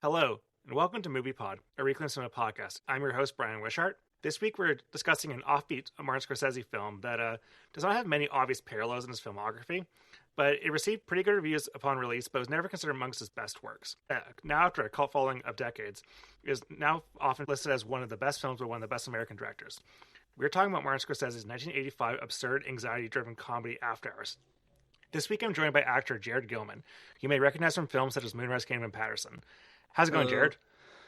Hello, and welcome to MoviePod, a weekly cinema podcast. I'm your host, Brian Wishart. This week we're discussing an offbeat Martin Scorsese film that does not have many obvious parallels in his filmography, but it received pretty good reviews upon release, but was never considered amongst his best works. Now, after a cult following of decades, it is now often listed as one of the best films by one of the best American directors. We're talking about Martin Scorsese's 1985 absurd, anxiety-driven comedy After Hours. This week I'm joined by actor Jared Gilman. You may recognize from films such as Moonrise Kingdom and Patterson. How's it going, Jared?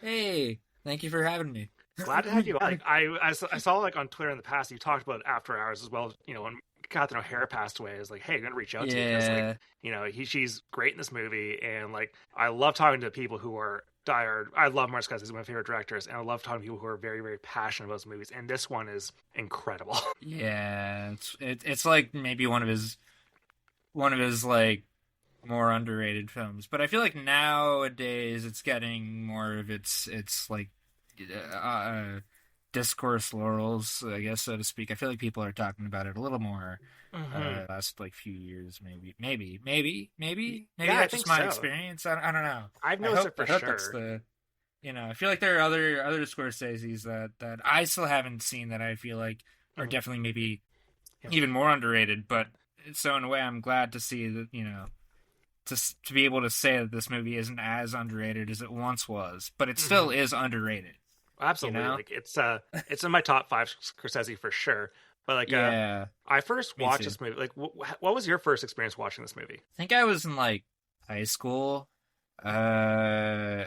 Hey, thank you for having me. Glad to have you. I saw on Twitter in the past you talked about After Hours as well. When Catherine O'Hara passed away, I was like, hey, I'm gonna reach out to you because she's great in this movie, and I love talking to people who are diehard. I love Martin Scorsese, he's one of my favorite directors, and I love talking to people who are very, very passionate about those movies. And this one is incredible. Yeah, it's like maybe one of his like more underrated films, but I feel like nowadays it's getting more of its like discourse laurels, I guess, so to speak. I feel like people are talking about it a little more last few years, maybe Yeah, that's just my experience. I don't know. I've noticed it for sure. That's I feel like there are other Scorseses that I still haven't seen that I feel like are definitely maybe even more underrated, but so in a way I'm glad to see that, to be able to say that this movie isn't as underrated as it once was, but it still is underrated. Absolutely. It's in my top 5 Scorsese for sure. But I first watched this movie. What was your first experience watching this movie? I think I was in high school. I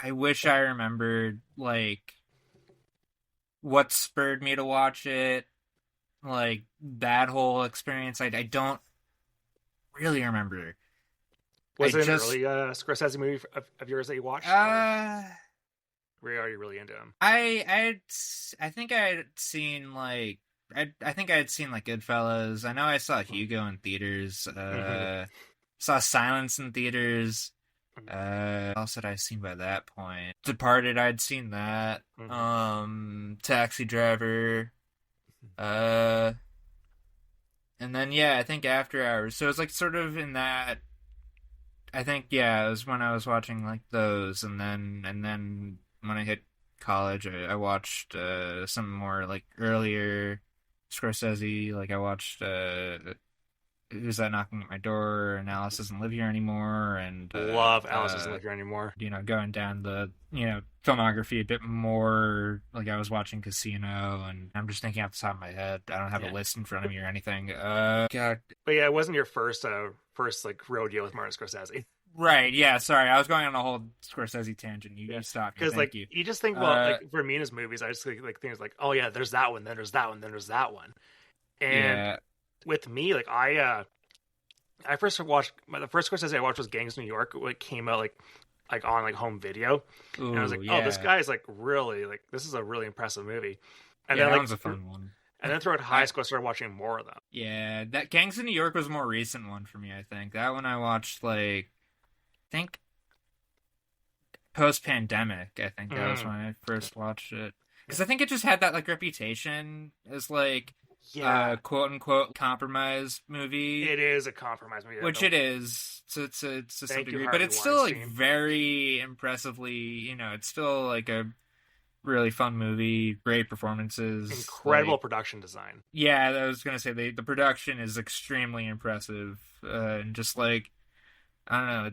wish I remembered what spurred me to watch it. That whole experience. I don't really remember. Was it an early Scorsese movie of yours that you watched? Where are you really into him? I think I had seen I think I had seen Goodfellas. I know I saw Hugo in theaters. Saw Silence in theaters. What else had I seen by that point? Departed, I'd seen that. Taxi Driver. And then I think After Hours. So it was sort of in that. I think it was when I was watching those, and then when I hit college, I watched some more earlier Scorsese. I watched Who's That Knocking at My Door, and Alice Doesn't Live Here Anymore, and love Alice Doesn't Live Here Anymore. Going down the filmography a bit more. I was watching Casino, and I'm just thinking off the top of my head. I don't have a list in front of me or anything. God. But it wasn't your first rodeo with Martin Scorsese. Right, yeah, sorry. I was going on a whole Scorsese tangent. You stopped me. Because you just think, for me in his movies, I just think things oh yeah, there's that one, then there's that one, then there's that one. And with me, I first watched, the first Scorsese I watched was Gangs of New York, when it came out on home video. Ooh, and I was oh, this guy's really, this is a really impressive movie. And then that was a fun one. And then throughout high school, I started watching more of them. Yeah, that Gangs of New York was a more recent one for me, I think. That one I watched, I think post-pandemic. I think that was when I first watched it. Because I think it just had that, reputation as, quote-unquote compromise movie. It is a compromise movie. Which it is, to some degree. But it's still, very impressively, it's still, a really fun movie, great performances, incredible production design. Yeah, I was gonna say the production is extremely impressive, and just I don't know,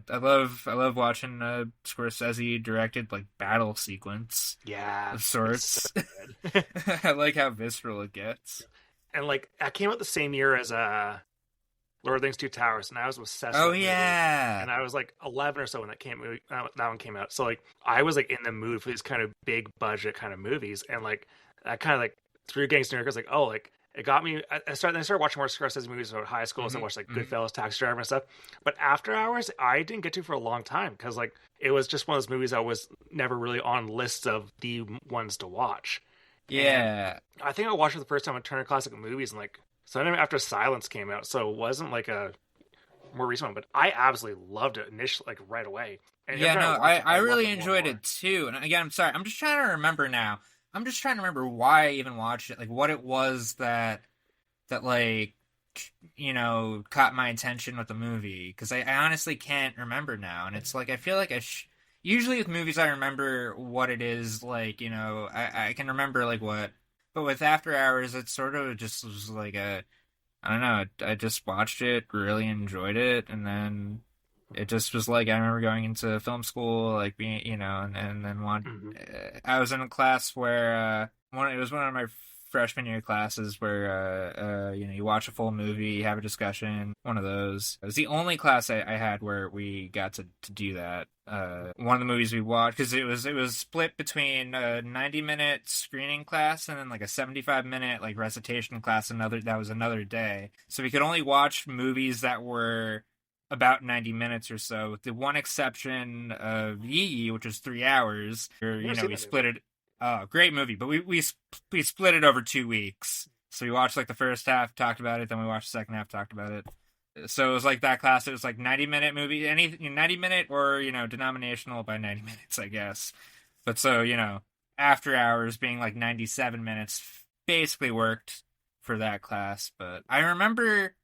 I love watching Scorsese directed battle sequence. Yeah, of sorts. So good. I like how visceral it gets. And that came out the same year as Lord of the Rings: Two Towers, and I was obsessed. Oh with yeah, and I was 11 or so when that one came out. So I was in the mood for these kind of big budget kind of movies, and that kind of through Gangs of New York, I was it got me. I started watching more Scorsese movies in high school. So I watched Goodfellas, Taxi Driver, and stuff. But After Hours, I didn't get to for a long time because it was just one of those movies that was never really on lists of the ones to watch. Yeah, and I think I watched it the first time at Turner Classic Movies, and sometime after Silence came out, so it wasn't a more recent one. But I absolutely loved it initially, right away. And I really enjoyed it too. And again, I'm sorry, I'm just trying to remember now. I'm just trying to remember why I even watched it, what it was that caught my attention with the movie, because I honestly can't remember now. And it's I feel like usually with movies I remember what it is, like, I can remember like what, but with After Hours it sort of just was like I don't know, I just watched it, really enjoyed it, and then it just was like I remember going into film school, like being, and then Hmm. I was in a class where it was one of my freshman year classes where you watch a full movie, have a discussion, one of those. It was the only class I had where we got to do that. One of the movies we watched, because it was split between a 90-minute screening class and then like a 75-minute like recitation class. That was another day, so we could only watch movies that were about 90 minutes or so, with the one exception of Yee, which was 3 hours. Or, Never seen we that split movie. it. Oh, great movie, but we split it over 2 weeks. So we watched like the first half, talked about it, then we watched the second half, talked about it. So it was like that class. It was like 90-minute movie, 90-minute or denominational by 90 minutes, I guess. But so After Hours being like 97 minutes basically worked for that class. But I remember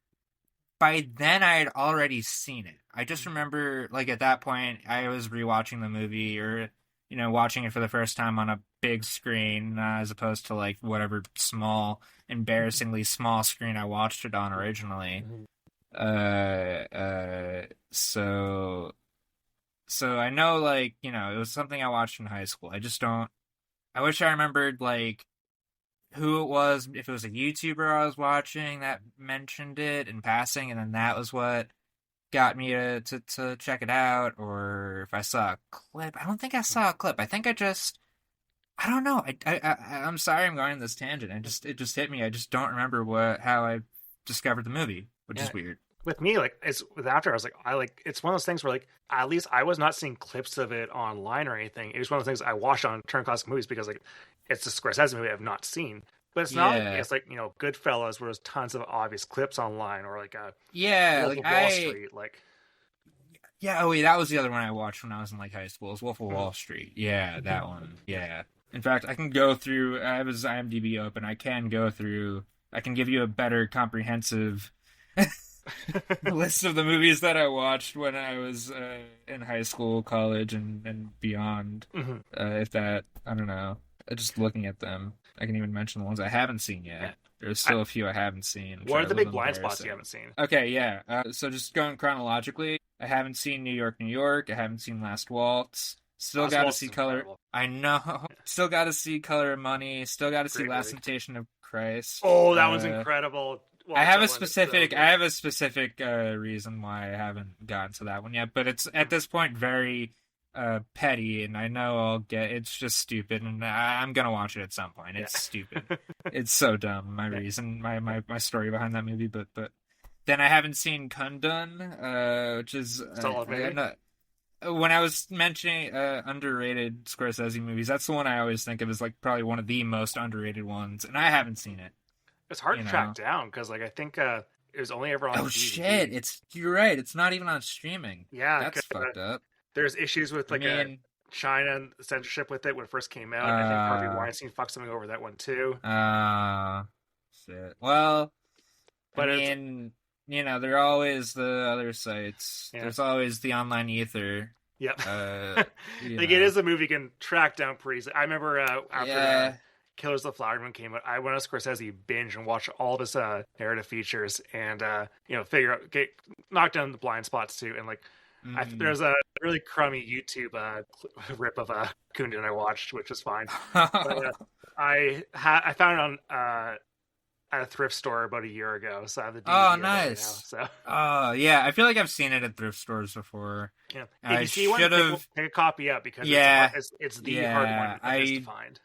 by then I had already seen it. I just remember, like, at that point, I was rewatching the movie or, watching it for the first time on a big screen as opposed to, like, whatever small, embarrassingly small screen I watched it on originally. Mhm. So I know, like, it was something I watched in high school. I just don't, I wish I remembered, like, who it was, if it was a YouTuber I was watching that mentioned it in passing, and then that was what got me to check it out, or if I saw a clip. I don't think I saw a clip. I think I don't know. I'm sorry I'm going on this tangent. It just hit me. I just don't remember how I discovered the movie, which Yeah. is weird. With me, like it's with After, I was like it's one of those things where like at least I was not seeing clips of it online or anything. It was one of those things I watched on Turn Classic Movies because like it's a Scorsese movie I've not seen. But it's not like Yeah. it's like Goodfellas where there's tons of obvious clips online or like Yeah, Wolf like of Wall Street. Like yeah, oh wait, that was the other one I watched when I was in like high school. It was Wolf of mm, Wall Street. Yeah, that one. Yeah. In fact, I can go through. I have his IMDb open. I can go through. I can give you a better comprehensive list of the movies that I watched when I was in high school, college, and beyond. mhm. If that, I don't know. Just looking at them, I can even mention the ones I haven't seen Yeah. yet. There's I, still a few I haven't seen, which what are are a the little big blind spots you embarrassing. haven't seen? Okay, yeah. So just going chronologically, I haven't seen New York, New York. I haven't seen Last Waltz. Still got to Oswald is see Color. incredible. I know. Still got to see Color of Money. Still got to see Great Last movie. Temptation of Christ. Oh, that one's incredible. I Watch have that a one. It's so specific. good. I have a specific reason why I haven't gotten to that one yet, but it's at this point very petty, and I know I'll get. It's just stupid, and I'm gonna watch it at some point. Yeah. It's stupid. It's so dumb. My Yeah. reason, my story behind that movie, but then I haven't seen Kundun, which is Solid movie. when I was mentioning underrated Scorsese movies, that's the one I always think of as like probably one of the most underrated ones, and I haven't seen it. It's hard You to know. track down because like I think it was only ever on Oh DVD. shit! You're right. It's not even on streaming. Yeah, That's 'cause, fucked up. there's issues with I like mean, China and censorship with it when it first came out. I think Harvey uh, Weinstein fucked something over that one too. shit. Well, I But it's mean, there are always the other sites. yeah, There's always the online ether. yep. Uh, Like it is a movie you can track down pretty easily. I remember after Yeah. Killers of the Flower Moon came out, I went on Scorsese binge and watched all of his narrative features and figure out knock down the blind spots too. And like Mm. there's a really crummy YouTube rip of Kundun I watched, which was fine. But I found it on at a thrift store about a year ago, so I have the DVD Oh, of it right now. nice. So Oh, yeah. I feel like I've seen it at thrift stores before. yeah, if I you see one, should have. pick a copy up because Yeah. it's the hard one of his to I find.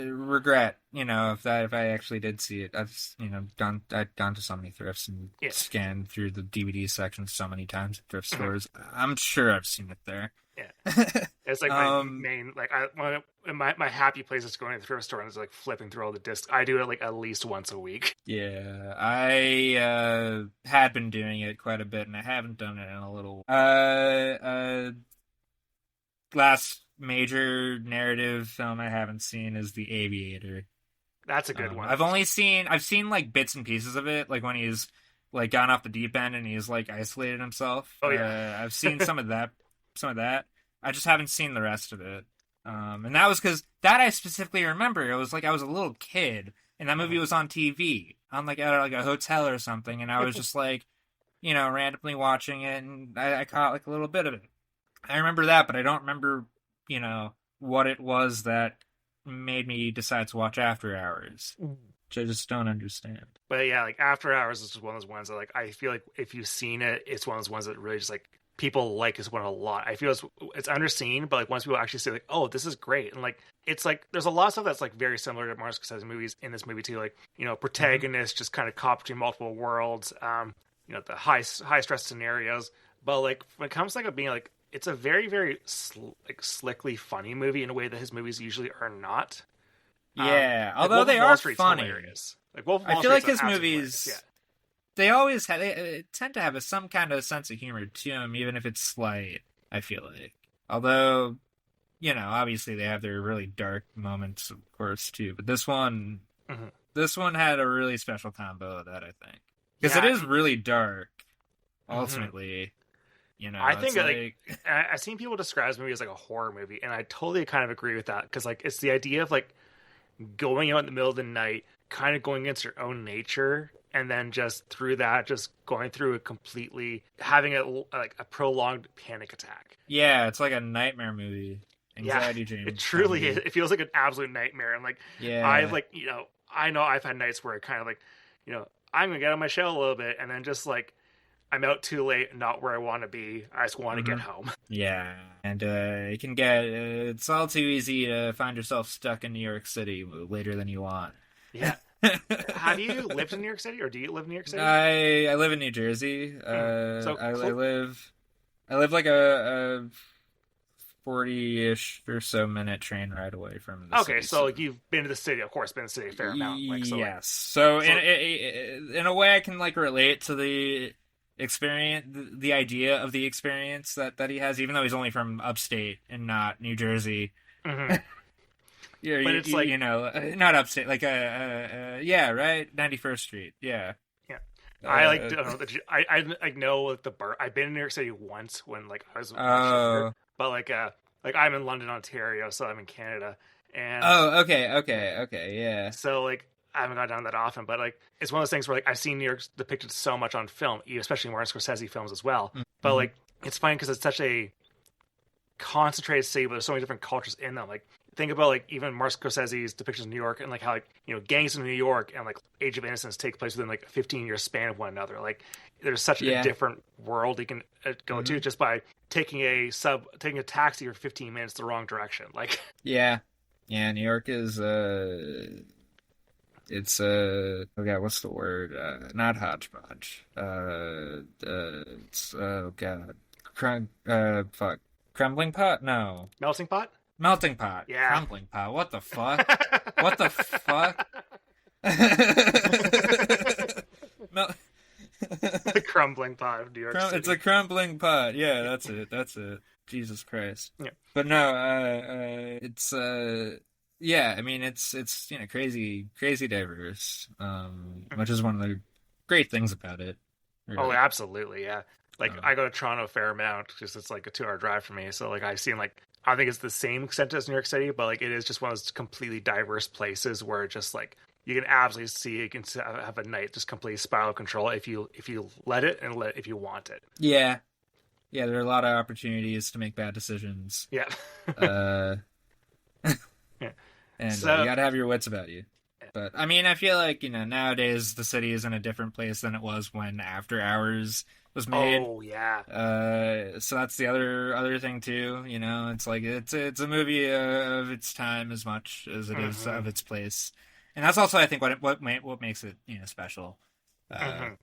regret, if I actually did see it. I've gone to so many thrifts and Yeah. scanned through the DVD section so many times at thrift stores. I'm sure I've seen it there. Yeah, it's like my Um, main my happy place is going to the thrift store and it's like flipping through all the discs. I do it like at least once a week. Yeah, I had been doing it quite a bit, and I haven't done it in a little. Last major narrative film I haven't seen is The Aviator. That's a good one. I've seen like bits and pieces of it, like when he's like gone off the deep end and he's like isolated himself. Oh, yeah. I've seen some of that some of that. I just haven't seen the rest of it. And that was because that I specifically remember. It was like I was a little kid, and that movie was on TV, on like at like a hotel or something, and I was just like, randomly watching it, and I caught like a little bit of it. I remember that, but I don't remember, what it was that made me decide to watch After Hours, which I just don't understand. But yeah, like After Hours is just one of those ones that like I feel like if you've seen it, it's one of those ones that really just like people like this one a lot. I feel it's underseen, but like once people actually say like, oh, this is great, and like it's like there's a lot of stuff that's like very similar to Martin Scorsese movies in this movie too. Like protagonist just kind of caught between multiple worlds. The high stress scenarios, but like when it comes to like being like it's a very very slickly funny movie in a way that his movies usually are not. Yeah, like although Wolf they of Wall are Street's funny. Hilarious. Like Wolf of I Wall feel like Street's his absolutely movies, hilarious. they always they tend to have some kind of sense of humor to them, even if it's slight. I feel like, although obviously they have their really dark moments, of course, too. But this one had a really special combo of that, I think, because it is really dark. Ultimately, I think like I've seen people describe this movie as like a horror movie, and I totally kind of agree with that because like it's the idea of like going out in the middle of the night, kind of going against your own nature, and then just through that, just going through it completely, having a prolonged panic attack. Yeah, it's like a nightmare movie, anxiety dream. It truly is. It feels like an absolute nightmare, and like I've like I know I've had nights where I kind of like I'm gonna get out of my shell a little bit, and then just like I'm out too late, not where I want to be. I just want to get home. Yeah, and it can get it's all too easy to find yourself stuck in New York City later than you want. Yeah. Have you lived in New York City, or do you live in New York City? I live in New Jersey. I live like a 40-ish or so minute train ride away from the city. So like you've been to the city, of course, been to the city a fair amount. Like, so, yes. So in a way, I can like relate to the experience, the idea of the experience that he has, even though he's only from upstate and not New Jersey. Mm-hmm. Yeah, but it's like not upstate, like right, 91st Street. Yeah. I like don't know I know like the bar. I've been in New York City once when like I was younger, but like I'm in London, Ontario, so I'm in Canada. And okay, yeah. So like I haven't gone down that often, but like it's one of those things where like I've seen New York depicted so much on film, especially Martin Scorsese films as well. Mm-hmm. But like it's funny because it's such a concentrated city, but there's so many different cultures in them. Like think about like even Martin Scorsese's depictions of New York and like how like gangs in New York and like Age of Innocence take place within like a 15-year span of one another. Like there's such a different world you can go to just by taking a taxi for 15 minutes the wrong direction. Like New York is it's okay, what's the word? Not hodgepodge. It's crumbling pot? No. Melting pot? Melting pot. Yeah. Crumbling pot. What the fuck? What the fuck? The crumbling pot of New York City. It's a crumbling pot. Yeah, that's it. Jesus Christ. Yeah. But no, it's I mean it's crazy diverse. Which is one of the great things about it. Really. Oh, absolutely, yeah. Like I go to Toronto a fair amount because it's like a 2-hour drive for me. So like I've seen like I don't think it's the same extent as New York City, but like it is just one of those completely diverse places where just like you can absolutely see you can have a night just completely spiral of control if you let it and if you want it. Yeah, there are a lot of opportunities to make bad decisions. Yeah. Yeah. And you gotta have your wits about you. But I mean, I feel like nowadays the city is in a different place than it was when After Hours was made. Oh yeah. So that's the other thing too. It's like it's a movie of its time as much as it is of its place, and that's also I think what makes it special. Yeah,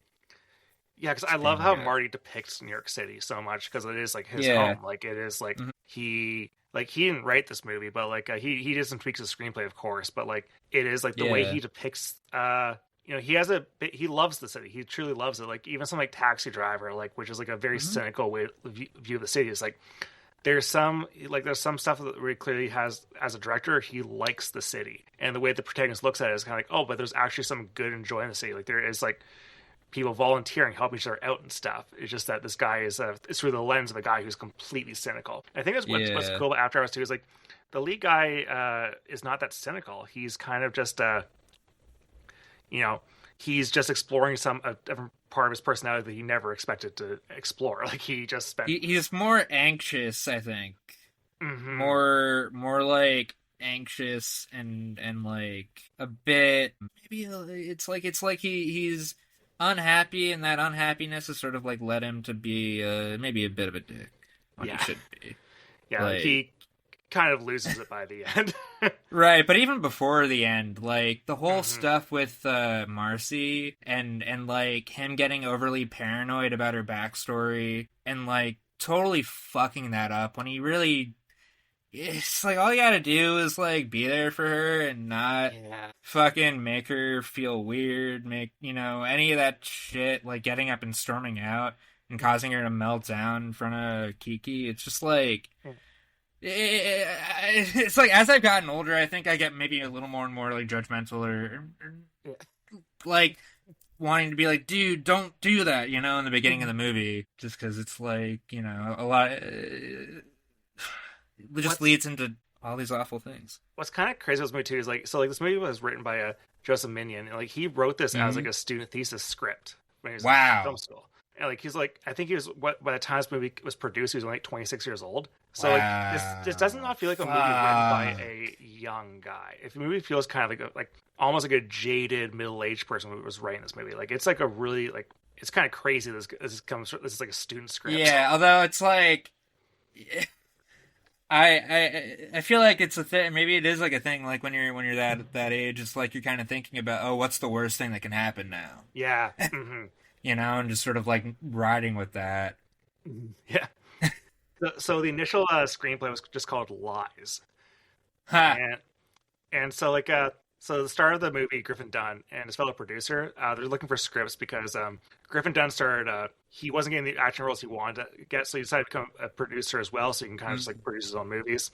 because I love how Marty depicts New York City so much because it is like his home. Like it is like he didn't write this movie, but like he did some tweaks to the screenplay, of course. But like it is like the way he depicts. He loves the city. He truly loves it. Like even something like Taxi Driver, like which is like a very cynical view of the city. Is like there's some stuff that really clearly has as a director he likes the city, and the way the protagonist looks at it is kind of like, oh, but there's actually some good and joy in the city. Like there is like people volunteering, helping each other out and stuff. It's just that this guy is it's through the lens of a guy who's completely cynical. I think that's what's cool about After Hours too, is like the lead guy is not that cynical. He's kind of just he's just exploring a different part of his personality that he never expected to explore. Like he just spent. He's more anxious, I think. Mm-hmm. More like anxious and like a bit. Maybe it's like he's unhappy, and that unhappiness has sort of like led him to be maybe a bit of a dick when he should be. Yeah, like he kind of loses it by the end. Right, but even before the end, like the whole stuff with Marcy and like him getting overly paranoid about her backstory and like totally fucking that up when he really, it's like all you gotta do is like be there for her and not fucking make her feel weird, make any of that shit, like getting up and storming out and causing her to melt down in front of Kiki. It's just like it's like as I've gotten older, I think I get maybe a little more and more like judgmental or like wanting to be like, dude, don't do that, in the beginning of the movie, just because it's like, a lot. It just leads into all these awful things. What's kind of crazy with this movie too is like, so like this movie was written by Joseph Minion, and like he wrote this as like a student thesis script when he was in film school. And like he's like, I think he was by the time this movie was produced, he was only like 26 years old. So like this does not feel like a movie written by a young guy. If the movie feels kind of like almost like a jaded middle-aged person who was writing this movie, like it's like a really like it's kind of crazy. This is like a student script. Yeah, although it's like. I feel like it's a thing. Maybe it is like a thing. Like when you're that age, it's like you're kind of thinking about, what's the worst thing that can happen now? Yeah, mm-hmm. And just sort of like riding with that. Yeah. So the initial screenplay was just called Lies, and so like so the star of the movie, Griffin Dunne, and his fellow producer, they're looking for scripts because Griffin Dunne started. He wasn't getting the action roles he wanted to get, so he decided to become a producer as well, so he can kind of just like produce his own movies.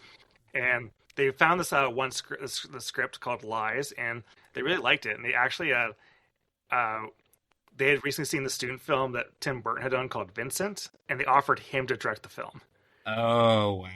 And they found this the script called Lies, and they really liked it. And they actually they had recently seen the student film that Tim Burton had done called Vincent, and they offered him to direct the film. Oh wow!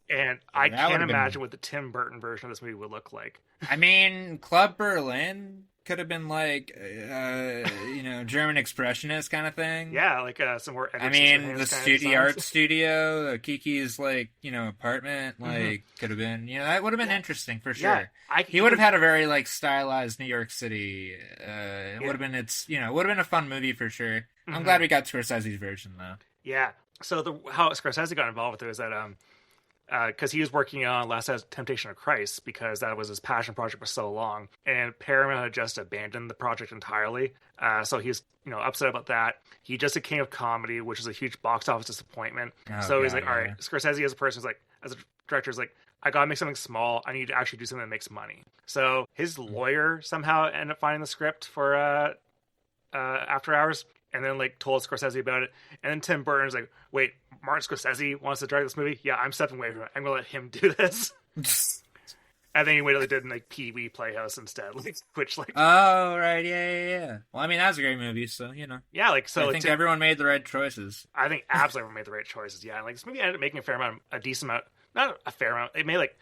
And I can't imagine what the Tim Burton version of this movie would look like. I mean, Club Berlin could have been like, German expressionist kind of thing. Yeah, like some more. I mean, the art studio, Kiki's like, apartment, like could have been, that would have been interesting for sure. Yeah, he would have had a very like stylized New York City. It would have been would have been a fun movie for sure. I'm glad we got Scorsese's version though. Yeah. So how Scorsese got involved with it was that because he was working on Last Temptation of Christ, because that was his passion project for so long, and Paramount had just abandoned the project entirely. So he's upset about that. He just did King of Comedy, which is a huge box office disappointment. He's like, all right, Scorsese as a person is like, as a director is like, I gotta make something small. I need to actually do something that makes money. So his lawyer somehow ended up finding the script for After Hours, and then like told Scorsese about it. And then Tim Burton's like, wait, Martin Scorsese wants to direct this movie? Yeah, I'm stepping away from it. I'm gonna let him do this. And then he waited, did like Pee-wee Playhouse instead, which like. Oh right, yeah. Well, I mean that was a great movie, so Yeah, like so. I think everyone made the right choices. I think absolutely everyone made the right choices. Yeah, and like this movie ended up making a decent amount, not a fair amount. It made like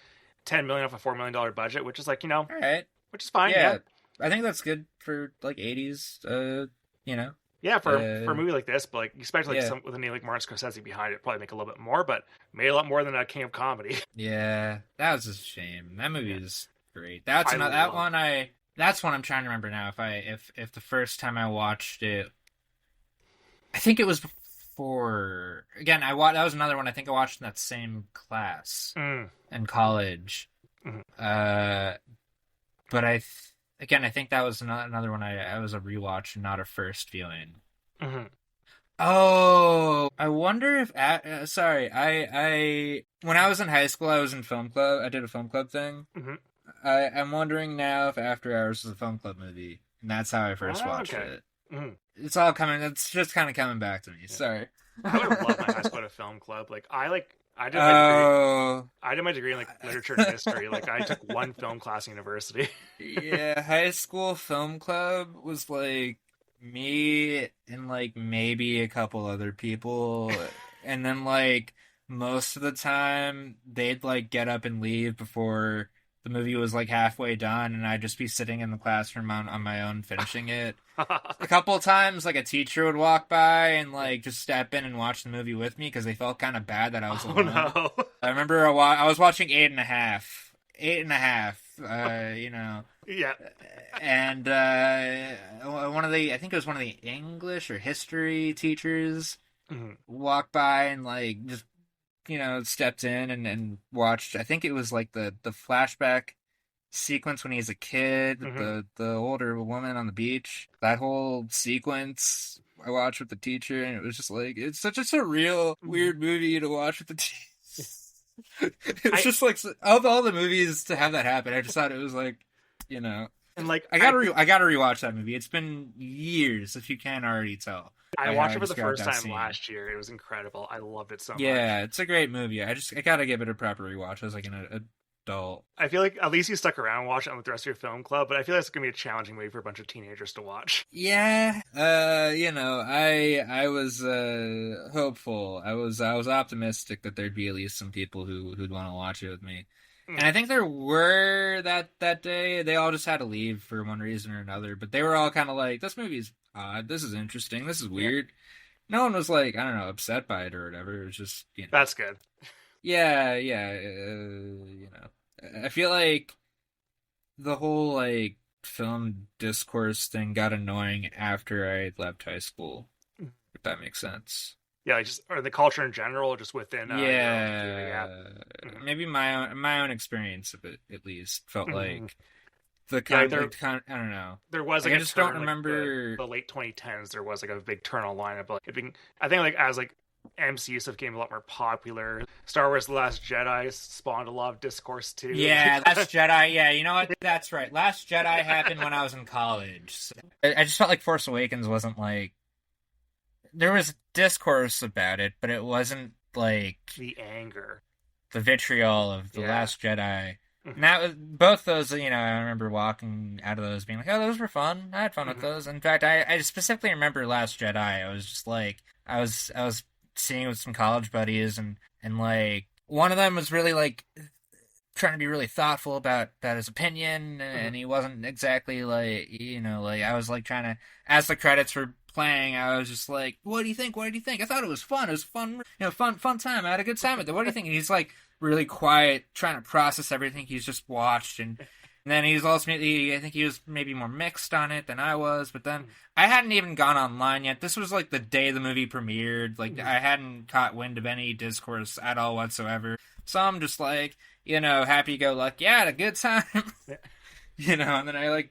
$10 million off a $4 million budget, which is like all right, which is fine. Yeah, I think that's good for like 80s. Yeah, for a movie like this, but like you expect like with a name like Martin Scorsese behind it, probably make a little bit more, but made a lot more than a King of Comedy. Yeah, that was a shame. That movie is great. That's one I'm trying to remember now. If the first time I watched it, I think it was before. Again, that was another one I think I watched in that same class in college. Mm-hmm. But I think that was another one I was a rewatch and not a first viewing. Mm-hmm. Oh, I wonder if when I was in high school, I was in film club. I did a film club thing. Mm-hmm. I'm wondering now if After Hours was a film club movie, and that's how I first watched it. Mm-hmm. It's all coming. It's just kind of coming back to me. Yeah. Sorry. I would have loved my high school at a film club. Like I did my degree in like literature and history. Like I took one film class in university. Yeah, high school film club was like Me and like maybe a couple other people, and then like most of the time they'd like get up and leave before the movie was like halfway done, and I'd just be sitting in the classroom on my own finishing it. A couple of times, like a teacher would walk by and like just step in and watch the movie with me because they felt kind of bad that I was alone. No. I remember I was watching Eight and a Half. Yeah. And I think it was one of the English or history teachers walked by and like just stepped in and watched. I think it was like the flashback sequence when he's a kid with the older woman on the beach. That whole sequence I watched with the teacher, and it was just like, it's such a surreal, weird movie to watch with the teacher. It's just like, of all the movies to have that happen, I just thought it was like, and like I gotta rewatch that movie. It's been years, if you can't already tell. I watched it for the first time last year. It was incredible. I loved it so much. Yeah, it's a great movie. I gotta give it a proper rewatch as like an adult. I feel like at least you stuck around and watched it with the rest of your film club, but I feel like it's gonna be a challenging movie for a bunch of teenagers to watch. Yeah, I was hopeful. I was optimistic that there'd be at least some people who'd want to watch it with me. And I think there were that day. They all just had to leave for one reason or another, but they were all kind of like, this movie's odd, this is interesting, this is weird. Yeah. No one was like, I don't know, upset by it or whatever. It was just, That's good. Yeah, I feel like the whole like film discourse thing got annoying after I left high school, if that makes sense. Yeah, like or the culture in general, just within. Maybe my own experience of it at least felt like the I don't know. There was like I just don't remember like the late 2010s. There was like a big turn online of like it being. I think like as like MCU stuff became a lot more popular. Star Wars: The Last Jedi spawned a lot of discourse too. Yeah, Last Jedi. Yeah, you know what? That's right. Last Jedi happened when I was in college. So I just felt like Force Awakens wasn't like. There was discourse about it, but it wasn't like the anger, the vitriol of The Last Jedi. And that was both those. I remember walking out of those being like, "Oh, those were fun. I had fun with those." In fact, I specifically remember Last Jedi. I was just like, I was seeing it with some college buddies, and like one of them was really like trying to be really thoughtful about his opinion, and he wasn't exactly like like I was like trying to, as the credits were playing, I was just like, what do you think? I thought it was fun. It was fun, fun time. I had a good time with it. What do you think? And he's like really quiet, trying to process everything he's just watched, and then he's ultimately, I think he was maybe more mixed on it than I was, but then I hadn't even gone online yet. This was like the day the movie premiered. Like I hadn't caught wind of any discourse at all whatsoever. So I'm just like, happy-go-lucky, I had a good time. And then I like,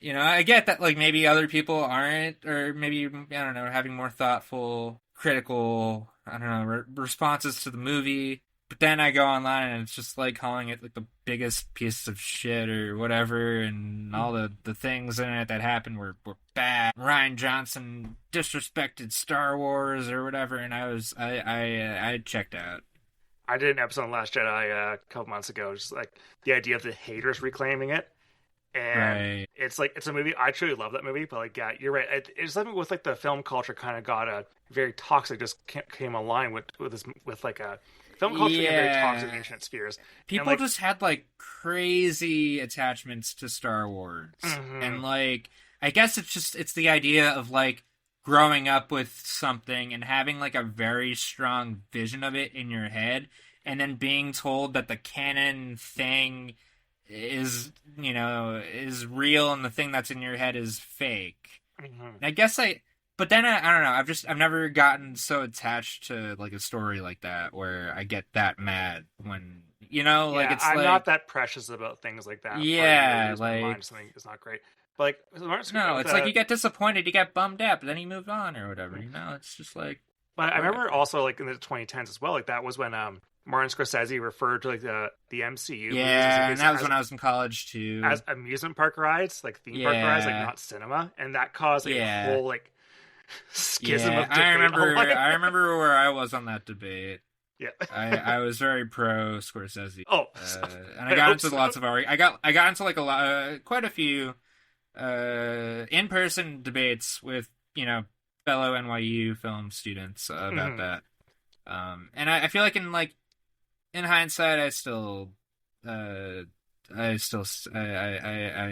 I get that like maybe other people aren't, or maybe, I don't know, having more thoughtful, critical, I don't know, responses to the movie. But then I go online and it's just like calling it like the biggest piece of shit or whatever, and all the things in it that happened were bad. Rian Johnson disrespected Star Wars or whatever, and I checked out. I did an episode on Last Jedi a couple months ago, just like the idea of the haters reclaiming it. And it's like, it's a movie, I truly love that movie, but like, yeah, you're right. It's something with like the film culture kind of got a very toxic, just came online with like a film culture in very toxic ancient spheres. People like, just had like crazy attachments to Star Wars. And like, I guess it's the idea of like growing up with something and having like a very strong vision of it in your head, and then being told that the canon thing is real and the thing that's in your head is fake. I guess but then I don't know, I've never gotten so attached to like a story like that where I get that mad when like it's I'm like, not that precious about things like that. Yeah, like something is not great. But like it's like you get disappointed, you get bummed out, but then you move on or whatever. It's just like. But I remember also like in the 2010s as well. Like that was when Martin Scorsese referred to like the MCU. Yeah, and that was when I was in college too. As amusement park rides, like theme park rides, like not cinema, and that caused like a whole like schism of debate. I remember where I was on that debate. Yeah, I was very pro Scorsese. Oh, and I got into lots of I got into like quite a few in-person debates with, fellow NYU film students about that. And I feel like in hindsight,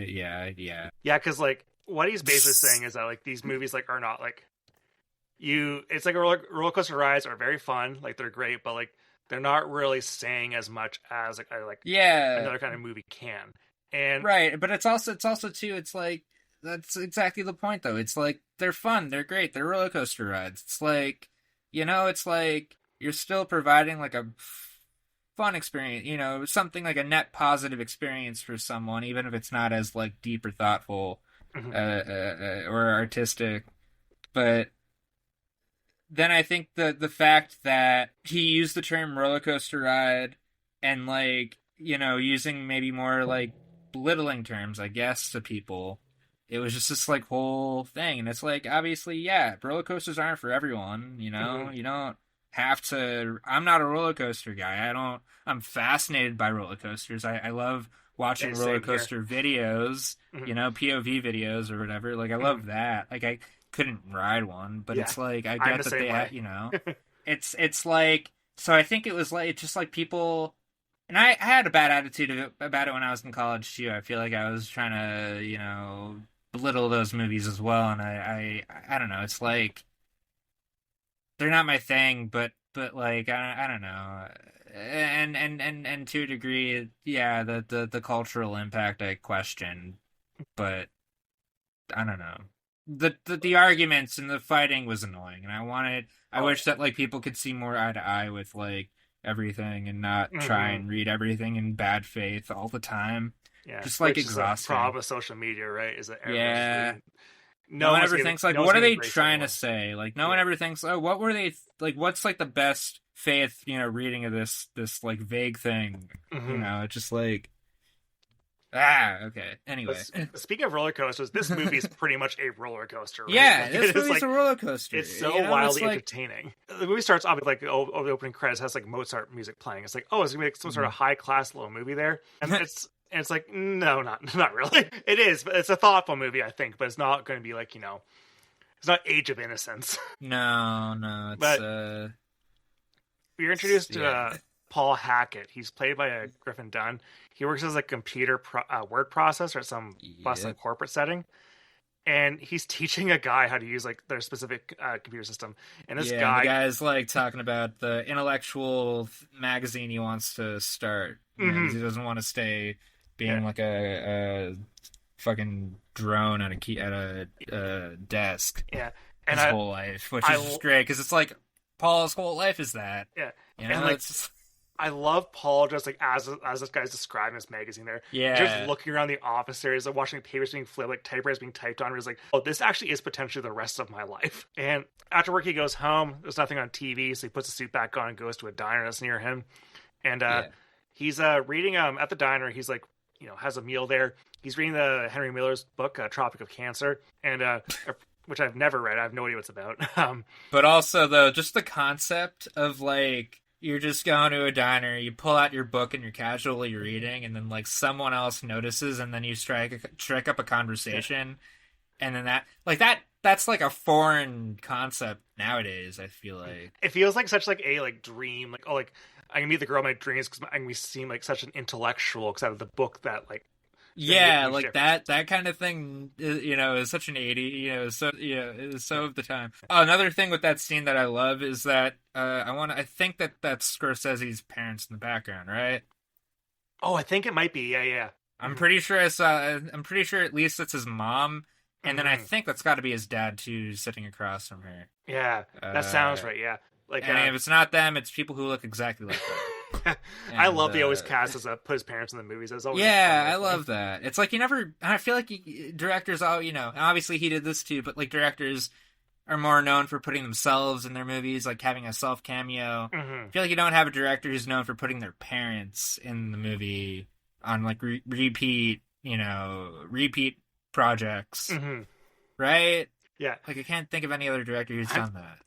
yeah. Yeah, because like what he's basically saying is that like these movies like are not like it's like a roller coaster rides are very fun, like they're great, but like they're not really saying as much as another kind of movie can. And right, but it's also too. It's like that's exactly the point, though. It's like they're fun, they're great, they're roller coaster rides. It's like it's like you're still providing like a fun experience, something like a net positive experience for someone, even if it's not as like deep or thoughtful or artistic. But then I think the fact that he used the term roller coaster ride and like using maybe more like belittling terms, I guess, to people, it was just this like whole thing. And it's like, obviously, yeah, roller coasters aren't for everyone. You don't have to. I'm not a roller coaster guy. I'm fascinated by roller coasters. I love watching roller coaster videos, POV videos or whatever. Like I love that. Like I couldn't ride one, but it's like I get that they it's like, so I think it was like just like people. And I had a bad attitude about it when I was in college too. I feel like I was trying to belittle those movies as well, and I don't know. It's like they're not my thing, but like I don't know. And to a degree, yeah, the cultural impact I question, but I don't know. The arguments and the fighting was annoying, and I wish that like people could see more eye to eye with like everything and not try and read everything in bad faith all the time. Yeah, just like which exhausting. Is the problem with social media, right? Is that no one ever thinks like, what are they trying to say? Like, no one ever thinks, oh, what were they like? What's like the best faith, reading of this like vague thing? It's just like, okay. Anyway, speaking of roller coasters, this movie is pretty much a roller coaster. Right? Yeah, this movie's a roller coaster. It's so wildly entertaining. The movie starts off with like over the opening credits has like Mozart music playing. It's like, oh, it's gonna be like some sort of high class little movie there, and it's like, no, not really. It is, but it's a thoughtful movie, I think, but it's not going to be like it's not Age of Innocence. No, it's but you're introduced to Paul Hackett. He's played by Griffin Dunne. He works as a computer word processor at some bustling corporate setting, and he's teaching a guy how to use like their specific computer system. And this guy's like talking about the intellectual magazine he wants to start. He doesn't want to stay being like a fucking drone at a desk. Yeah, and his whole life, which is just great because it's like Paul's whole life is that. Yeah, and like, I love Paul just like as this guy's describing this magazine there. Yeah, just looking around the office there, he's like watching papers being flipped, like typewriters being typed on. He's like, oh, this actually is potentially the rest of my life. And after work, he goes home. There's nothing on TV, so he puts the suit back on and goes to a diner that's near him. And he's reading at the diner. He's like, has a meal there. He's reading the Henry Miller's book, Tropic of Cancer, and which I've never read. I have no idea what it's about. But also, though, just the concept of like, you're just going to a diner, you pull out your book and you're casually reading, and then like someone else notices, and then you strike up a conversation, and then that's like a foreign concept nowadays. I feel like it feels like such like a like dream, like, oh, like I can meet the girl of my dreams because I'm gonna seem like such an intellectual because out of the book that like. Yeah, like that kind of thing, is such an 80, is so of the time. Another thing with that scene that I love is that I think that's Scorsese's parents in the background, right? Oh, I think it might be. Yeah. I'm pretty sure I'm pretty sure at least it's his mom, and then I think that's got to be his dad too, sitting across from her. Yeah, that sounds right. Yeah, like if it's not them, it's people who look exactly like them. I love they always cast as put his parents in the movies. Always I love that. It's like I feel like directors obviously he did this too, but like directors are more known for putting themselves in their movies, like having a self cameo. I feel like you don't have a director who's known for putting their parents in the movie on like repeat projects, right? Yeah, like I can't think of any other director who's done that.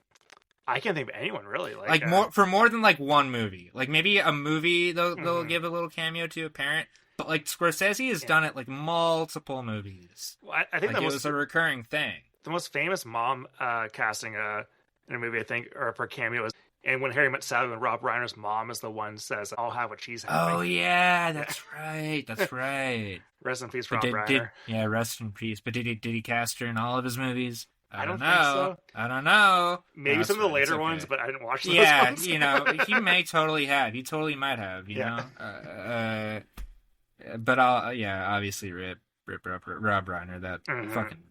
I can't think of anyone really. Like more than like one movie. Like maybe a movie they'll give a little cameo to a parent. But like Scorsese has done it like multiple movies. Well, I think like it was a recurring thing. The most famous mom casting in a movie, I think, or for cameo is, and When Harry Met Sally, when Rob Reiner's mom is the one says, "I'll have what she's having." Oh yeah, that's right. That's right. Rest in peace, Rob Reiner. Yeah, rest in peace. But did he cast her in all of his movies? I don't think so. I don't know. Maybe some of the later ones, but I didn't watch those ones. He may totally have. He totally might have. You know. But obviously rip Rob Reiner. That fucking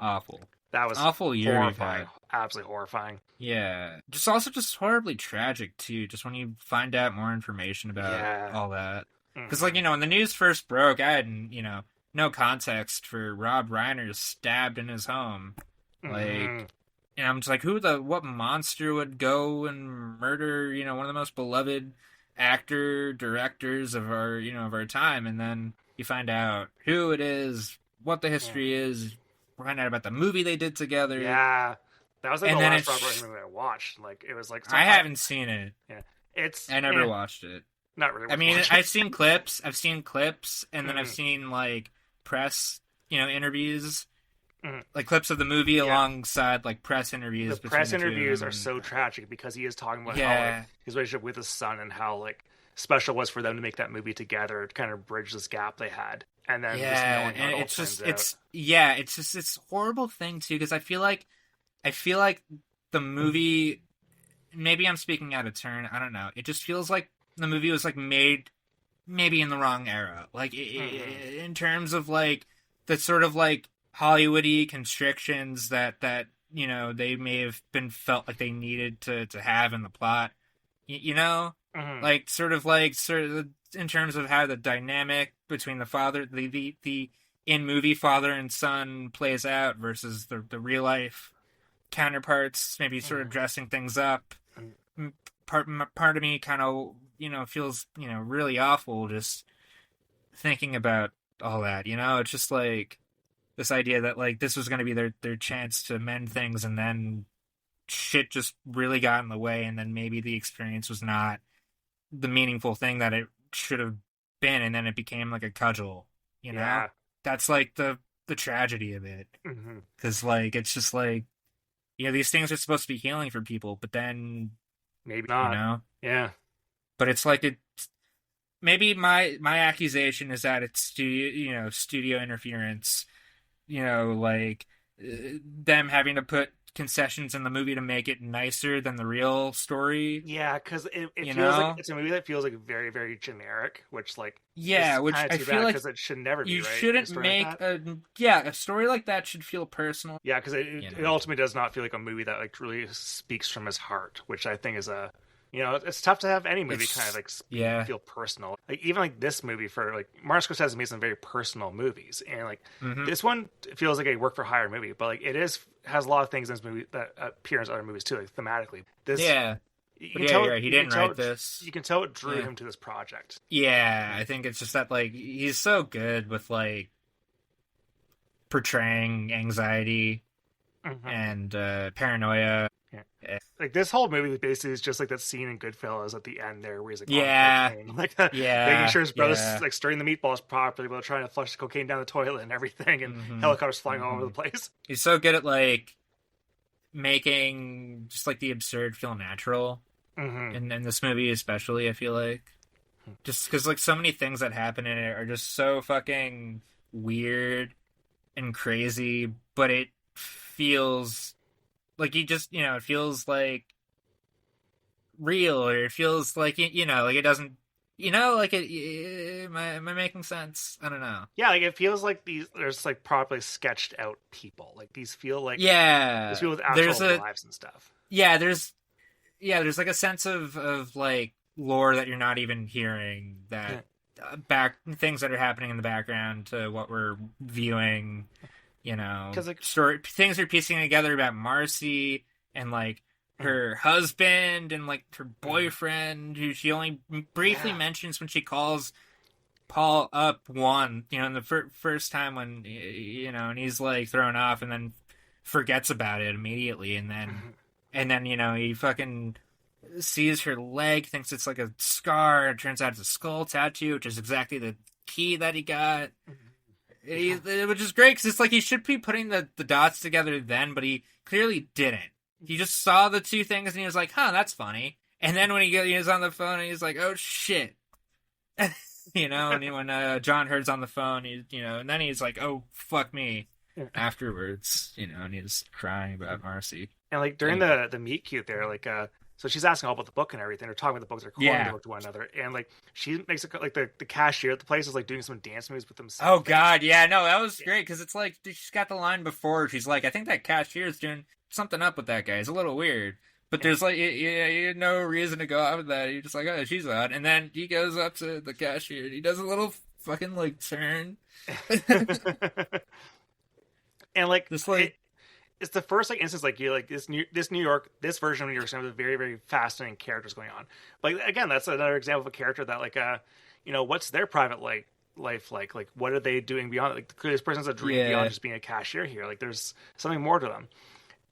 awful. That was awful year horrifying. Absolutely horrifying. Yeah, just horribly tragic too. Just when you find out more information about all that, because like when the news first broke, I had no context for Rob Reiner stabbed in his home. Like, and I'm just like, what monster would go and murder one of the most beloved directors of our time, and then you find out who it is, what the history is, find out about the movie they did together. Yeah, that was like the last Rob Reiner movie I watched. Like it was like I haven't seen it. Yeah, I never watched it. Not really. I mean, I've seen clips, and then I've seen like press, interviews. Like clips of the movie alongside like press interviews. The press interviews are so tragic because he is talking about how his relationship with his son and how like special it was for them to make that movie together to kind of bridge this gap they had. And then it's a horrible thing too, because I feel like the movie, maybe I'm speaking out of turn, I don't know. It just feels like the movie was like made maybe in the wrong era, like in terms of like the sort of like Hollywoody constrictions that they may have been felt like they needed to have in the plot, like sort of in terms of how the dynamic between the father, the in movie father and son plays out versus the real life counterparts, maybe sort of dressing things up. Part of me kind of feels really awful just thinking about all that. It's just like this idea that like this was going to be their chance to mend things, and then shit just really got in the way, and then maybe the experience was not the meaningful thing that it should have been, and then it became like a cudgel. That's like the tragedy of it, because like it's just like these things are supposed to be healing for people, but then maybe not. But it's like maybe my accusation is that it's studio interference. Like them having to put concessions in the movie to make it nicer than the real story. Yeah, because it feels like it's a movie that feels like very, very generic, which like which I feel like because it should never be. You right? shouldn't make a story like that should feel personal. Yeah, because it ultimately does not feel like a movie that like really speaks from his heart, which I think is a. It's tough to have any movie kind of like feel personal. Like even like this movie for like Martin Scorsese made some very personal movies, and like this one feels like a work for hire movie, but like it has a lot of things in this movie that appear in other movies too, like thematically. This you can tell right. He didn't write this. You can tell it drew him to this project. Yeah, I think it's just that like he's so good with like portraying anxiety and paranoia. Yeah. Like this whole movie basically is just like that scene in Goodfellas at the end there where he's like making sure his brother's like stirring the meatballs properly while trying to flush the cocaine down the toilet and everything, and helicopters flying all over the place. He's so good at like making just like the absurd feel natural in this movie especially. I feel like just because like so many things that happen in it are just so fucking weird and crazy, but it feels like it feels like real, or it feels like like it doesn't, like it. Am I making sense? I don't know. Yeah, like it feels like there's like properly sketched out people. Like these feel like these people with actual lives and stuff. Yeah, there's like a sense of like lore that you're not even hearing, that things that are happening in the background to what we're viewing. Because like things are piecing together about Marcy and like her husband and like her boyfriend, who she only briefly mentions when she calls Paul up in the first time when and he's like thrown off and then forgets about it immediately, and And then, he fucking sees her leg, thinks it's like a scar. It turns out it's a skull tattoo, which is exactly the key that he got. Which is great, because it's like he should be putting the dots together then, but he clearly didn't. He just saw the two things, and he was like, huh, that's funny. And then when he was on the phone, he's like, oh, shit. And when John Hurd's on the phone, and then he's like, oh, fuck me. Afterwards, and he's crying about Marcy. And, like, during the meet cute there, like, so she's asking all about the book and everything. They're talking about the books. They're quoting the book to one another. And, like, she makes it, like, the cashier at the place is, like, doing some dance moves with themselves. Oh, God, yeah, no, that was great, because it's, like, she's got the line before. She's like, I think that cashier's doing something up with that guy. It's a little weird. But there's, like, you had no reason to go out with that. You're just like, oh, she's out. And then he goes up to the cashier, and he does a little fucking, like, turn. And, like, just, like... It's the first, like, instance, like, this New York, this version of New York City with very, very fascinating characters going on. But, like, again, that's another example of a character that, like, what's their private, like, life like? Like, what are they doing beyond? Like, clearly this person's a dream beyond just being a cashier here. Like, there's something more to them.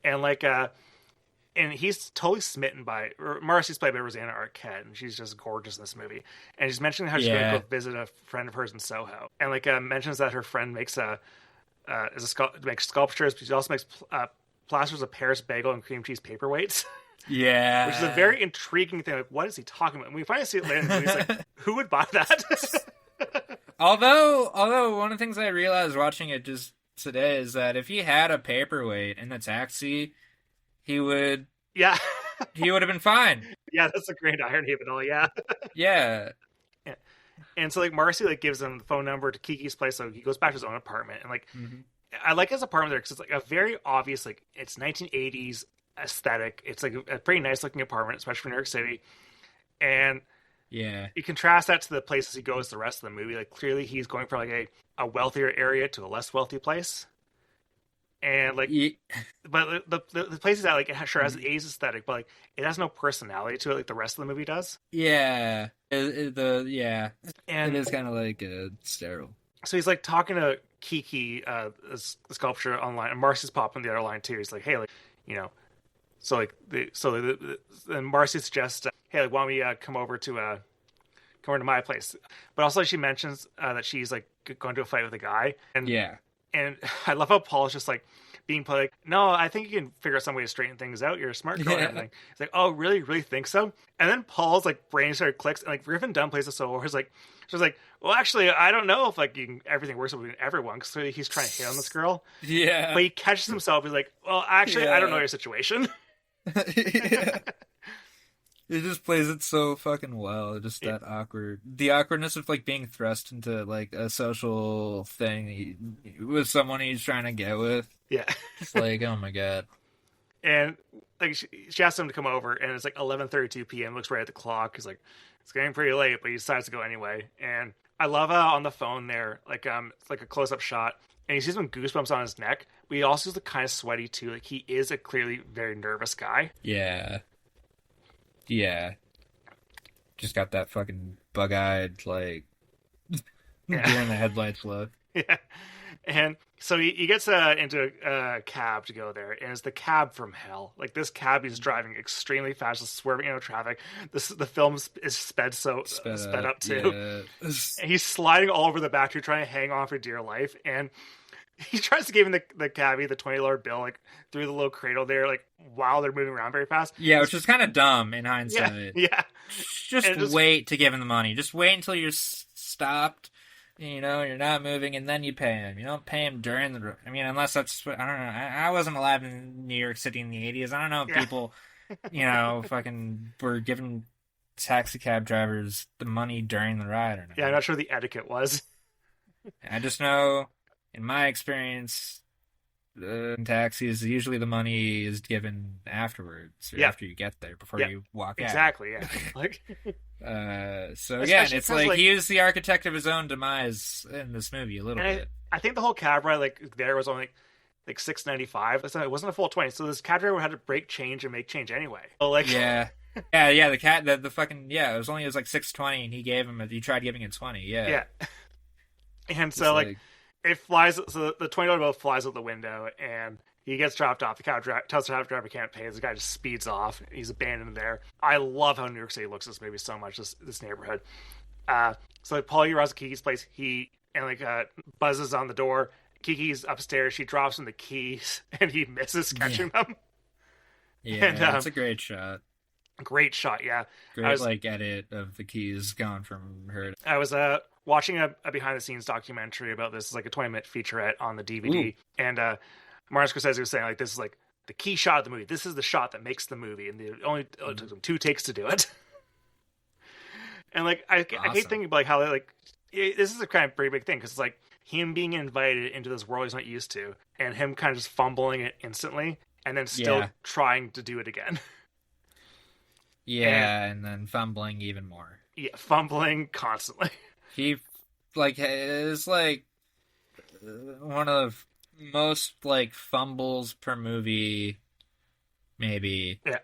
And, like, and he's totally smitten by... Marcy's played by Rosanna Arquette, and she's just gorgeous in this movie. And she's mentioning how she's going to go visit a friend of hers in Soho. And, like, mentions that her friend makes makes sculptures, but she also makes plasters of Paris bagel and cream cheese paperweights. Yeah. Which is a very intriguing thing. Like, what is he talking about? And we finally see it later in the movie. It's like, who would buy that? Although one of the things I realized watching it just today is that if he had a paperweight in the taxi, he would have been fine. Yeah, that's a great irony of it all, yeah. Yeah. And so, like, Marcy, like, gives him the phone number to Kiki's place, so he goes back to his own apartment. And, like, I like his apartment there because it's, like, a very obvious, like, it's 1980s aesthetic. It's, like, a pretty nice-looking apartment, especially for New York City. And you contrast that to the places he goes the rest of the movie. Like, clearly he's going from, like, a wealthier area to a less wealthy place. And, like, but the place he's at, like, it sure has the 80s aesthetic, but, like, it has no personality to it like the rest of the movie does. Yeah. And it is kind of, like, sterile. So he's, like, talking to Kiki, the sculpture online, and Marcy's popping the other line, too. He's like, hey, like, so, like, and Marcy suggests, hey, like, why don't we come over to my place? But also she mentions that she's, like, going to a fight with a guy. And And I love how Paul's just, like, being like, no, I think you can figure out some way to straighten things out. You're a smart girl and everything. He's like, oh, really think so? And then Paul's, like, brain started clicks, and, like, Griffin Dunne plays it so well. He's like, well, actually, I don't know if, like, everything works with everyone, because he's trying to hit on this girl. Yeah. But he catches himself. He's like, well, actually, I don't know your situation. It just plays it so fucking well. Just that the awkwardness of, like, being thrust into, like, a social thing with someone he's trying to get with. Yeah. It's like, oh my God. And, like, she asks him to come over, and it's like 11:32 p.m. Looks right at the clock. He's like, it's getting pretty late, but he decides to go anyway. And I love on the phone there, like, it's like a close-up shot, and he sees some goosebumps on his neck. But he also is, like, kind of sweaty too. Like, he is a clearly very nervous guy. Yeah. Yeah. Just got that fucking bug-eyed, like, during the headlights look. Yeah. And so he gets into a cab to go there, and it's the cab from hell. Like, this cab he's driving extremely fast, just swerving into traffic. The film is sped up too. Yeah. And he's sliding all over the back to trying to hang on for dear life, and he tries to give him the cabbie the $20 bill, like, through the little cradle there, like, while they're moving around very fast. Yeah, which is kind of dumb in hindsight. Yeah. Just wait to give him the money. Just wait until you're stopped. You're not moving, and then you pay him. You don't pay him during the... I mean, unless that's... I don't know. I wasn't alive in New York City in the 80s. I don't know if people, fucking were giving taxi cab drivers the money during the ride or not. Yeah, I'm not sure the etiquette was. I just know, in my experience, in taxis, usually the money is given afterwards, or after you get there, before you walk out. Exactly, yeah. Like... So again, it's like he is the architect of his own demise in this movie a little bit. I think the whole cab ride, like, there was only like $6.95. It wasn't a full 20. So this cab driver had to break change and make change anyway. So, like, yeah. The fucking it was like $6.20, and he tried giving it 20. Yeah. And so, like, it flies. So the $20 bill flies out the window, and He gets dropped off. The cab tells the cab driver can't pay. The guy just speeds off. He's abandoned there. I love how New York City looks in this movie so much. This neighborhood. So like Paul arrives at Kiki's place. He buzzes on the door. Kiki's upstairs. She drops him the keys, and he misses catching them. Yeah, and, that's a great shot. Great shot, yeah. Great edit of the keys going from her. I was watching a behind the scenes documentary about this. It's like a 20-minute featurette on the DVD, and Martin Scorsese was saying like this is like the key shot of the movie. This is the shot that makes the movie, and it took them 2 takes to do it. And like I keep thinking about like how this is a kind of pretty big thing because it's like him being invited into this world he's not used to, and him kind of just fumbling it instantly, and then still trying to do it again. Yeah, and then fumbling even more. Yeah, fumbling constantly. He is like one of most like fumbles per movie, maybe. Yeah.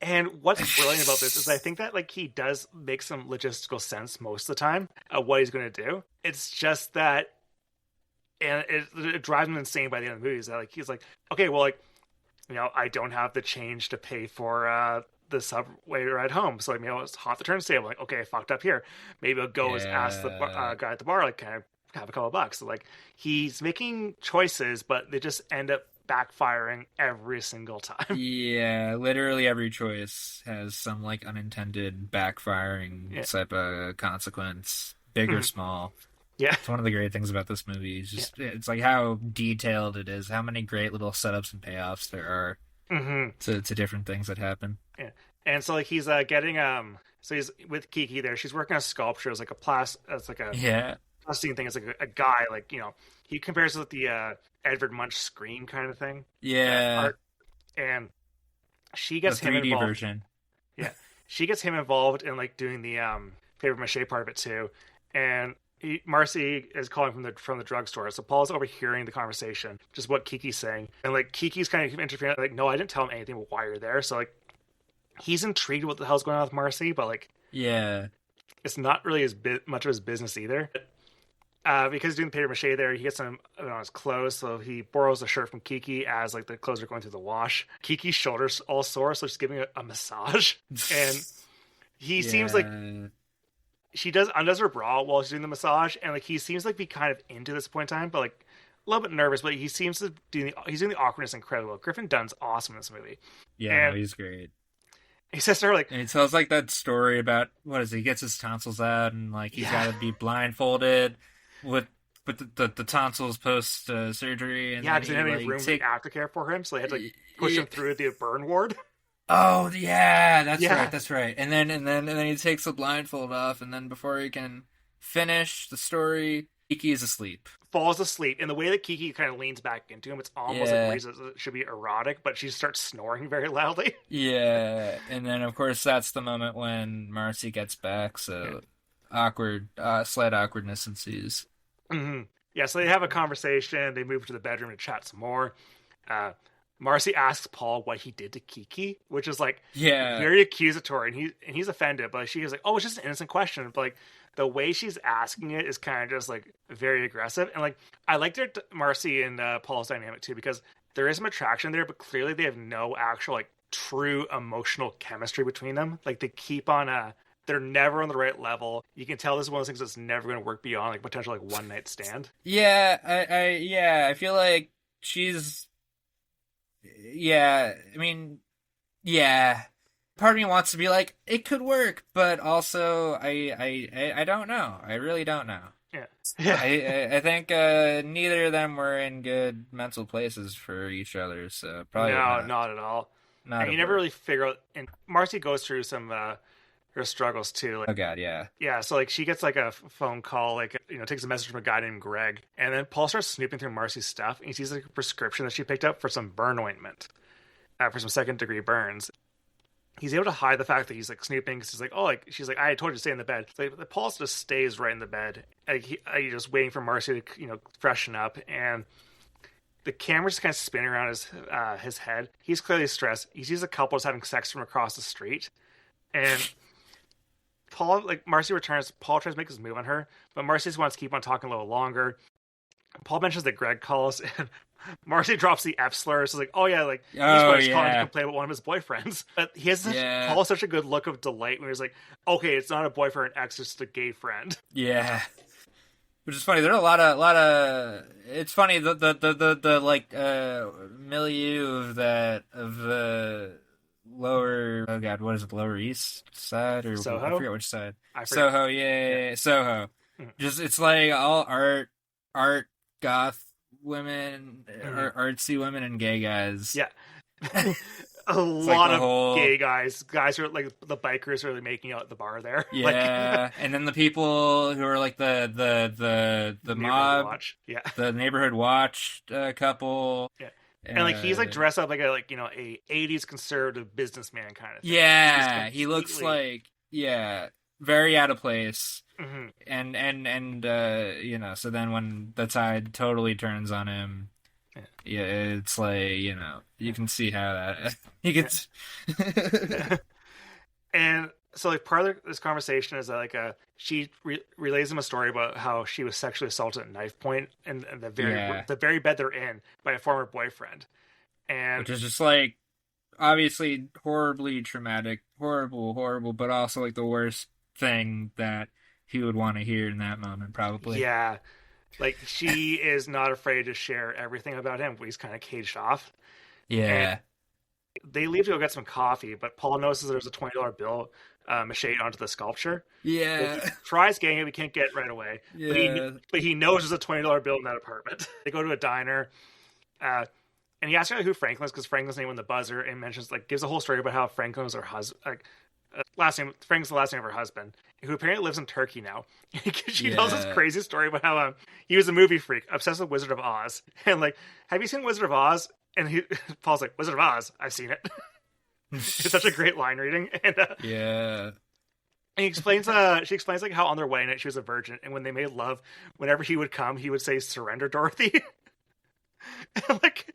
And what's brilliant about this is I think that like he does make some logistical sense most of the time of what he's going to do. It's just that, and it drives him insane by the end of the movie. Is that like he's like, okay, well, like, you know, I don't have the change to pay for the subway ride home, so like, maybe I'll just hop the turnstile. Like, okay, I fucked up here. Maybe I'll go ask the guy at the bar, like, can I have a couple bucks? So like, he's making choices, but they just end up backfiring every single time. Yeah, literally every choice has some like unintended backfiring type of consequence, big or small. Yeah, it's one of the great things about this movie. It's just it's like how detailed it is, how many great little setups and payoffs there are to different things that happen. Yeah, and so like he's getting so he's with Kiki there. She's working on sculpture. It's like it's like a plasticine thing. It's like a guy, like, you know, he compares it with the Edvard Munch Scream kind of thing. Yeah. Art. And she gets the 3D him involved. version. Yeah. She gets him involved in like doing the paper mache part of it too. And Marcy is calling from the drugstore. So Paul's overhearing the conversation, just what Kiki's saying. And like Kiki's kind of interfering, like, no, I didn't tell him anything about why you're there. So like he's intrigued with what the hell's going on with Marcy, but like, yeah, it's not really much of his business either. Because he's doing the paper mache there, he gets some on his clothes, so he borrows a shirt from Kiki as like the clothes are going through the wash. Kiki's shoulders all sore, so she's giving a massage, and he seems like she undoes her bra while she's doing the massage, and like he seems like be kind of into this point in time, but like a little bit nervous. But he seems to he's doing the awkwardness incredible. Griffin Dunne's awesome in this movie. Yeah, and he's great. He says to her like, and he tells like that story about he gets his tonsils out, and like he's got to be blindfolded. With the tonsils post surgery, and because they didn't have any room for aftercare for him, so they had to like push him through the burn ward. Oh yeah, that's right. And then he takes the blindfold off, and then before he can finish the story, Kiki is asleep. Falls asleep, and the way that Kiki kind of leans back into him, it's almost like it should be erotic, but she starts snoring very loudly. Yeah, and then of course that's the moment when Marcy gets back, so slight awkwardness ensues. Mm-hmm. Yeah, so they have a conversation. They move to the bedroom to chat some more. Marcy asks Paul what he did to Kiki, which is like very accusatory, and he's offended. But she is like, "Oh, it's just an innocent question." But like the way she's asking it is kind of just like very aggressive, and like I like Marcy and Paul's dynamic too, because there is some attraction there, but clearly they have no actual like true emotional chemistry between them. Like they keep on they're never on the right level. You can tell this is one of those things that's never going to work beyond like potential like one night stand. Yeah, I feel like she's. Yeah, I mean, yeah. Part of me wants to be like it could work, but also I don't know. I really don't know. Yeah. I think neither of them were in good mental places for each other, so probably not at all. And you never really figure out. And Marcy goes through some. Her struggles too. Like, oh god, yeah. Yeah, so like she gets like a phone call, like, you know, takes a message from a guy named Greg, and then Paul starts snooping through Marcy's stuff, and he sees like a prescription that she picked up for some burn ointment, for some 2nd-degree burns. He's able to hide the fact that he's like snooping because he's like, oh, like she's like, I told you to stay in the bed. So, like, Paul just stays right in the bed, like he's just waiting for Marcy to, you know, freshen up, and the camera's kind of spinning around his head. He's clearly stressed. He sees a couple just having sex from across the street, and Paul, like, Marcy returns. Paul tries to make his move on her, but Marcy just wants to keep on talking a little longer. Paul mentions that Greg calls, and Marty drops the F slur. So it's like, oh yeah, like he's Oh just calling to yeah, complain about one of his boyfriends. But he has yeah, Paul such a good look of delight when he's like, okay, it's not a boyfriend or an ex, it's just a gay friend. yeah. Which is funny. There are a lot of. It's funny the like milieu of the lower. Oh God, what is it? Lower East Side or Soho? I forget which side. I forget. Soho, yeah, Soho. Just it's like all art, goth women, artsy women, and gay guys. Yeah. A lot like of gay guys who are like the bikers are really making out at the bar there. Yeah, and then the people who are like the mob, watch. Yeah, the neighborhood watch couple. Yeah, and like he's like dressed up like a a 80s conservative businessman kind of thing. Yeah, he looks like very out of place. Mm-hmm. And so then when the tide totally turns on him. Yeah, it's like, you can see how that he gets. And so, like, part of this conversation is that, like, she relays him a story about how she was sexually assaulted at knife point in the very bed they're in by a former boyfriend, and which is just like obviously horribly traumatic, horrible, but also like the worst thing that he would want to hear in that moment, probably. Yeah. Like, she is not afraid to share everything about him, but he's kind of caged off. Yeah. And they leave to go get some coffee, but Paul notices there's a $20 bill macheted onto the sculpture. Yeah. He tries getting it, we can't get it right away. Yeah. But he knows there's a $20 bill in that apartment. They go to a diner, and he asks her who Franklin is, because Franklin's name on the buzzer, and mentions, like, gives a whole story about how Franklin was her husband, Frank's the last name of her husband, who apparently lives in Turkey now. She tells this crazy story about how he was a movie freak, obsessed with Wizard of Oz, and like, have you seen Wizard of Oz? And Paul's like, Wizard of Oz, I've seen it. It's such a great line reading, and yeah. And she explains like how on their wedding night she was a virgin, and when they made love, whenever he would come, he would say, "Surrender, Dorothy." And like,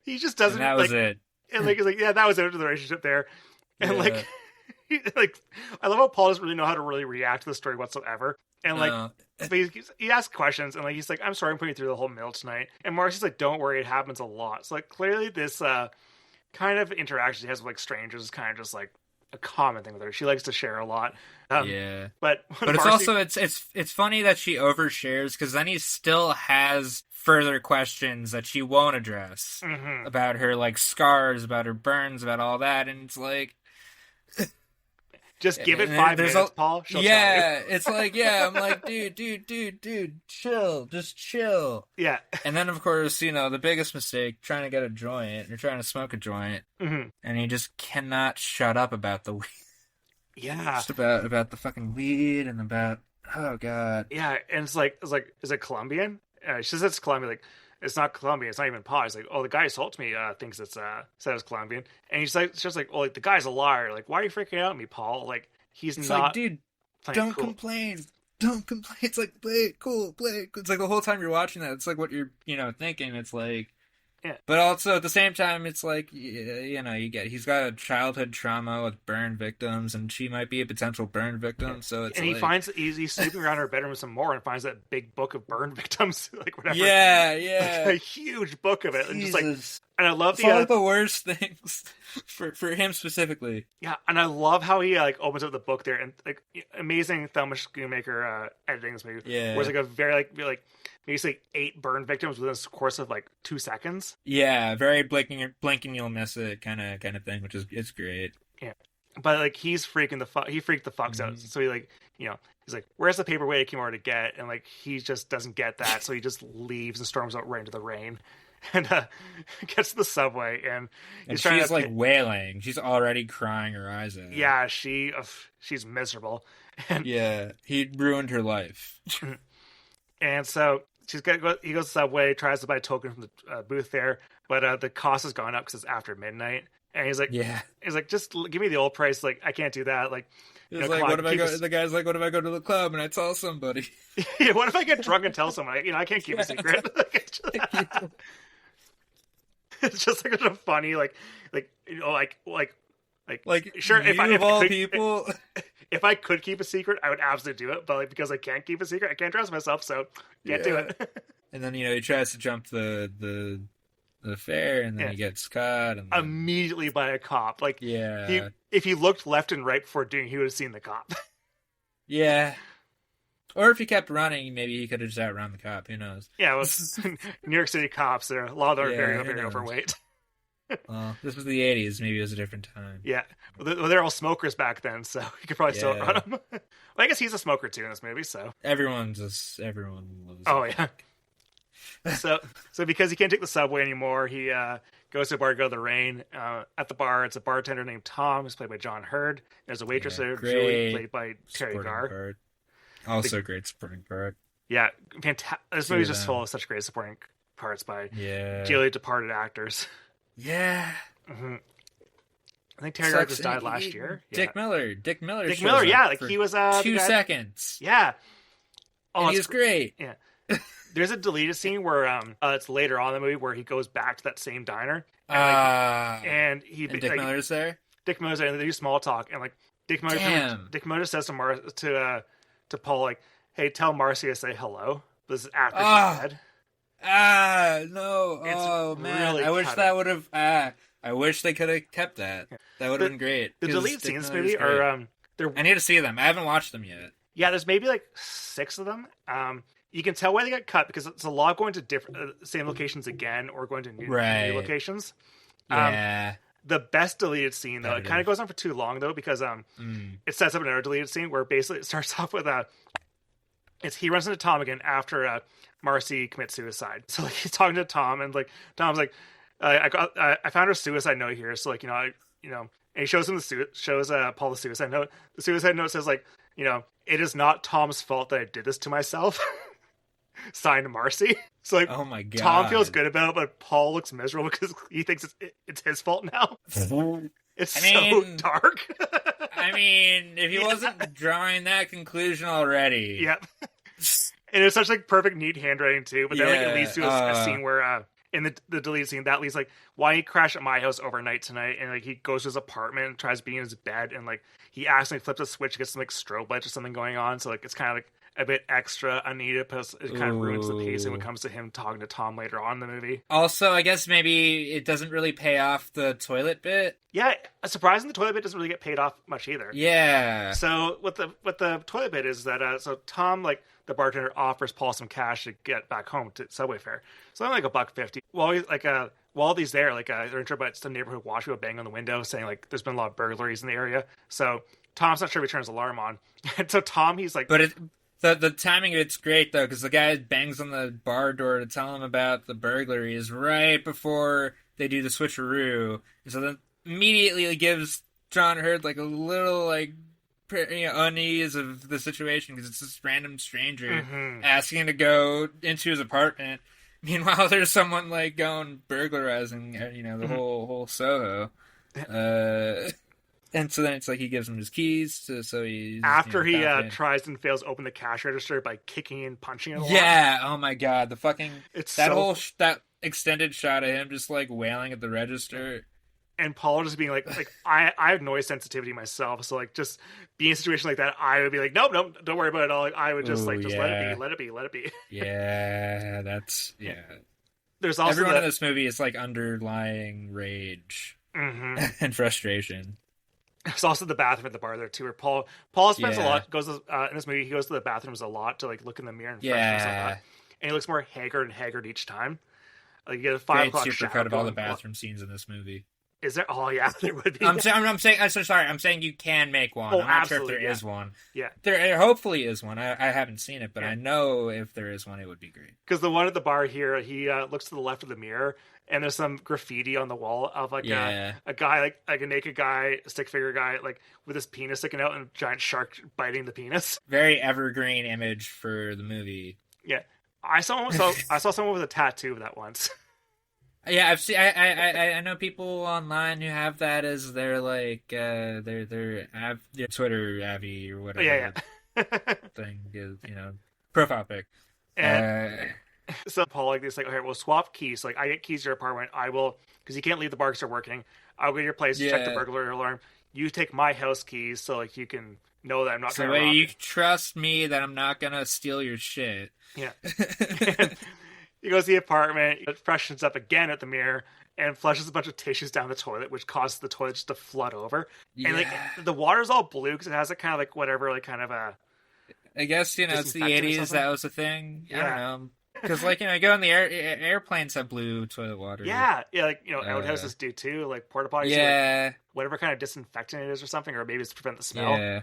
he just doesn't. And that was it. And like, he's like, yeah, that was it to the relationship there, and like. I love how Paul doesn't really know how to really react to the story whatsoever, and like, but he asks questions, and like he's like, "I'm sorry, I'm putting you through the whole meal tonight." And Marcy's like, "Don't worry, it happens a lot." So like, clearly this kind of interaction she has with like strangers is kind of just like a common thing with her. She likes to share a lot. But it's also it's funny that she overshares, because then he still has further questions that she won't address about her like scars, about her burns, about all that, and it's like. Just give it 5 minutes, Paul. She'll tell you. It's like, I'm like, dude, chill, just chill. Yeah. And then, of course, the biggest mistake, trying to get a joint, or trying to smoke a joint, and he just cannot shut up about the weed. Yeah. Just about the fucking weed, and about, oh, God. Yeah, and it's like, is it Colombian? She says it's Colombian, like, it's not Colombian. It's not even pot. It's like, oh, the guy who assaults me thinks it's said it's Colombian, and he's like, it's just like, oh, like the guy's a liar. Like, why are you freaking out at me, Paul? Like, he's it's not. Like, dude, don't complain. Don't complain. It's like, play it cool, play it cool. It's like the whole time you're watching that, it's like what you're thinking. It's like, yeah. But also at the same time, it's like, he's got a childhood trauma with burn victims, and she might be a potential burn victim. Yeah. So it's and he finds he's sleeping around her bedroom some more, and finds that big book of burn victims, like whatever. Yeah, like a huge book of it, Jesus. and just like, and I love it's the worst things for him specifically. Yeah, and I love how he like opens up the book there, and like amazing Thelma Schoonmaker editing this movie. Yeah, where it's like a very like basically 8 burn victims within the course of like 2 seconds. Yeah, very blinking you'll miss it kind of thing, which is it's great. Yeah, but like he freaked the fucks out. So he like he's like, where's the paperweight I came over to get? And like he just doesn't get that, so he just leaves and storms out right into the rain. And gets to the subway, and she's like wailing. She's already crying her eyes out. Yeah, she's miserable. And yeah, he ruined her life. And so he goes to the subway, tries to buy a token from the booth there, but the cost has gone up because it's after midnight. And he's like, just give me the old price. Like, I can't do that. Like, the guy's like, what if I go to the club and I tell somebody? Yeah, what if I get drunk and tell someone? I can't keep a secret. It's just like a funny, sure. If I could keep a secret, I would absolutely do it. But like, because I can't keep a secret, I can't trust myself, so can't do it. And then he tries to jump the the fair, and then he gets caught. And then... immediately by a cop. Like, yeah. if he looked left and right before doing, he would have seen the cop. Yeah. Or if he kept running, maybe he could have just outrun the cop. Who knows? Yeah, well, New York City cops, a lot of them are very overweight. Well, this was the 80s. Maybe it was a different time. Yeah. Well, they're all smokers back then, so you could probably still outrun them. Well, I guess he's a smoker, too, in this movie, so... Everyone loves Oh, yeah. So because he can't take the subway anymore, he goes to a bar to go to the rain. At the bar, it's a bartender named Tom, who's played by John Hurd. There's a waitress there, Julie, played by Teri Garr. Also great supporting part. Yeah, fantastic. This movie's just full of such great supporting parts by dearly departed actors. Yeah. Mm-hmm. I think Teri Garr just died last year. Dick Miller. Dick Miller, yeah. Like, he was... 2 seconds. Yeah. Oh, and he was great. Yeah. There's a deleted scene where it's later on in the movie where he goes back to that same diner. And Dick Miller's there? Dick Miller's there, and they do small talk. And, like, Dick Miller says to Paul, like, hey, tell Marcy to say hello. This is after she's dead. No. It's man. Really I wish that would have... I wish they could have kept that. That would have been great. The deleted scenes maybe are... I need to see them. I haven't watched them yet. Yeah, there's maybe, like, 6 of them. You can tell why they got cut because it's a lot going to different same locations again or going to new locations. Yeah. The best deleted scene, though, it kind of goes on for too long, though, because it sets up another deleted scene where basically it starts off with he runs into Tom again after Marcy commits suicide. So, like, he's talking to Tom, and, like, Tom's like, I found her suicide note here, so, like, and he shows him Paul the suicide note. The suicide note says, like, it is not Tom's fault that I did this to myself. Signed Marcy. So, like, oh my God. Tom feels good about it, but Paul looks miserable because he thinks it's his fault now. It's so dark. I mean, if he wasn't drawing that conclusion already. Yeah. And it's such, like, perfect, neat handwriting, too. But then, like, it leads to a scene where, in the deleted scene, that leads, like, why he crashed at my house overnight tonight, and, like, he goes to his apartment and tries being in his bed, and, like, he accidentally flips a switch, gets some, like, strobe lights or something going on, so, like, it's kind of, like, a bit extra unneeded, because it kind of ruins the pacing when it comes to him talking to Tom later on in the movie. Also, I guess maybe it doesn't really pay off the toilet bit. Yeah, surprising the toilet bit doesn't really get paid off much either. Yeah. So what the toilet bit is that so Tom, like, the bartender, offers Paul some cash to get back home to subway fare. So only like $1.50. While he's there, like, they're interrupted by some neighborhood watch people bang on the window saying, like, there's been a lot of burglaries in the area. So Tom's not sure if he turns the alarm on. And so Tom, he's like, but the timing of it's great, though, because the guy bangs on the bar door to tell him about the burglaries right before they do the switcheroo. So then immediately gives John Hurd, like, a little, like, unease of the situation, because it's this random stranger asking to go into his apartment. Meanwhile, there's someone, like, going burglarizing, the whole Soho. And so then it's like he gives him his keys so he's... After he tries and fails to open the cash register by kicking and punching it a lot. Yeah, oh my God. The fucking... that extended shot of him just, like, wailing at the register. And Paul just being like I have noise sensitivity myself, so, like, just being in a situation like that, I would be like, nope, don't worry about it all. Like, I would just let it be. Yeah, that's... Yeah. There's also everyone in this movie is, like, underlying rage and frustration. There's also the bathroom at the bar there too, where Paul spends a lot in this movie. He goes to the bathrooms a lot to, like, look in the mirror and freshen himself up, and he looks more haggard each time. Like, you get a 5 o'clock shower. Supercut of all the bathroom scenes in this movie. Is there? Oh yeah, there would be. I'm saying you can make one. I'm not sure if there is one. Yeah, there hopefully is one. I haven't seen it, but I know if there is one, it would be great. Because the one at the bar here, he looks to the left of the mirror, and there's some graffiti on the wall of, like, a guy, like a naked guy, a stick figure guy, like, with his penis sticking out and a giant shark biting the penis. Very evergreen image for the movie. Yeah, I saw someone with a tattoo of that once. Yeah, I've seen. I know people online who have that as their, like, their Twitter Abby or whatever. Yeah. Thing is, profile pic. And so Paul, like, this, like, okay, we'll swap keys. Like, I get keys to your apartment. I will, because you can't leave the bar because you're working. I'll go to your place, check the burglary alarm. You take my house keys, so, like, you can know that I'm not going to rob you. Trust me that I'm not gonna steal your shit. Yeah. he goes to the apartment, freshens up again at the mirror, and flushes a bunch of tissues down the toilet, which causes the toilet just to flood over. Yeah. And like the water's all blue because it has a kind of like whatever, like kind of a. I guess, it's the 80s, that was a thing. Yeah. I don't know. Because, like, you go in the airplanes have blue toilet water. Yeah, like, outhouses do too, like porta potties. Yeah. Like, whatever kind of disinfectant it is or something, or maybe it's to prevent the smell. Yeah.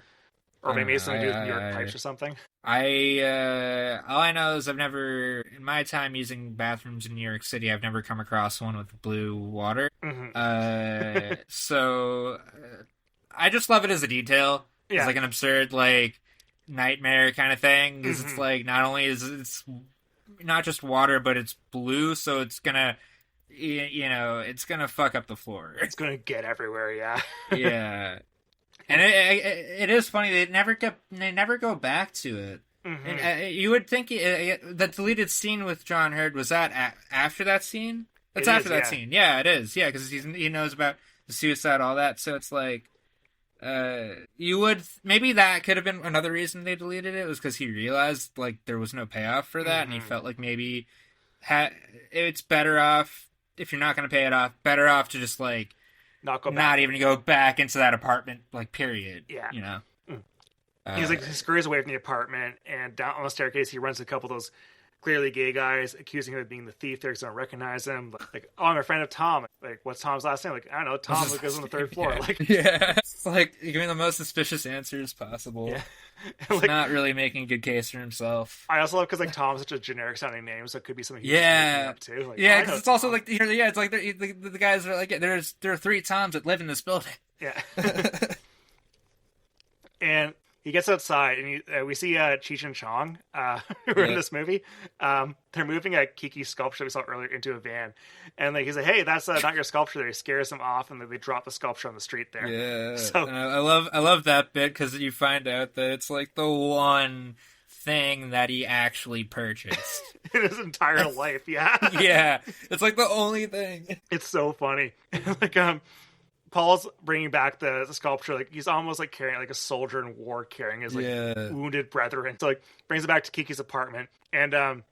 Or maybe it's something to do with New York pipes or something. All I know is I've never, in my time using bathrooms in New York City, I've never come across one with blue water. Mm-hmm. So I just love it as a detail. Yeah. It's like an absurd, like, nightmare kind of thing. Because it's like, not only is it's not just water, but it's blue, so it's gonna, it's gonna fuck up the floor. It's gonna get everywhere, yeah. Yeah. And it is funny, they never go back to it. Mm-hmm. And, you would think the deleted scene with John Hurd, was that after that scene? That's after that scene. Yeah, it is. Yeah, because he knows about the suicide, all that. So it's like, you would, maybe that could have been another reason they deleted it, was because he realized like there was no payoff for that, and he felt like maybe it's better off, if you're not going to pay it off, better off to just like not even go back into that apartment, like, period. Yeah. He's like, he scurries away from the apartment, and down on the staircase he runs a couple of those clearly gay guys, accusing him of being the thief there because they don't recognize him. Like, oh, I'm a friend of Tom. Like, what's Tom's last name? Like, I don't know, Tom goes on the third floor. Like, it's like giving the most suspicious answers possible. Yeah. He's not really making a good case for himself. I also love because, like, Tom's such a generic sounding name, so it could be something he's making up to. Like, yeah, because it's also like, it's like the guys are like, there are 3 Toms that live in this building. Yeah. And he gets outside, and we see Cheech and Chong, who are in this movie. They're moving a Kiki's sculpture we saw earlier into a van. And like, he's like, hey, that's not your sculpture there. He scares them off, and then they drop the sculpture on the street there. Yeah. So, and I love that bit, because you find out that it's like the one thing that he actually purchased. In his entire life, yeah. Yeah. It's like the only thing. It's so funny. Like, Paul's bringing back the sculpture, like he's almost like carrying like a soldier in war carrying his like wounded brethren. So like brings it back to Kiki's apartment, and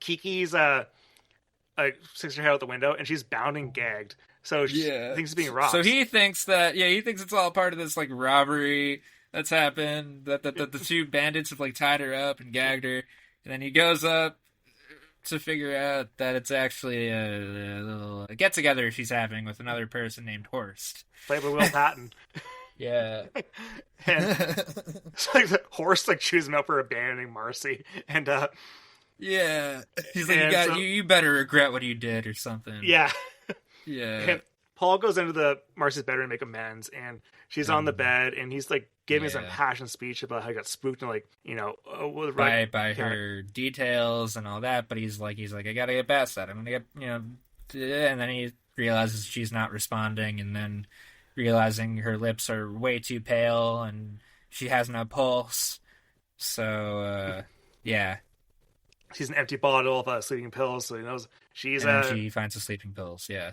Kiki's like sticks her head out the window, and she's bound and gagged. So she thinks he's being robbed. So he thinks it's all part of this like robbery that's happened. That the 2 bandits have like tied her up and gagged her, and then he goes up to figure out that it's actually a little get-together she's having with another person named Horst. Played by Will Patton. Yeah. And so, like, the Horst like chews him out for abandoning Marcy. And yeah. He's like, you better regret what you did or something. Yeah. Yeah. And Paul goes into Marcy's bedroom to make amends, and she's on the bed, and he's like giving some impassioned speech about how he got spooked and like, by her details and all that, but he's like I gotta get past that. I'm gonna get and then he realizes she's not responding, and then realizing her lips are way too pale and she has no pulse. So yeah. She's an empty bottle of sleeping pills, so he knows she's and she finds the sleeping pills, yeah.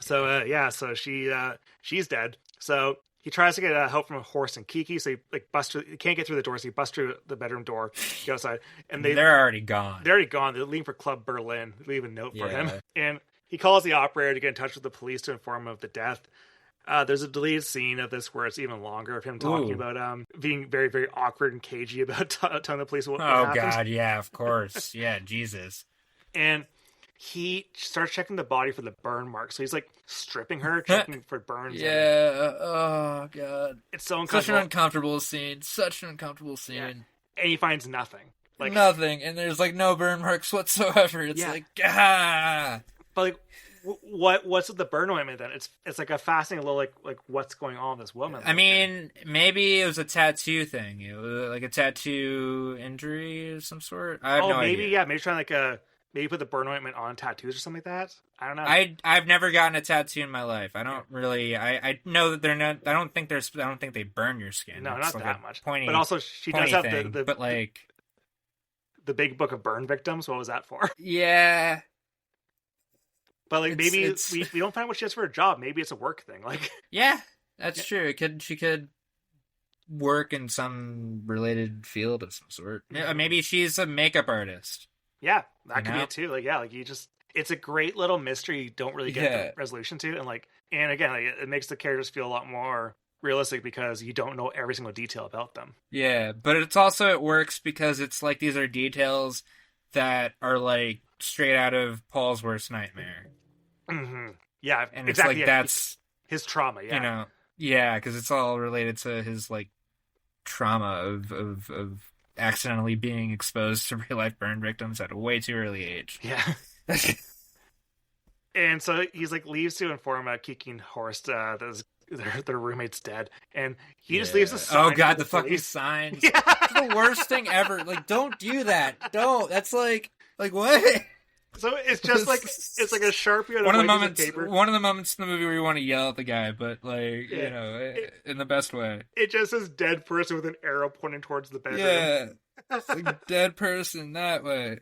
So so she's dead. So he tries to get help from Horst and Kiki. So he like he can't get through the door. So he busts through the bedroom door, go outside, and they're already gone. They're leaving for Club Berlin. They leave a note for him, and he calls the operator to get in touch with the police to inform him of the death. There's a deleted scene of this where it's even longer of him talking about being very, very awkward and cagey about telling the police what happened. Oh God, yeah, of course, yeah, Jesus. And he starts checking the body for the burn marks. So he's like stripping her, checking for burns. Yeah. Oh God. It's so uncomfortable. Such an uncomfortable scene. Yeah. And he finds nothing. Like nothing. And there's like no burn marks whatsoever. It's like But like, what's with the burn ointment then? It's like a fascinating little like what's going on with this woman. I mean, maybe it was a tattoo thing. It was like a tattoo injury of some sort. I have no idea. Maybe trying like maybe put the burn ointment on tattoos or something like that. I don't know. I've never gotten a tattoo in my life. I don't really. I know that they're not. I don't think they burn your skin. No, it's not like that much. But also, she does have the big book of burn victims. What was that for? Yeah. But like maybe we don't find what she has for a job. Maybe it's a work thing. Like that's true. She could work in some related field of some sort. Maybe she's a makeup artist. Yeah, that could be it too. Like, yeah, like you just, it's a great little mystery you don't really get the resolution to. And again, like, it makes the characters feel a lot more realistic because you don't know every single detail about them. Yeah, but it's also, it works because it's like these are details that are like straight out of Paul's worst nightmare. Mm-hmm. Yeah, and exactly. It's like that's his trauma. Yeah, because it's all related to his like trauma of accidentally being exposed to real life burn victims at a way too early age. Yeah. And so he's like leaves to inform Kiki and Horst that their roommate's dead, and he just leaves a sign. Oh god, the fucking signs! Yeah, it's the worst thing ever. Like, don't do that. Don't. That's like what? So it's just like it's like a Sharpie on one a of the moments. Paper. One of the moments in the movie where you want to yell at the guy, but like in the best way. It just says dead person with an arrow pointing towards the bedroom. Yeah, like dead person that way.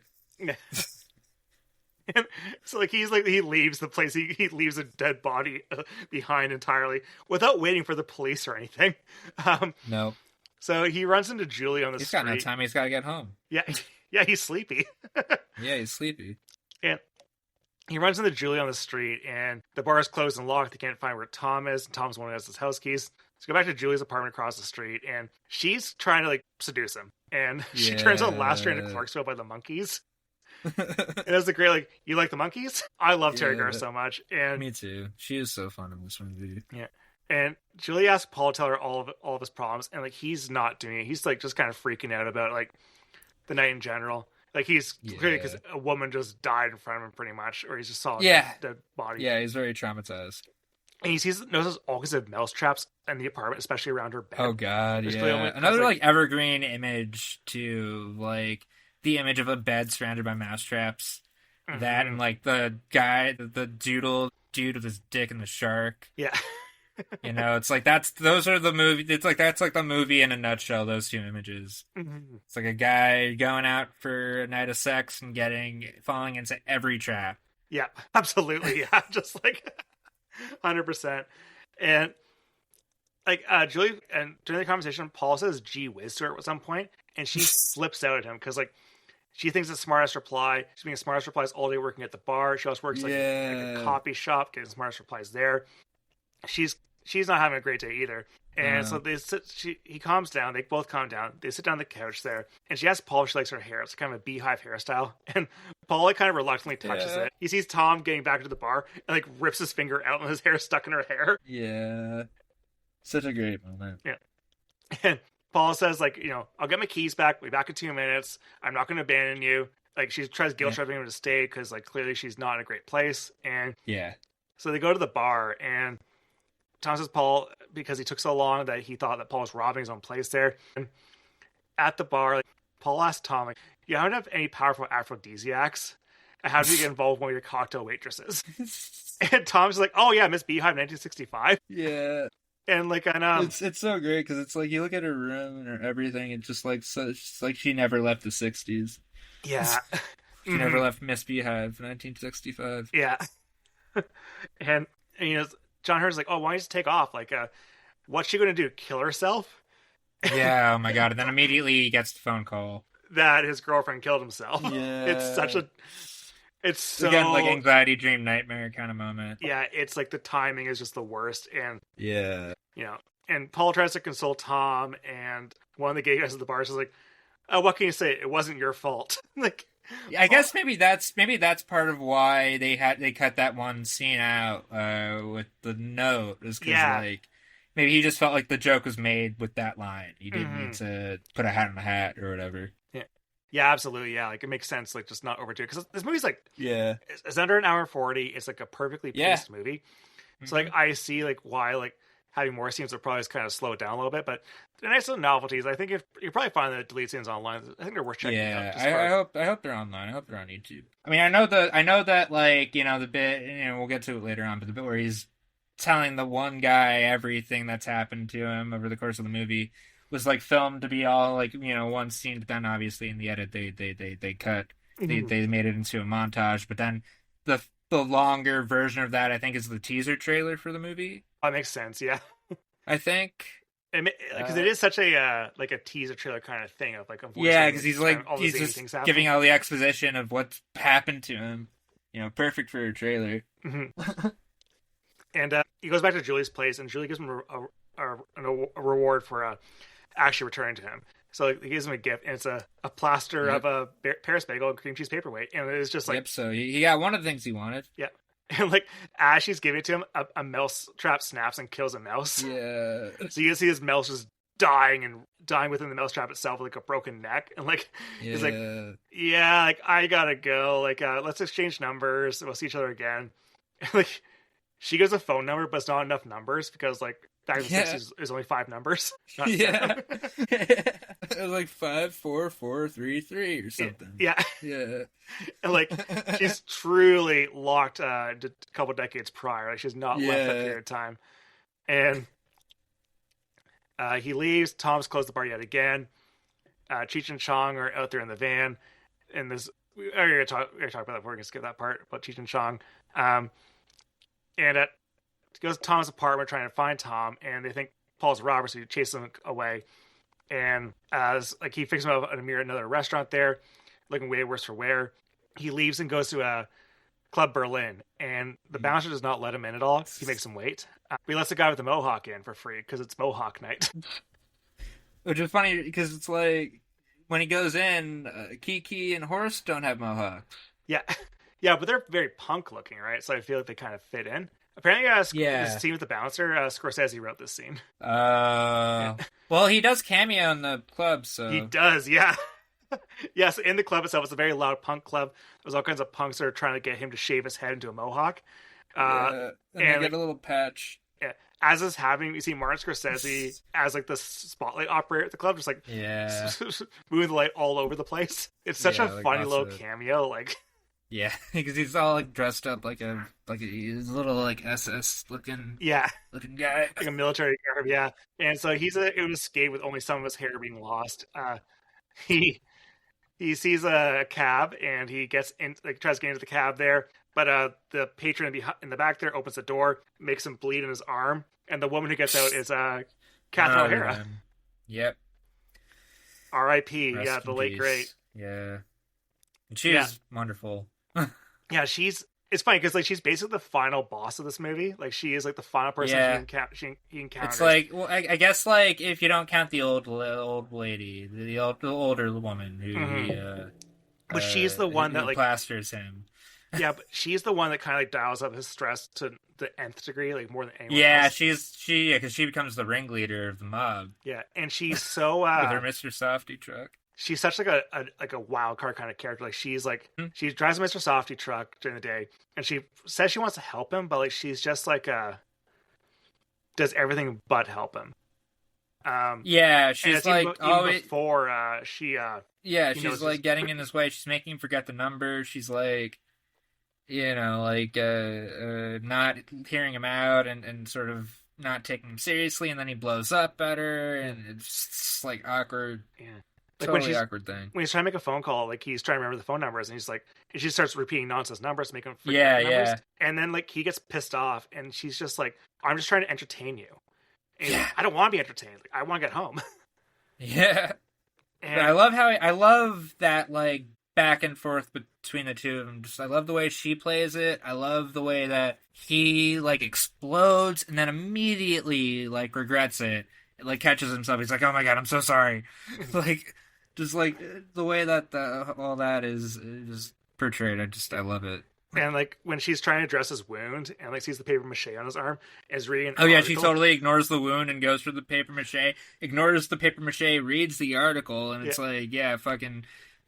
And so he leaves the place. He leaves a dead body behind entirely without waiting for the police or anything. No. So he runs into Julie on the street. He's got no time. He's got to get home. Yeah, he's sleepy. Yeah, he's sleepy. And he runs into Julie on the street, and the bar is closed and locked. They can't find where Tom is, and Tom's the one who has his house keys. So go back to Julie's apartment across the street, and she's trying to like seduce him. And she turns on Last Train to Clarksville by the Monkees. And it's a great, like, you like the Monkees? I love Teri Garr so much. And me too. She is so fun in this movie. Yeah. And Julie asks Paul to tell her all of his problems, and like he's not doing it. He's like just kind of freaking out about like the night in general. Like he's clearly because a woman just died in front of him, pretty much, or he just saw a dead body. Yeah, he's very traumatized. And he notices all kinds of mouse traps in the apartment, especially around her bed. Oh god, yeah. Another like evergreen image to like the image of a bed surrounded by mouse traps. Mm-hmm. That and like the guy, the dude with his dick and the shark. Yeah. It's like those are the movie. It's like that's like the movie in a nutshell. Those two images. Mm-hmm. It's like a guy going out for a night of sex and falling into every trap. Yeah, absolutely. Yeah, just like 100%. And like Julie, and during the conversation, Paul says "gee whiz" to her at some point, and she flips out at him because like she thinks it's smartest reply. She's being smartest replies all day working at the bar. She also works like a coffee shop, getting smartest replies there. She's not having a great day either. And so he calms down. They both calm down. They sit down on the couch there. And she asks Paul if she likes her hair. It's kind of a beehive hairstyle. And Paul like kind of reluctantly touches it. He sees Tom getting back into the bar and like rips his finger out and his hair stuck in her hair. Yeah. Such a great moment. Yeah. And Paul says like, I'll get my keys back. We'll be back in 2 minutes. I'm not going to abandon you. Like she tries guilt tripping him to stay because like clearly she's not in a great place. And so they go to the bar and Tom says Paul, because he took so long that he thought that Paul was robbing his own place there. And at the bar, like, Paul asked Tom, like, you don't have any powerful aphrodisiacs? And how do you get involved with one of your cocktail waitresses? And Tom's like, oh yeah, Miss Beehive 1965. Yeah. And like, it's so great because it's like you look at her room and her everything, it's just like it's like she never left the 60s. Yeah. She never left Miss Beehive 1965. Yeah. and John Hurt's like, oh, why don't you just take off? Like, what's she going to do? Kill herself? Yeah, oh my god. And then immediately he gets the phone call that his girlfriend killed himself. Yeah. It's so... Again, like anxiety dream nightmare kind of moment. Yeah, it's like the timing is just the worst. And, yeah. And Paul tries to console Tom, and one of the gay guys at the bar is like, oh, what can you say? It wasn't your fault. Like... I guess maybe that's part of why they cut that one scene out with the note is because like maybe he just felt like the joke was made with that line. You didn't need to put a hat on a hat or whatever. Yeah, absolutely. Yeah, like it makes sense. Like just not overdo it because this movie's like it's under an hour and 40. It's like a perfectly paced movie. So like I see like why like having more scenes would probably kind of slow it down a little bit, but the nice little novelties. I think if you probably find the deleted scenes online, I think they're worth checking out. I hope they're online. I hope they're on YouTube. I mean, I know that like the bit. We'll get to it later on, but the bit where he's telling the one guy everything that's happened to him over the course of the movie was like filmed to be all like one scene, but then obviously in the edit they cut they made it into a montage. But then the longer version of that I think is the teaser trailer for the movie. That makes sense. Yeah. I think. because it is such a like a teaser trailer kind of thing of like yeah, because he's things just giving all the exposition of what's happened to him. Perfect for a trailer. Mm-hmm. And he goes back to Julie's place, and Julie gives him a reward for actually returning to him. So like, he gives him a gift, and it's a plaster of a Paris bagel and cream cheese paperweight, and it's just like, yep. So he got one of the things he wanted. Yeah, and like as she's giving it to him, a mouse trap snaps and kills a mouse. Yeah. So you can see his mouse just dying within the mouse trap itself, with like a broken neck, and like he's like, yeah, like I gotta go, like let's exchange numbers, we'll see each other again. And, like she gives a phone number, but it's not enough numbers because like back in the 60s, there's only 5 numbers. Yeah. It was like 54433 or something. Yeah. Yeah. And like she's truly locked a couple decades prior. Like she's not left that period of time. And he leaves. Tom's closed the bar yet again. Cheech and Chong are out there in the van. And this, we're gonna talk about that. We're gonna skip that part about Cheech and Chong. And goes to Tom's apartment trying to find Tom, and they think Paul's robbers, so he chases him away. And as like he fixes him up at another restaurant there, looking way worse for wear. He leaves and goes to Club Berlin, and the bouncer does not let him in at all. He makes him wait. But he lets the guy with the mohawk in for free because it's Mohawk night. Which is funny because it's like when he goes in, Kiki and Horst don't have mohawks. Yeah. Yeah, but they're very punk looking, right? So I feel like they kind of fit in. Apparently, the scene with the bouncer, Scorsese wrote this scene. Well, he does cameo in the club, so... He does, yeah. Yes, in the club itself, it's a very loud punk club. There's all kinds of punks that are trying to get him to shave his head into a mohawk. And they get a little patch. Yeah. As is happening, you see Martin Scorsese as like the spotlight operator at the club, just like moving the light all over the place. It's such a funny little cameo, like... Yeah, because he's all like dressed up like a little like SS looking guy, like a military guard. Yeah, and so he's in a skate with only some of his hair being lost. He sees a cab and he gets in, like tries to get into the cab there, but the patron in the back there opens the door, makes him bleed in his arm, and the woman who gets out is Catherine O'Hara. Man. Yep. R.I.P. Yeah, the late great. Yeah, and she's wonderful. Yeah, it's funny because like she's basically the final boss of this movie. Like she is like the final person he encounters. It's like, well, I guess like if you don't count the old lady, the older woman who but she's the one that like plasters him. Yeah, but she's the one that kind of like dials up his stress to the nth degree, like more than anyone else. Because she becomes the ringleader of the mob. Yeah, and she's so with her Mr. Softy truck. She's such like a wild card kind of character. Like she's like she drives a Mr. Softy truck during the day, and she says she wants to help him, but like she's just like does everything but help him. She's like even before she's like getting in his way. She's making him forget the number. She's like, not hearing him out and sort of not taking him seriously, and then he blows up at her, and it's just like awkward. Yeah. Like totally awkward thing. When he's trying to make a phone call, like he's trying to remember the phone numbers, and he's like, and she starts repeating nonsense numbers to make him forget the numbers. And then like he gets pissed off, and she's just like, "I'm just trying to entertain you." And like, I don't want to be entertained. Like, I want to get home. Yeah. And I love that like back and forth between the two of them. I love the way she plays it. I love the way that he like explodes and then immediately like regrets it. Like catches himself. He's like, "Oh my god, I'm so sorry." Like. Just like the way that all that is portrayed, I love it. And like when she's trying to dress his wound and like sees the paper mache on his arm, is reading an article. She totally ignores the wound and goes for the paper mache. Ignores the paper mache, reads the article, and it's like, fucking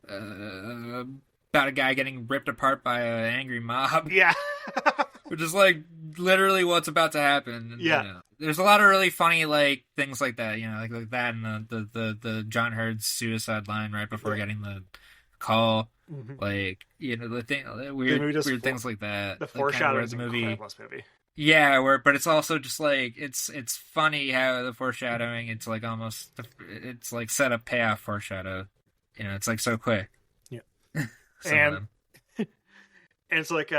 about a guy getting ripped apart by an angry mob. Yeah. Which is like literally what's about to happen. And, there's a lot of really funny like things like that, like that, and the John Hurd's suicide line right before getting the call, like the thing, weird things like that. The foreshadowing of the movie. Yeah, but it's also just like it's funny how the foreshadowing. It's like almost it's like set up payoff foreshadow. It's like so quick. Yeah, and it's like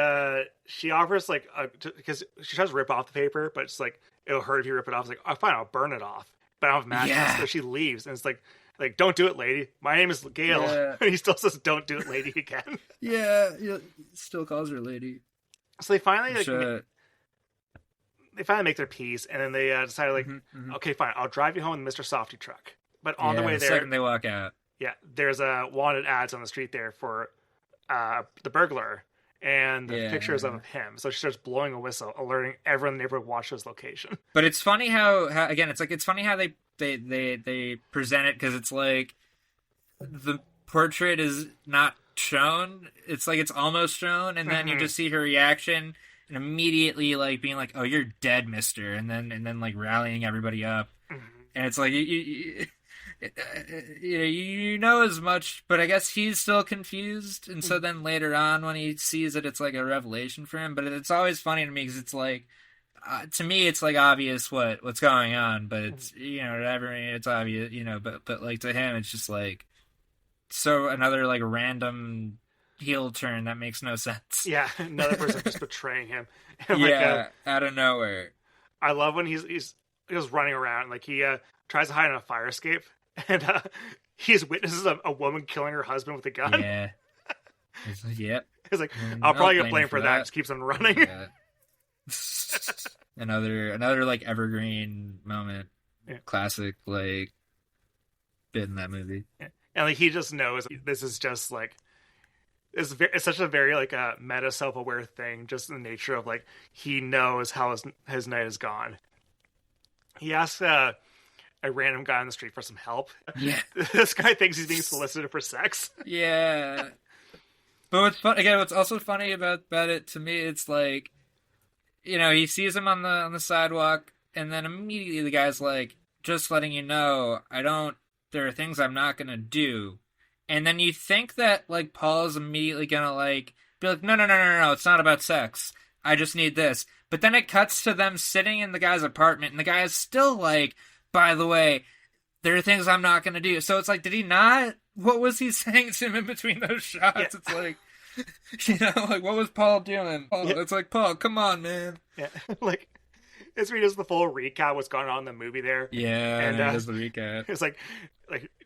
she offers like because she tries to rip off the paper, but it's like it'll hurt if you rip it off. It's like, oh, fine, I'll burn it off. but I don't have matches. Yeah. So she leaves, and it's like, don't do it, lady. My name is Gail. Yeah. And he still says, don't do it, lady, again. Yeah, still calls her lady. So they finally make their peace, and then they decided, okay, fine, I'll drive you home in Mr. Softy truck. But on the way there, second they walk out, there's wanted ads on the street there for the burglar, and the pictures of him. So she starts blowing a whistle, alerting everyone in the neighborhood watch his location. But it's funny how again, it's funny how they present it, because it's like the portrait is not shown. It's like it's almost shown, and then you just see her reaction, and immediately like being like, "Oh, you're dead, mister," and then like rallying everybody up, and it's like you know as much, but I guess he's still confused, and so then later on when he sees it, it's like a revelation for him. But it's always funny to me because it's like, to me, it's like obvious what's going on, but it's it's obvious, but like to him, it's just like so another like random heel turn that makes no sense. Yeah, another person just betraying him. And out of nowhere. I love when he's running around, like he tries to hide in a fire escape, and he witnesses a woman killing her husband with a gun. Yeah. Yep. He's like, I'll probably get blamed for that. Just keeps on running. Yeah. another like evergreen moment. Yeah. Classic like bit in that movie. Yeah. And like he just knows this is just like it's such a very like a meta self-aware thing, just in the nature of like he knows how his night is gone. He asks a random guy on the street for some help. Yeah. This guy thinks he's being solicited for sex. Yeah. But what's also funny about it to me, it's like, he sees him on the sidewalk, and then immediately the guy's like, just letting you know, there are things I'm not gonna do. And then you think that like Paul's immediately gonna like be like, no, it's not about sex. I just need this. But then it cuts to them sitting in the guy's apartment, and the guy is still like, by the way, there are things I'm not going to do. So it's like, did he not? What was he saying to him in between those shots? Yeah. It's like, like, what was Paul doing? It's like, Paul, come on, man. Yeah, like, it's where he does the full recap what's going on in the movie there. Yeah, and he does the recap. It's like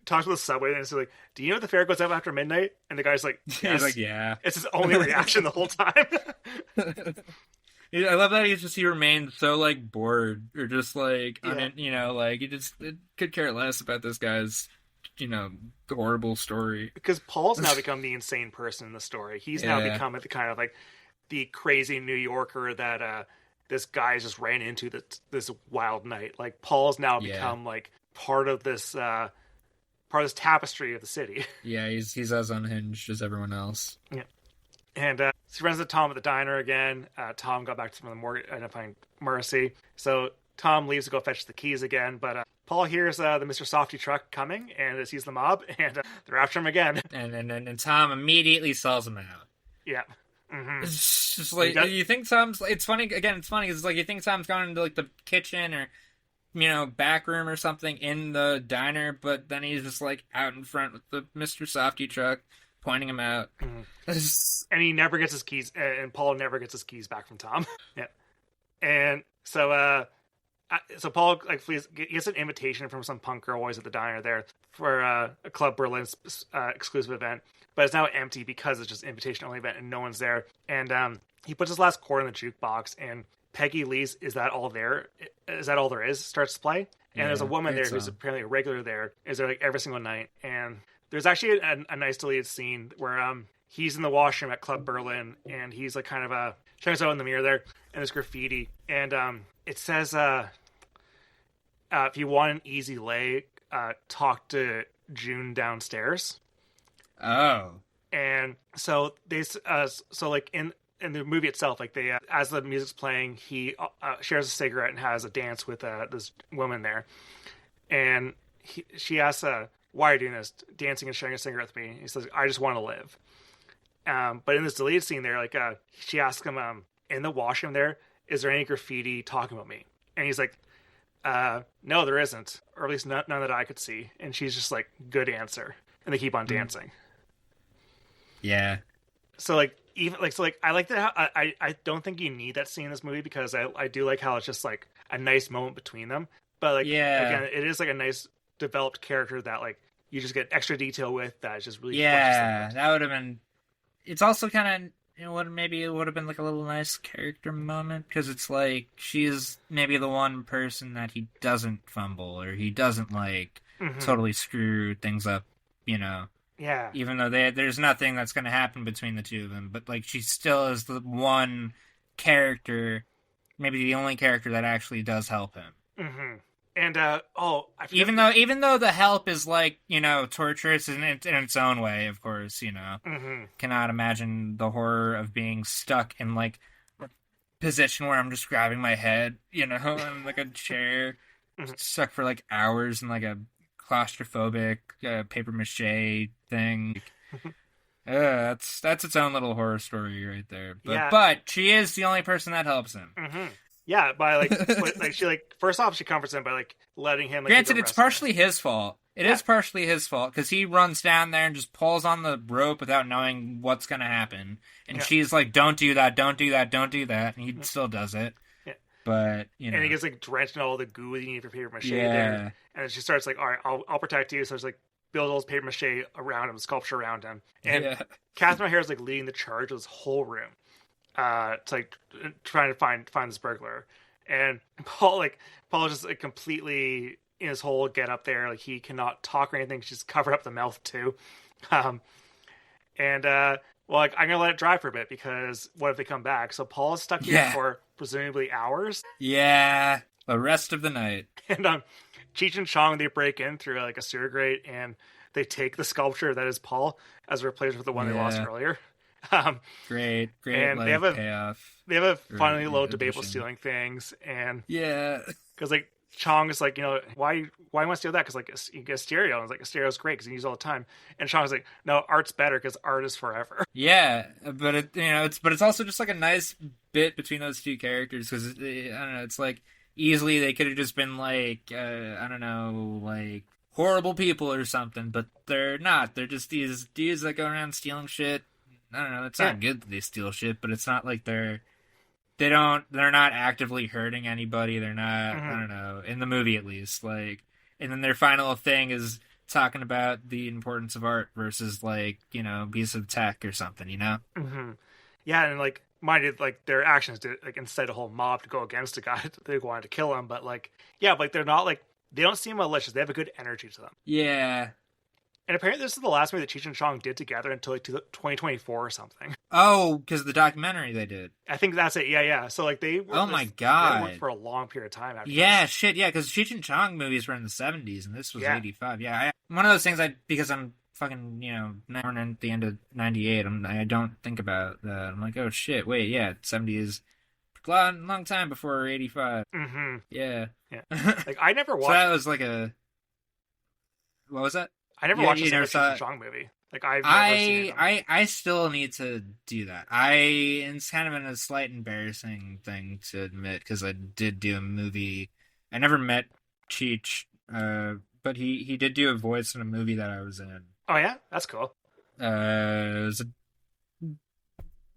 talks with the subway, and it's like, do you know the fair goes up after midnight? And the guy's like, yes. He's like, yeah. It's his only reaction the whole time. I love that he remained so like bored or just like like he just could care less about this guy's horrible story, because Paul's now become the insane person in the story. He's now become the kind of like the crazy New Yorker that this guy just ran into this wild night. Like Paul's now become like part of this tapestry of the city. Yeah, he's as unhinged as everyone else. Yeah. And he runs into Tom at the diner again. Tom got back to the morgue, identifying Mercy. So Tom leaves to go fetch the keys again. But Paul hears the Mr. Softy truck coming and sees the mob, and they're after him again. And Tom immediately sells him out. Yeah. Mm-hmm. It's just like, you think Tom's... It's funny, again, it's funny because it's like you think Tom's gone into like the kitchen or back room or something in the diner, but then he's just like out in front with the Mr. Softy truck, pointing him out. Mm-hmm. And he never gets his keys, and Paul never gets his keys back from Tom. Yeah. And so Paul like flees, he gets an invitation from some punk girl always at the diner there for a Club Berlin exclusive event, but it's now empty because it's just invitation only event and no one's there. And he puts his last quarter in the jukebox, and Peggy Lee's "Is That All There? Is That All There Is?" starts to play. And there's a woman there who's apparently a regular there. Is there like every single night. And there's actually a nice deleted scene where he's in the washroom at Club Berlin, and he's like kind of checking himself in the mirror there, and there's graffiti, and it says, if you want an easy lay, talk to June downstairs. Oh. And so they, so like in the movie itself, like they, as the music's playing, he shares a cigarette and has a dance with this woman there, and she asks, "Why are you doing this? Dancing and sharing a cigarette with me?" He says, "I just want to live." But in this deleted scene there, like she asks him, in the washroom there, "Is there any graffiti talking about me?" And he's like, "No, there isn't, or at least none that I could see." And she's just like, "Good answer," and they keep on dancing. Yeah. So like I like that. I don't think you need that scene in this movie, because I do like how it's just like a nice moment between them. But like Yeah. again, it is like a nice developed character that like you just get extra detail with that just really Yeah, that would have been. It's also kind of. Maybe it would have been like a little nice character moment because it's like she's maybe the one person that he doesn't fumble or he doesn't like totally screw things up, you know. Yeah. Even though there's nothing that's going to happen between the two of them, but like she still is the one character, maybe the only character that actually does help him. And I even though the help is like, you know, torturous in its own way, of course, you know, cannot imagine the horror of being stuck in like a position where I'm just grabbing my head, you know, in like a chair, stuck for like hours in like a claustrophobic paper mache thing. That's its own little horror story right there. But she is the only person that helps him. Yeah, by like she like first off she comforts him by like letting him. Like, granted, it's partially his fault. It is partially his fault because he runs down there and just pulls on the rope without knowing what's gonna happen, and she's like, "Don't do that! Don't do that! Don't do that!" And he still does it. Yeah. But you know, and he gets like drenched in all the goo that you need for paper mache there, and then she starts like, "All right, I'll protect you." So it's like build all this paper mache around him, sculpture around him, and Catherine O'Hara is like leading the charge of this whole room. To like trying to find this burglar, and Paul just like completely in his whole get up there, like he cannot talk or anything. She's covered up the mouth too, well, like I'm gonna let it dry for a bit because what if they come back? So Paul is stuck here for presumably hours. Yeah, the rest of the night. And Cheech and Chong, they break in through like a sewer grate and they take the sculpture that is Paul as a replacement for the one they lost earlier. Great, and like, they have a payoff. They have a funny little debate about stealing things, and because like Chong is like, you know, why you want to steal that? Because like you get a stereo, and it's like a stereo's great because you use it all the time. And Chong's like, no, art's better because art is forever. Yeah, but it's also just like a nice bit between those two characters because I don't know, it's like easily they could have just been like I don't know, like horrible people or something, but they're not. They're just these dudes that go around stealing shit. I don't know, it's not good that they steal shit, but it's not like they're not actively hurting anybody. They're not, I don't know, in the movie at least. Like, and then their final thing is talking about the importance of art versus like, you know, piece of tech or something, you know? Yeah, and like minded like their actions did like incite a whole mob to go against a guy they wanted to kill him, but like but they're not like they don't seem malicious. They have a good energy to them. Yeah. And apparently this is the last movie that Cheech and Chong did together until like 2024 or something. Oh, because the documentary they did. I think that's it. Yeah. So like they oh my god, they worked for a long period of time after this. Shit, yeah, because Cheech and Chong movies were in the 70s and this was 85. Yeah, one of those things because I'm fucking, you know, born at the end of 98, I don't think about that. I'm like, oh shit, wait, yeah, 70 is a long time before 85. Yeah. Like I never watched. So that was like a. What was that? I never watched a Cheech and Chong movie. Like I've never seen them. I still need to do that. It's kind of a slight embarrassing thing to admit because I did do a movie. I never met Cheech, but he did do a voice in a movie that I was in. Oh yeah, that's cool. It was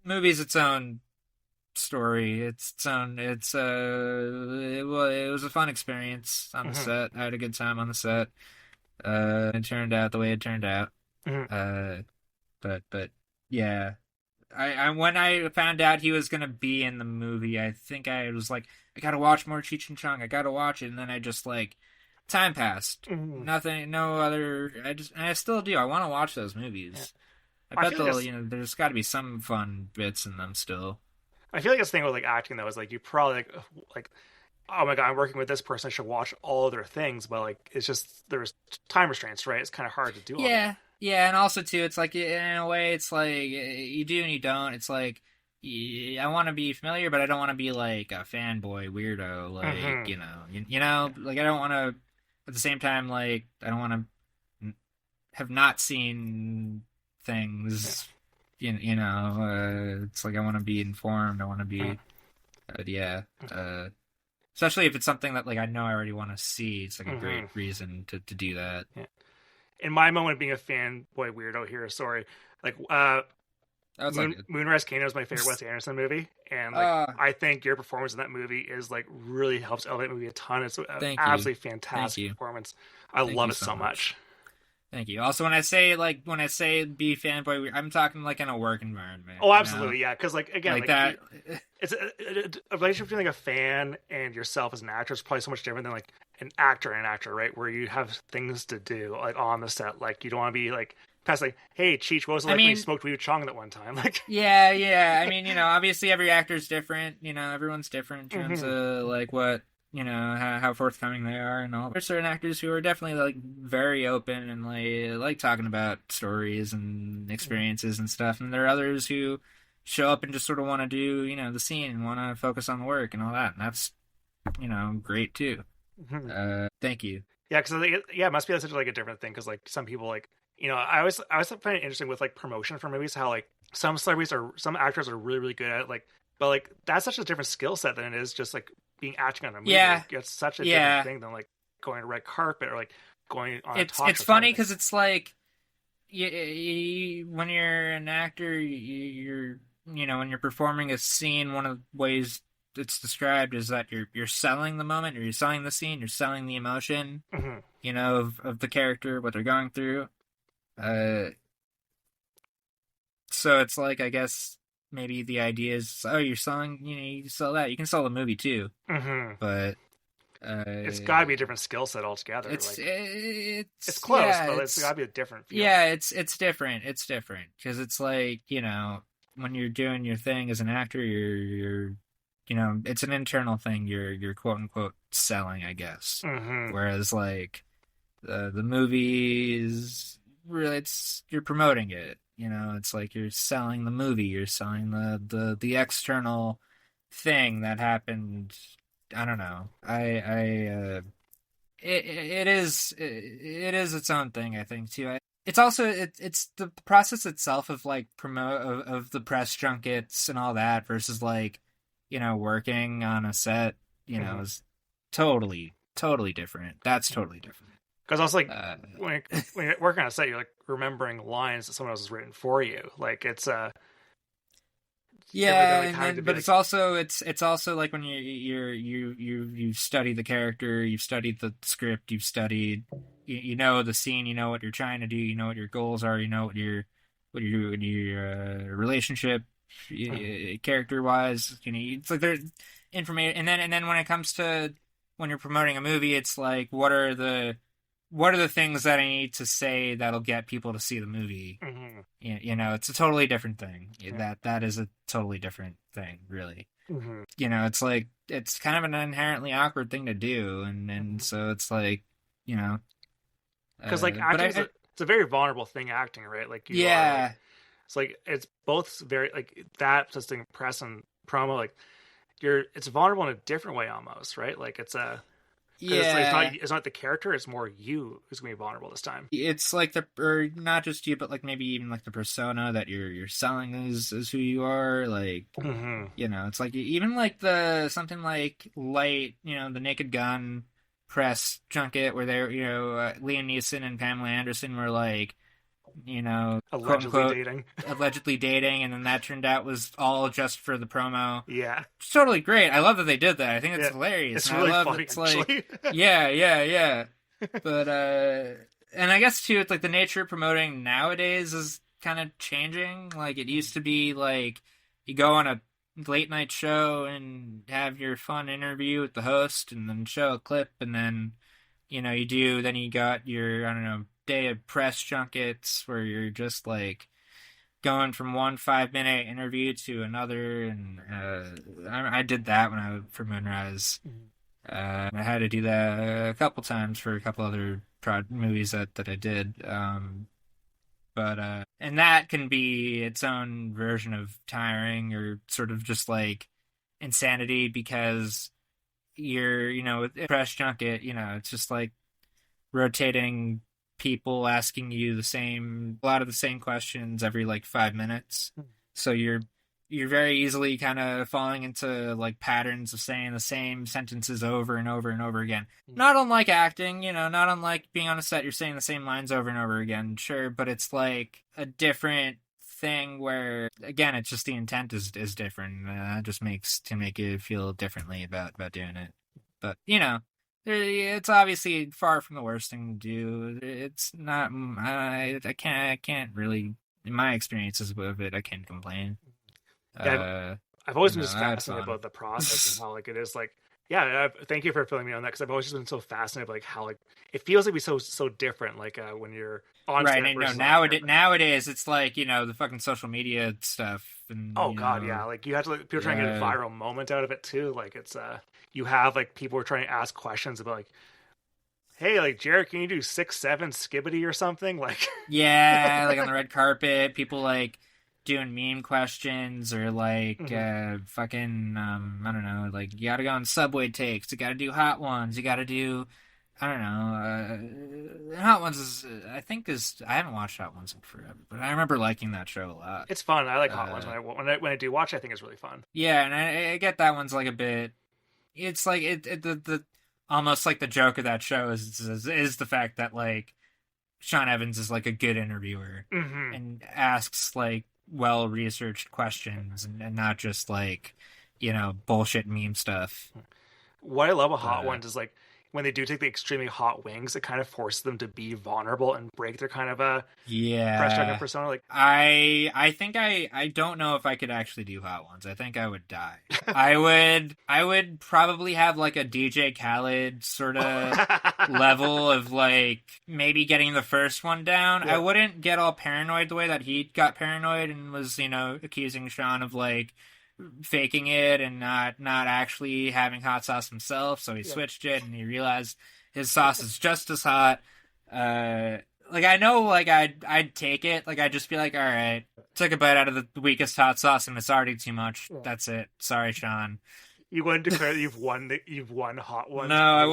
movie's its own story. It was a fun experience on the set. I had a good time on the set. It turned out the way it turned out. But yeah, I when I found out he was gonna be in the movie, I think I was like, I gotta watch more Cheech and Chong. I gotta watch it, and then I just like, time passed. Nothing, no other. I still do. I want to watch those movies. I bet there's got to be some fun bits in them still. I feel like this thing with like acting though is like you probably like oh my god, I'm working with this person, I should watch all of their things, but like it's just there's time restraints, right? It's kind of hard to do all that. Yeah, and also too, it's like in a way, it's like you do and you don't. It's like I want to be familiar, but I don't want to be like a fanboy weirdo, like you know, like I don't want to. At the same time, like I don't want to have not seen things. You know, it's like I want to be informed. I want to be, especially if it's something that like I know I already want to see. It's like a great reason to do that. Yeah. In my moment of being a fanboy weirdo here, sorry, like That's all good. Moonrise Kingdom is my favorite Wes Anderson movie, and I think your performance in that movie is really helps elevate the movie a ton. It's an absolutely fantastic performance. I love it so much. Thank you. Also, when I say be fanboy, I'm talking in a work environment. Oh, absolutely, yeah. Because again, that. It's a relationship between a fan and yourself as an actor is probably so much different than an actor and an actor, right? Where you have things to do on the set. You don't want to be past hey Cheech, what was it when you smoked weed with Chong that one time? Yeah. I mean, obviously every actor's different. Everyone's different in terms of what. How forthcoming they are and all. There's certain actors who are definitely very open and like talking about stories and experiences and stuff, and there are others who show up and just sort of want to do the scene and want to focus on the work and all that, and that's great too. Thank you. Yeah, because it must be such a different thing, because some people I always find it interesting with promotion for movies, how some actors are really, really good at it, but that's such a different skill set than it is just being acting on a movie. Yeah, it's such a different thing than going to red carpet or going on a talk show. It's funny because it's when you're an actor, when you're performing a scene, one of the ways it's described is that you're selling the moment, or you're selling the scene, you're selling the emotion, of the character, what they're going through. So it's I guess. Maybe the idea is, you're selling, you sell that. You can sell the movie too, but it's got to be a different skill set altogether. It's close, but it's got to be a different feel. Yeah, it's different. It's different because it's when you're doing your thing as an actor, you're it's an internal thing. You're quote unquote selling, I guess. Whereas the movies, really, you're promoting it. It's you're selling the movie, you're selling the external thing that happened. I don't know. It is its own thing, I think, too. It's also it's the process itself of of the press junkets and all that versus working on a set, is totally different. That's totally different. Because also, when you're working on a set, you're remembering lines that someone else has written for you. It's but it's also when you study the character, you've studied the script, you've studied you know the scene, you know what you're trying to do, you know what your goals are, you know what your relationship character wise, it's there's information, and then when it comes to when you're promoting a movie, it's what are the things that I need to say that'll get people to see the movie? It's a totally different thing. That is a totally different thing, really. It's it's kind of an inherently awkward thing to do, and so it's because acting it's a very vulnerable thing, acting, right? It's it's both very that just in press and promo, it's vulnerable in a different way almost, right? It's a it's not the character, it's more you who's gonna be vulnerable this time. It's or not just you, but maybe even the persona that you're selling is who you are. It's even the something light, the Naked Gun press junket where they're Liam Neeson and Pamela Anderson were allegedly dating, and then that turned out was all just for the promo. Yeah, it's totally great. I love that they did that. I think it's hilarious. It's really funny, actually. yeah. But and I guess too, it's the nature of promoting nowadays is kind of changing. It used to be you go on a late night show and have your fun interview with the host, and then show a clip, and then then you got your day of press junkets where you're just going from one 5-minute interview to another, and I did that when I was for Moonrise. I had to do that a couple times for a couple other movies that I did, but and that can be its own version of tiring or sort of just insanity, because you're with a press junket, it's just rotating people asking you a lot of the same questions every 5 minutes. So you're very easily kind of falling into patterns of saying the same sentences over and over and over again. Not unlike acting, not unlike being on a set, you're saying the same lines over and over again, sure, but it's a different thing where, again, it's just the intent is different. It just makes to make you feel differently about doing it. But it's obviously far from the worst thing to do. It's not. I can't really. In my experiences with it, I can't complain. Yeah, I've always been just fascinated about the process and how like it is like. Yeah, thank you for filling me on that because I've always just been so fascinated by like how like it feels like so different like when you're on right. And nowadays it's like the fucking social media stuff. And, God, yeah, like you have to people trying to get a viral moment out of it too. Like it's you have like people who are trying to ask questions about like, hey, like Jared, can you do 6'7" skibbity or something? Like yeah, like on the red carpet, people like doing meme questions or like fucking I don't know, like you gotta go on subway takes, you gotta do hot ones, you gotta do I don't know, hot ones is I haven't watched hot ones in forever, but I remember liking that show a lot. It's fun. I like hot ones when I do watch. I think it's really fun. Yeah, and I get that one's like a bit. It's like the almost like the joke of that show is the fact that like Sean Evans is like a good interviewer and asks like well-researched questions and not just like bullshit meme stuff. What I love about hot ones is like when they do take the extremely hot wings, it kind of forces them to be vulnerable and break their kind of a press persona. Like I think I don't know if I could actually do hot ones. I think I would die. I would probably have like a DJ Khaled sort of level of like maybe getting the first one down. Yeah. I wouldn't get all paranoid the way that he got paranoid and was accusing Sean of like faking it and not actually having hot sauce himself, so he switched it and he realized his sauce is just as hot. Like I know, like I'd take it. Like I'd just be like, all right, took a bite out of the weakest hot sauce and it's already too much. That's it. Sorry, Sean. You wouldn't declare that you've won hot ones. No, I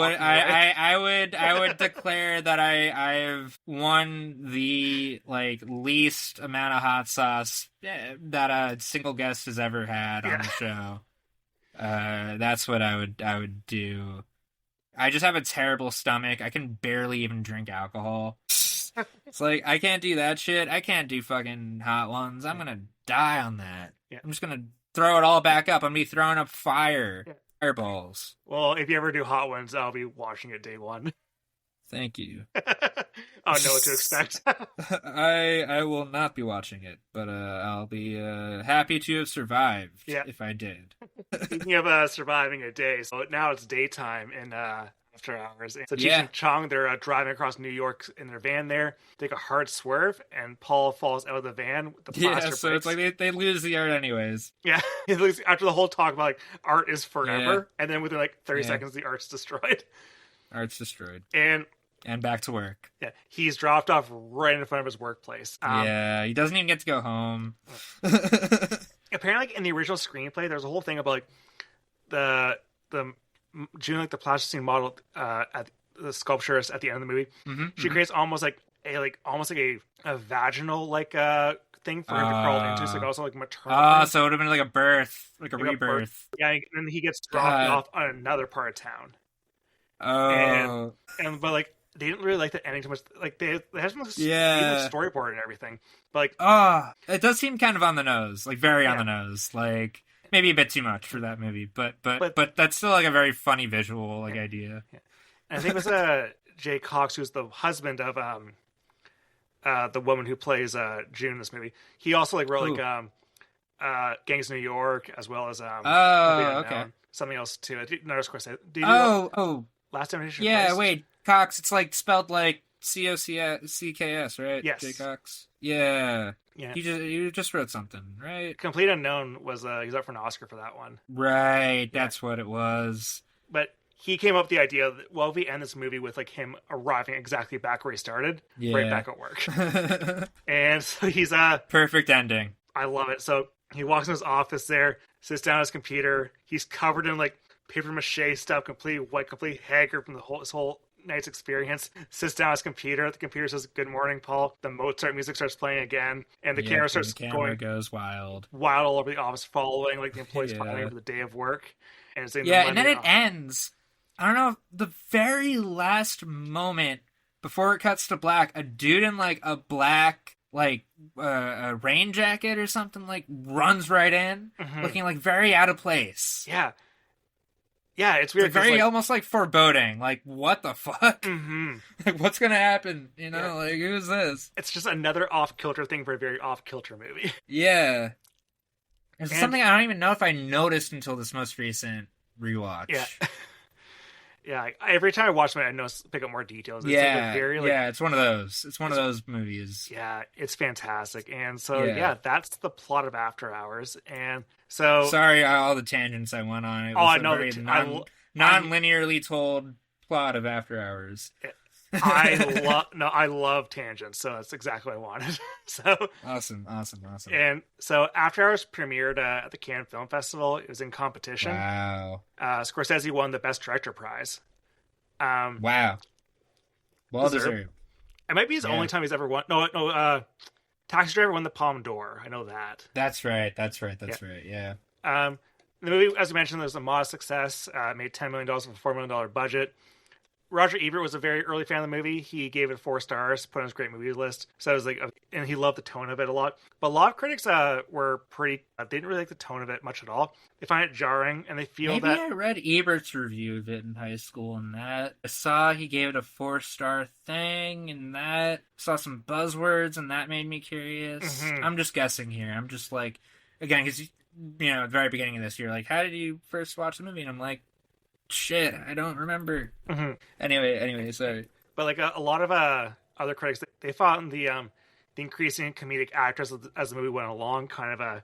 would. I would declare that I've won the like least amount of hot sauce that a single guest has ever had on the show. That's what I would do. I just have a terrible stomach. I can barely even drink alcohol. It's like I can't do that shit. I can't do fucking hot ones. I'm gonna die on that. Yeah. I'm just gonna throw it all back up. I'm gonna be throwing up fireballs. Well, if you ever do hot ones, I'll be watching it day one. Thank you. I'll know what to expect. I will not be watching it, but I'll be happy to have survived if I did. Speaking of surviving a day, so now it's daytime in after hours. So Cheech and Chong, they're driving across New York in their van there, take a hard swerve, and Paul falls out of the van with the plaster so breaks. It's like they lose the art anyways. Yeah, after the whole talk about like art is forever, and then within like 30 seconds, the art's destroyed. Art's destroyed. And back to work. Yeah, he's dropped off right in front of his workplace. He doesn't even get to go home. Apparently, like, in the original screenplay, there's a whole thing about like the June, like the plasticine model at the sculpturist at the end of the movie. She creates almost like a vaginal like thing for him to crawl into, so like also like maternal. So it would have been like a birth, like a rebirth. Yeah, and then he gets dropped off on another part of town. But like they didn't really like the ending too much. Like they have some storyboard and everything. But like it does seem kind of on the nose, like very on the nose, like maybe a bit too much for that movie. But that's still like a very funny visual like idea. Yeah. And I think it was Jay Cox, who's the husband of the woman who plays June in this movie. He also like wrote like Gangs of New York as well as something else too. Another Scorsese. Last Temptation. Yeah, wait, Cox. It's like spelled like COCKS, right? Yes. Jay Cox. Yeah. He just wrote something, right? Complete Unknown was he's up for an Oscar for that one. Right, that's what it was. But he came up with the idea that, well, if we end this movie with like him arriving exactly back where he started, right back at work. And so he's perfect ending. I love it. So he walks in his office there, sits down at his computer. He's covered in like paper mache stuff, completely white, completely haggard from his whole night's experience. Sits down at his computer. The computer says, "Good morning, Paul." The Mozart music starts playing again, and the camera starts goes wild all over the office, following like the employees filing over the day of work. And it's and then it ends. I don't know, the very last moment before it cuts to black, a dude in like a black like a rain jacket or something, like runs right in, looking like very out of place. Yeah. Yeah, it's weird. It's very almost like foreboding. Like, what the fuck? Like, what's gonna happen? You know, like, who's this? It's just another off-kilter thing for a very off-kilter movie. Yeah. It's something I don't even know if I noticed until this most recent rewatch. Yeah. Yeah, every time I watch it, I pick up more details. It's it's one of those. It's one of those movies. Yeah, it's fantastic. And so, that's the plot of After Hours. And so... Sorry, all the tangents I went on. It was very non-linearly told plot of After Hours. I love tangents, so that's exactly what I wanted. So awesome. And so After Hours premiered at the Cannes Film Festival. It was in competition. Wow. Scorsese won the Best Director prize. Wow. Well deserved. It might be his only time he's ever won. No. Taxi Driver won the Palme d'Or. I know that. That's right. Yeah. The movie, as we mentioned, was a modest success. Made $10 million with a $4 million budget. Roger Ebert was a very early fan of the movie. He gave it 4 stars, put it on his great movie list. So it was like, and he loved the tone of it a lot. But a lot of critics were pretty, they didn't really like the tone of it much at all. They find it jarring, and they feel Maybe I read Ebert's review of it in high school, and that I saw he gave it a 4-star thing, and that saw some buzzwords, and that made me curious. I'm just guessing here. I'm just like, again, because at the very beginning of this, you're like, how did you first watch the movie? And I'm like, shit, I don't remember. Anyway, sorry. But like a lot of other critics, they found the increasing comedic actors as the movie went along kind of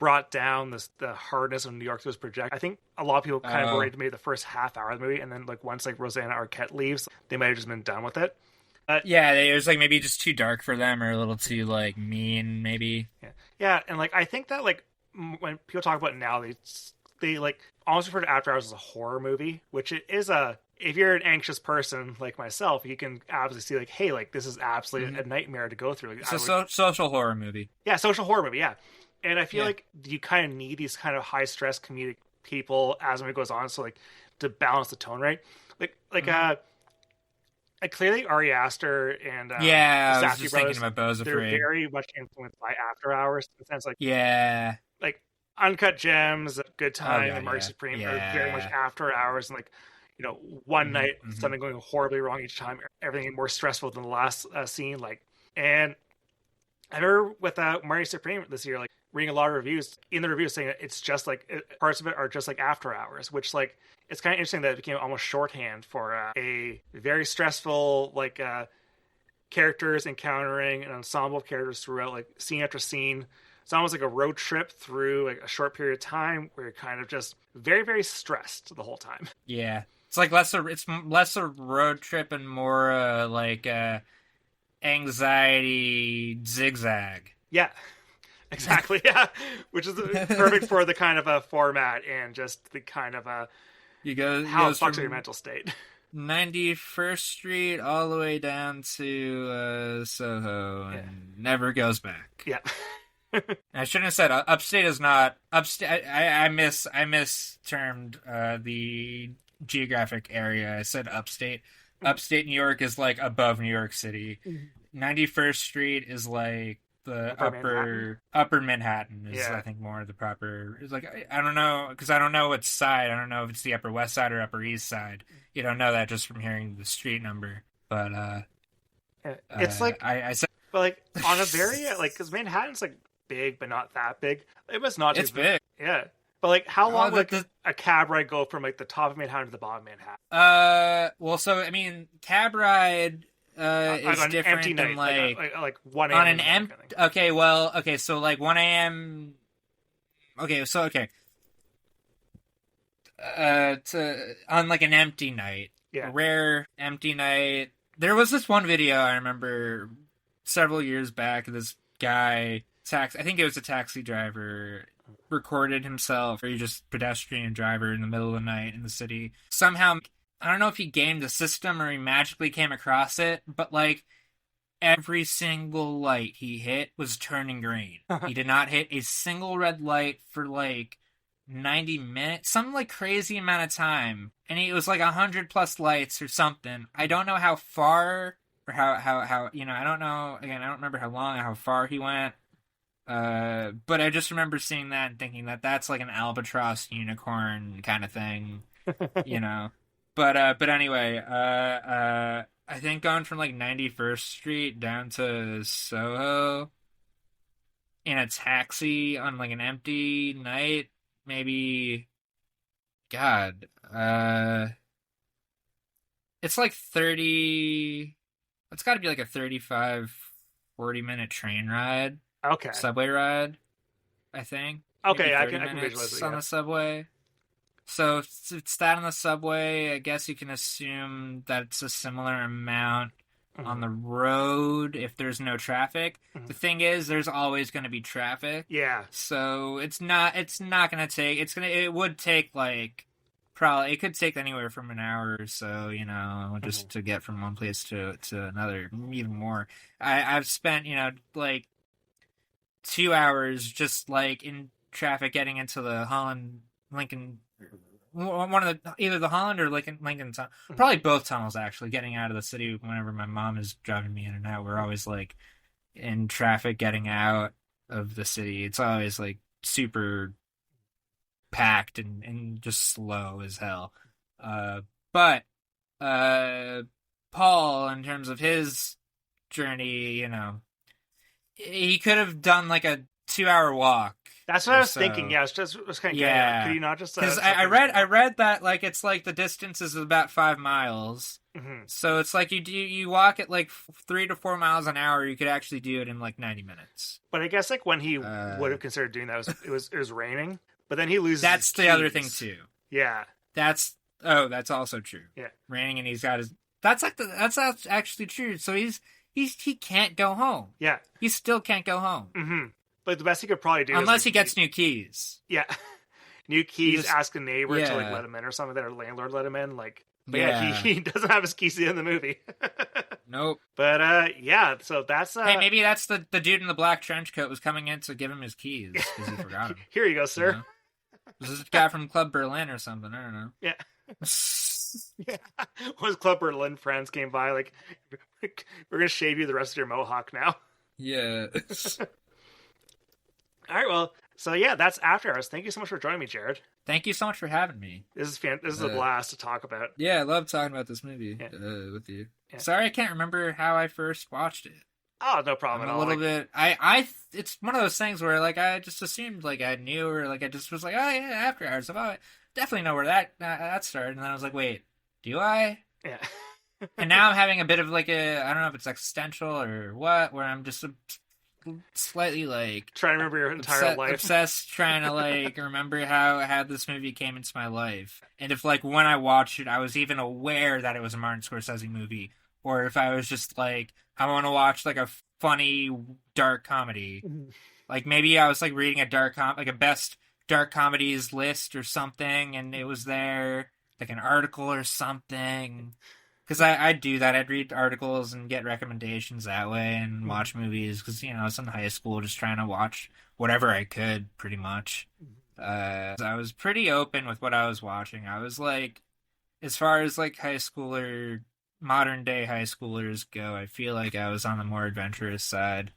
brought down the hardness of New York that was projected. I think a lot of people kind of worried maybe the first half hour of the movie, and then like once like Rosanna Arquette leaves, they might have just been done with it. It was like maybe just too dark for them, or a little too like mean, maybe. Yeah, and like I think that like when people talk about it now, they like almost refer to After Hours as a horror movie, which it is if you're an anxious person like myself, you can absolutely see like, hey, like this is absolutely a nightmare to go through. Like, it's a social horror movie. Yeah, social horror movie, yeah. And I feel like you kind of need these kind of high stress comedic people as the movie goes on, so like to balance the tone, right? Like clearly Ari Aster and I was Safdie just brothers, thinking about Beau's they're Afraid. very much influenced by After Hours in the sense like like Uncut Gems, Good Time, and Marty Supreme are very much After Hours, and like one night something going horribly wrong each time, everything more stressful than the last scene. Like, and I remember with Marty Supreme this year, like reading a lot of reviews saying that it's just like parts of it are just like After Hours, which like it's kind of interesting that it became almost shorthand for a very stressful like characters encountering an ensemble of characters throughout like scene after scene. It's almost like a road trip through like a short period of time where you're kind of just very, very stressed the whole time. Yeah. It's like less a road trip and more like anxiety zigzag. Yeah, exactly. Yeah, which is perfect for the kind of a format and just the kind of how it fucks your mental state. 91st Street all the way down to Soho and never goes back. Yeah. I shouldn't have said upstate is not upstate. I mistermed the geographic area. I said upstate. Upstate New York is like above New York City. 91st Street is like the upper Manhattan is I think more the proper. It's like I don't know because I don't know which side. I don't know if it's the Upper West Side or Upper East Side. You don't know that just from hearing the street number. But it's like I said, but like on a very like because Manhattan's like big but not that big. It must not. It's big. Yeah. But like, how long would a cab ride go from like the top of Manhattan to the bottom of Manhattan? Well, so I mean, cab ride is different than like 1 a.m. on an empty. Okay, so like 1 a.m. Okay, so on like an empty night, a rare empty night. There was this one video I remember several years back. This guy, I think it was a taxi driver, recorded himself, or just pedestrian driver in the middle of the night in the city. Somehow, I don't know if he gamed the system or he magically came across it, but like every single light he hit was turning green. He did not hit a single red light for like 90 minutes, some like crazy amount of time. And it was like 100 plus lights or something. I don't know how far or how I don't know. Again, I don't remember how long, how far he went. But I just remember seeing that and thinking that that's like an albatross unicorn kind of thing, you know. But anyway, I think going from like 91st Street down to Soho in a taxi on like an empty night, maybe, God, it's like 30, it's got to be like a 35, 40-minute train ride. Okay. Subway ride, I think. Okay, Maybe I can visualize it, on the subway. So it's that on the subway. I guess you can assume that it's a similar amount on the road if there's no traffic. The thing is, there's always going to be traffic. Yeah. So it's not going to take. It would take like probably. It could take anywhere from an hour or so. Just to get from one place to another. Even more. I've spent like 2 hours just like in traffic getting into the Lincoln, one of the either the Holland or Lincoln tunnel, probably both tunnels actually. Getting out of the city whenever my mom is driving me in and out, we're always like in traffic getting out of the city. It's always like super packed and just slow as hell. But Paul, in terms of his journey, he could have done like a 2-hour walk. That's what I was thinking. Yeah, it was kind of yeah. Could you not just? Because I read that like it's like the distance is about 5 miles. So it's like you walk at like 3 to 4 miles an hour. You could actually do it in like 90 minutes. But I guess like when he would have considered doing that, it was raining. But then he loses. That's the other thing too. Yeah. That's also true. Yeah. Raining and he's got his. That's actually true. So he can't go home. Yeah. He still can't go home. But the best he could probably do unless is, he gets new keys. Yeah. New keys, ask a neighbor to like let him in or something, or landlord let him in. Like, but he doesn't have his keys in the movie. Nope. But so that's hey, maybe that's the dude in the black trench coat was coming in to give him his keys because he forgot them. Here you go, sir. This is a guy from Club Berlin or something. I don't know. Yeah. Yeah. When his Club Berlin friends came by, like, we're gonna shave you the rest of your mohawk now. Yeah. All right, well, so yeah, that's After Hours. Thank you so much for joining me, Jared. Thank you so much for having me. This is a blast to talk about. Yeah, I love talking about this movie with you. Yeah. Sorry, I can't remember how I first watched it. Oh, no problem at all. A little bit. It's one of those things where like I just assumed like I knew, or like I just was like, oh yeah, After Hours. I definitely know where that started, and then I was like, wait, do I? Yeah. And now I'm having a bit of like I don't know if it's existential or what, where I'm just slightly like trying to remember your entire life, obsessed trying to like remember how this movie came into my life, and if like when I watched it I was even aware that it was a Martin Scorsese movie, or if I was just like I want to watch like a funny dark comedy. Like maybe I was like reading a best dark comedies list or something, and it was there like an article or something. Because I'd do that. I'd read articles and get recommendations that way and watch movies. Because, I was in high school just trying to watch whatever I could, pretty much. I was pretty open with what I was watching. I was like, as far as like modern day high schoolers go, I feel like I was on the more adventurous side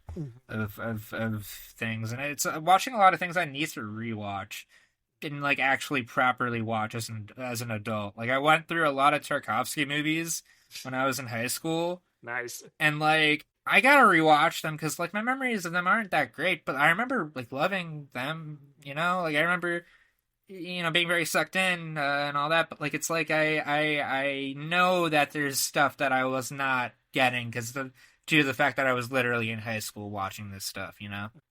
of things. And it's watching a lot of things I need to rewatch and like actually properly watch as an adult. Like I went through a lot of Tarkovsky movies when I was in high school. Nice. And like I gotta rewatch them because like my memories of them aren't that great, but I remember like loving them. Like I remember being very sucked in and all that. But like it's like I know that there's stuff that I was not getting because due to the fact that I was literally in high school watching this stuff.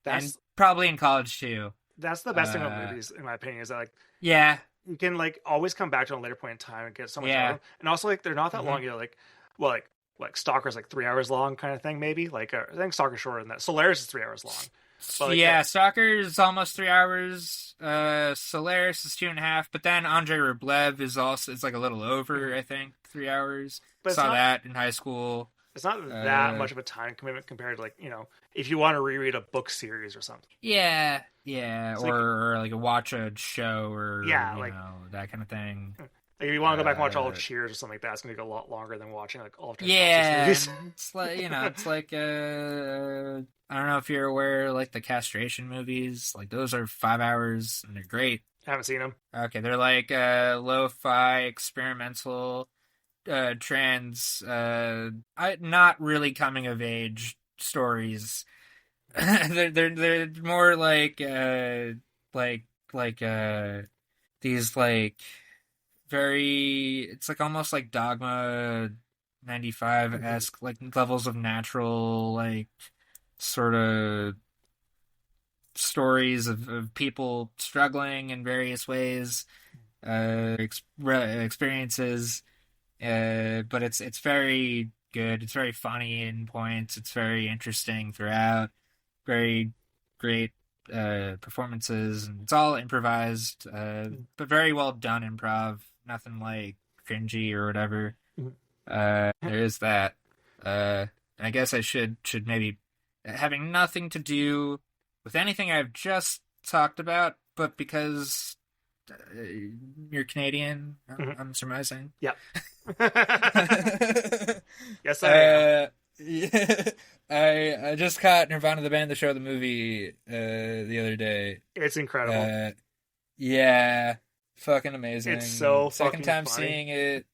And probably in college too. That's the best thing about movies, in my opinion, is that like you can like always come back to a later point in time and get so much out of them. And also like they're not that long. Like Stalker's like 3 hours long, kind of thing. Maybe like I think Stalker's shorter than that. Solaris is 3 hours long. But, like, Stalker's almost 3 hours. Solaris is 2.5. But then Andrei Rublev is like a little over, I think, 3 hours. But saw that in high school. It's not that much of a time commitment compared to like if you want to reread a book series or something. Yeah, or like watch a show or that kind of thing. Like if you want to go back and watch all of Cheers or something like that, it's gonna take a lot longer than watching like all of Yeah, movies. it's like it's like I don't know if you're aware, like the castration movies, like those are 5 hours and they're great. I haven't seen them. Okay, they're like lo-fi experimental trans not really coming of age stories. they're more like these like very, it's like almost like Dogma 95-esque, like levels of natural, like sort of stories of people struggling in various ways, experiences, but it's very good. It's very funny in points. It's very interesting throughout. Very great performances, and it's all improvised, but very well done improv. Nothing like cringy or whatever. There is that. I guess I should maybe, having nothing to do with anything I've just talked about, but because you're Canadian, I'm surmising. Yeah. Yes, I am. Yeah, I just caught Nirvana the band, the show, the movie the other day. It's incredible. Yeah, fucking amazing. It's so second fucking time funny. seeing it.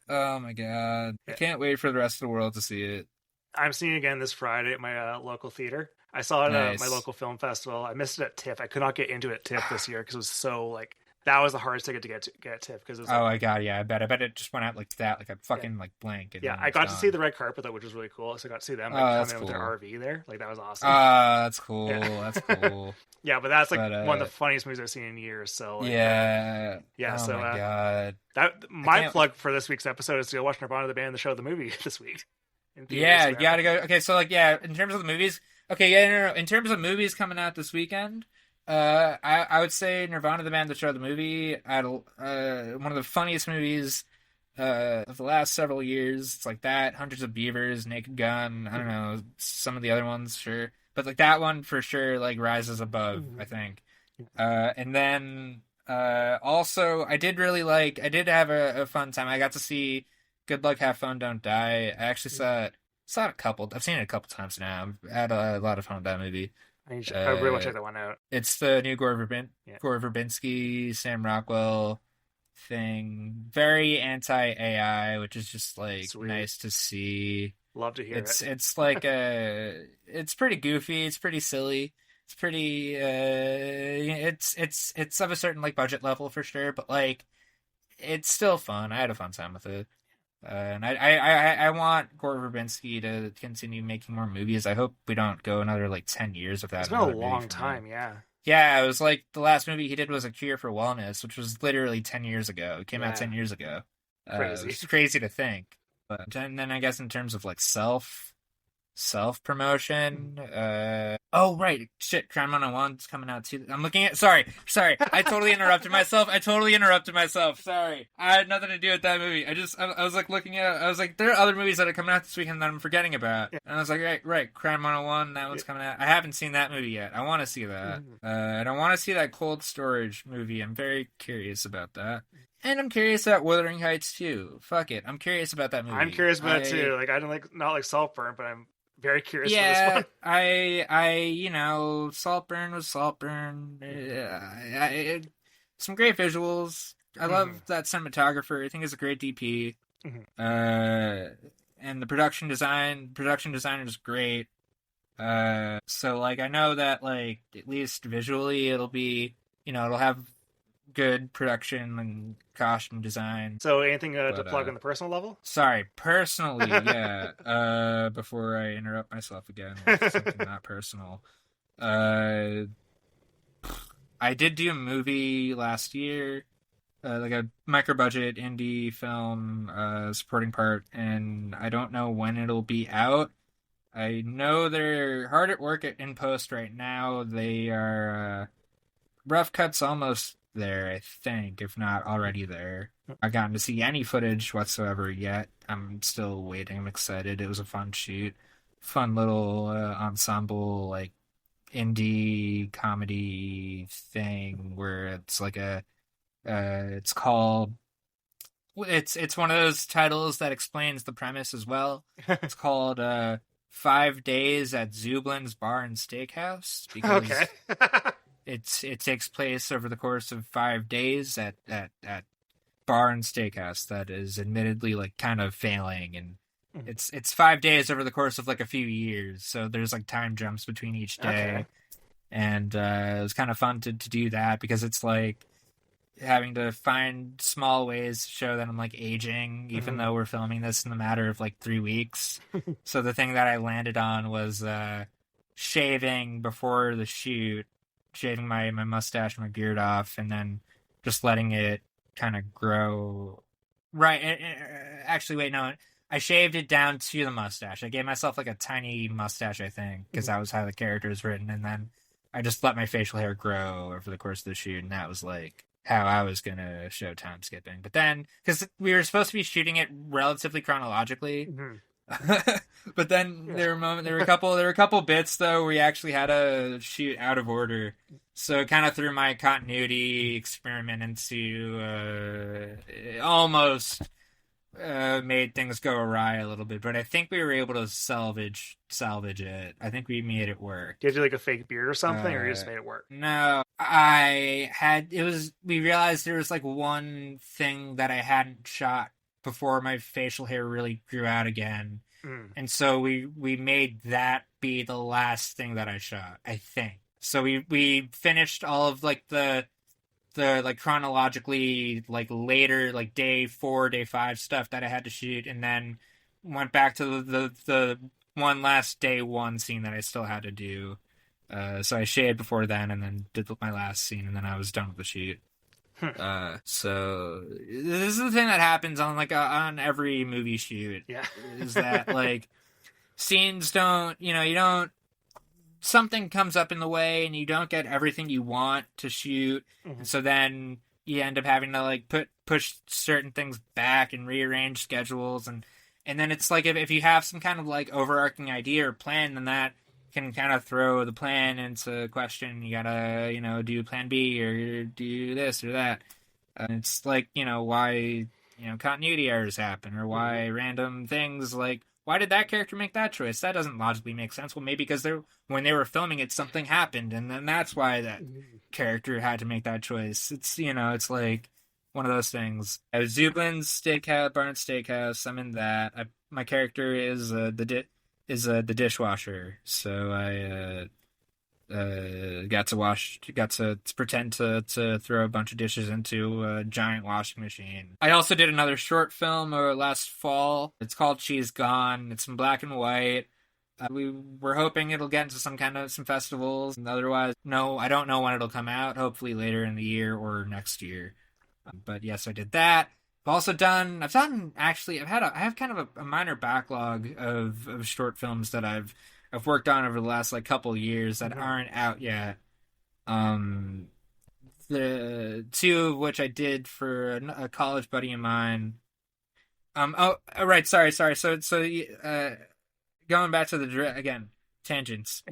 Oh my god, I can't wait for the rest of the world to see it. I'm seeing it again this Friday at my local theater. I saw it at my local film festival. I missed it at TIFF. I could not get into it at TIFF this year because it was so like, that was the hardest ticket to get at TIFF because it was. Oh my god, yeah, I bet it just went out like that, like a fucking like blank. Yeah, I got to see the red carpet though, which was really cool. So I got to see them come in with their RV there. Like that was awesome. That's cool. That's cool. Yeah, but that's like one of the funniest movies I've seen in years. So like, yeah. Oh so my god. My plug for this week's episode is to go watch Nirvana the band, the show, the movie this week. Yeah, you gotta go. Okay, so like in terms of the movies. Okay, yeah, no. In terms of movies coming out this weekend. I would say Nirvana the band, the show, the movie. One of the funniest movies of the last several years. It's like that, Hundreds of Beavers, Naked Gun. I don't know some of the other ones, sure, but like that one for sure, like rises above. I think. And then also I did have a fun time. I got to see Good Luck, Have Fun, Don't Die. I actually saw it. I've seen it a couple times now. I've had a lot of fun with that movie. I really want to check that one out. It's the new Gore Verbinski, Sam Rockwell thing. Very anti-AI, which is just like Sweet. Nice to see. Love to hear it. It's like it's pretty goofy. It's pretty silly. It's pretty. It's of a certain like budget level for sure, but like it's still fun. I had a fun time with it. And I want Gore Verbinski to continue making more movies. I hope we don't go another like 10 years without. It's been a long time, yeah. Yeah, it was like the last movie he did was A Cure for Wellness, which was literally 10 years ago. It came out 10 years ago. Crazy. It's crazy to think. But and then I guess in terms of like self-promotion, oh right, shit, Crime 101's coming out too. I'm looking at, sorry, I totally interrupted myself. Sorry, I had nothing to do with that movie. I was like looking at, I was like, there are other movies that are coming out this weekend that I'm forgetting about, and I was like, right, Crime 101, that one's coming out. I haven't seen that movie yet. I want to see that, and I want to see that Cold Storage movie. I'm very curious about that. And I'm curious about Wuthering Heights too. Fuck it, I'm curious about that movie. I'm curious about it too. Like I don't not like Saltburn, but I'm very curious for this one. Saltburn was Saltburn. Some great visuals. I love that cinematographer. I think he's a great DP. And the production designer is great. So like I know that like at least visually it'll be, it'll have good production and costume design. So anything to plug on the personal level? Sorry, personally, yeah. Before I interrupt myself again with something not personal. I did do a movie last year, like a micro-budget indie film, supporting part, and I don't know when it'll be out. I know they're hard at work in post right now. They are rough cuts almost there, I think, if not already there. I've gotten to see any footage whatsoever yet. I'm still waiting. I'm excited. It was a fun shoot. Fun little ensemble, like, indie comedy thing where it's like it's called It's one of those titles that explains the premise as well. It's called 5 Days at Zublin's Bar and Steakhouse because Okay. it takes place over the course of 5 days at bar and steakhouse that is admittedly like kind of failing, and it's 5 days over the course of like a few years, so there's like time jumps between each day. Okay. And it was kind of fun to do that because it's like having to find small ways to show that I'm like aging, even though we're filming this in the matter of like 3 weeks. So the thing that I landed on was shaving before the shoot, shaving my mustache and my beard off, and then just letting it kind of grow. Right. Actually, wait, no. I shaved it down to the mustache. I gave myself like a tiny mustache, I think, because that was how the character is written. And then I just let my facial hair grow over the course of the shoot. And that was like how I was going to show time skipping. But then, because we were supposed to be shooting it relatively chronologically. But then there were a couple bits though where we actually had to shoot out of order, so it kind of threw my continuity experiment into almost made things go awry a little bit. But I think we were able to salvage it. I think we made it work. Did you do like a fake beard or something, or you just made it work? No, we realized there was like one thing that I hadn't shot before my facial hair really grew out again. And so we made that be the last thing that I shot, I think. So we finished all of like the like chronologically like later like day 4, day 5 stuff that I had to shoot, and then went back to the one last day 1 scene that I still had to do. So I shaved before then and then did my last scene, and then I was done with the shoot. So this is the thing that happens on like on every movie shoot. Yeah. Is that like scenes don't, you don't, something comes up in the way and you don't get everything you want to shoot. And so then you end up having to like push certain things back and rearrange schedules, and then it's like if you have some kind of like overarching idea or plan, then that can kind of throw the plan into question. You gotta, do plan B or do this or that. It's like, why, continuity errors happen, or why random things like, why did that character make that choice? That doesn't logically make sense. Well, maybe because when they were filming it, something happened, and then that's why that character had to make that choice. It's, it's like one of those things. Zublin's Steakhouse, Barn Steakhouse, I'm in that. My character is the dishwasher, so I got to pretend to throw a bunch of dishes into a giant washing machine. I also did another short film last fall. It's called She's Gone. It's in black and white. We're hoping it'll get into some festivals, and otherwise, no, I don't know when it'll come out. Hopefully later in the year or next year. But yes, I did that. I have kind of a minor backlog of short films that I've worked on over the last like couple years that aren't out yet. The 2 of which I did for a college buddy of mine. Right, sorry. So going back to again, tangents.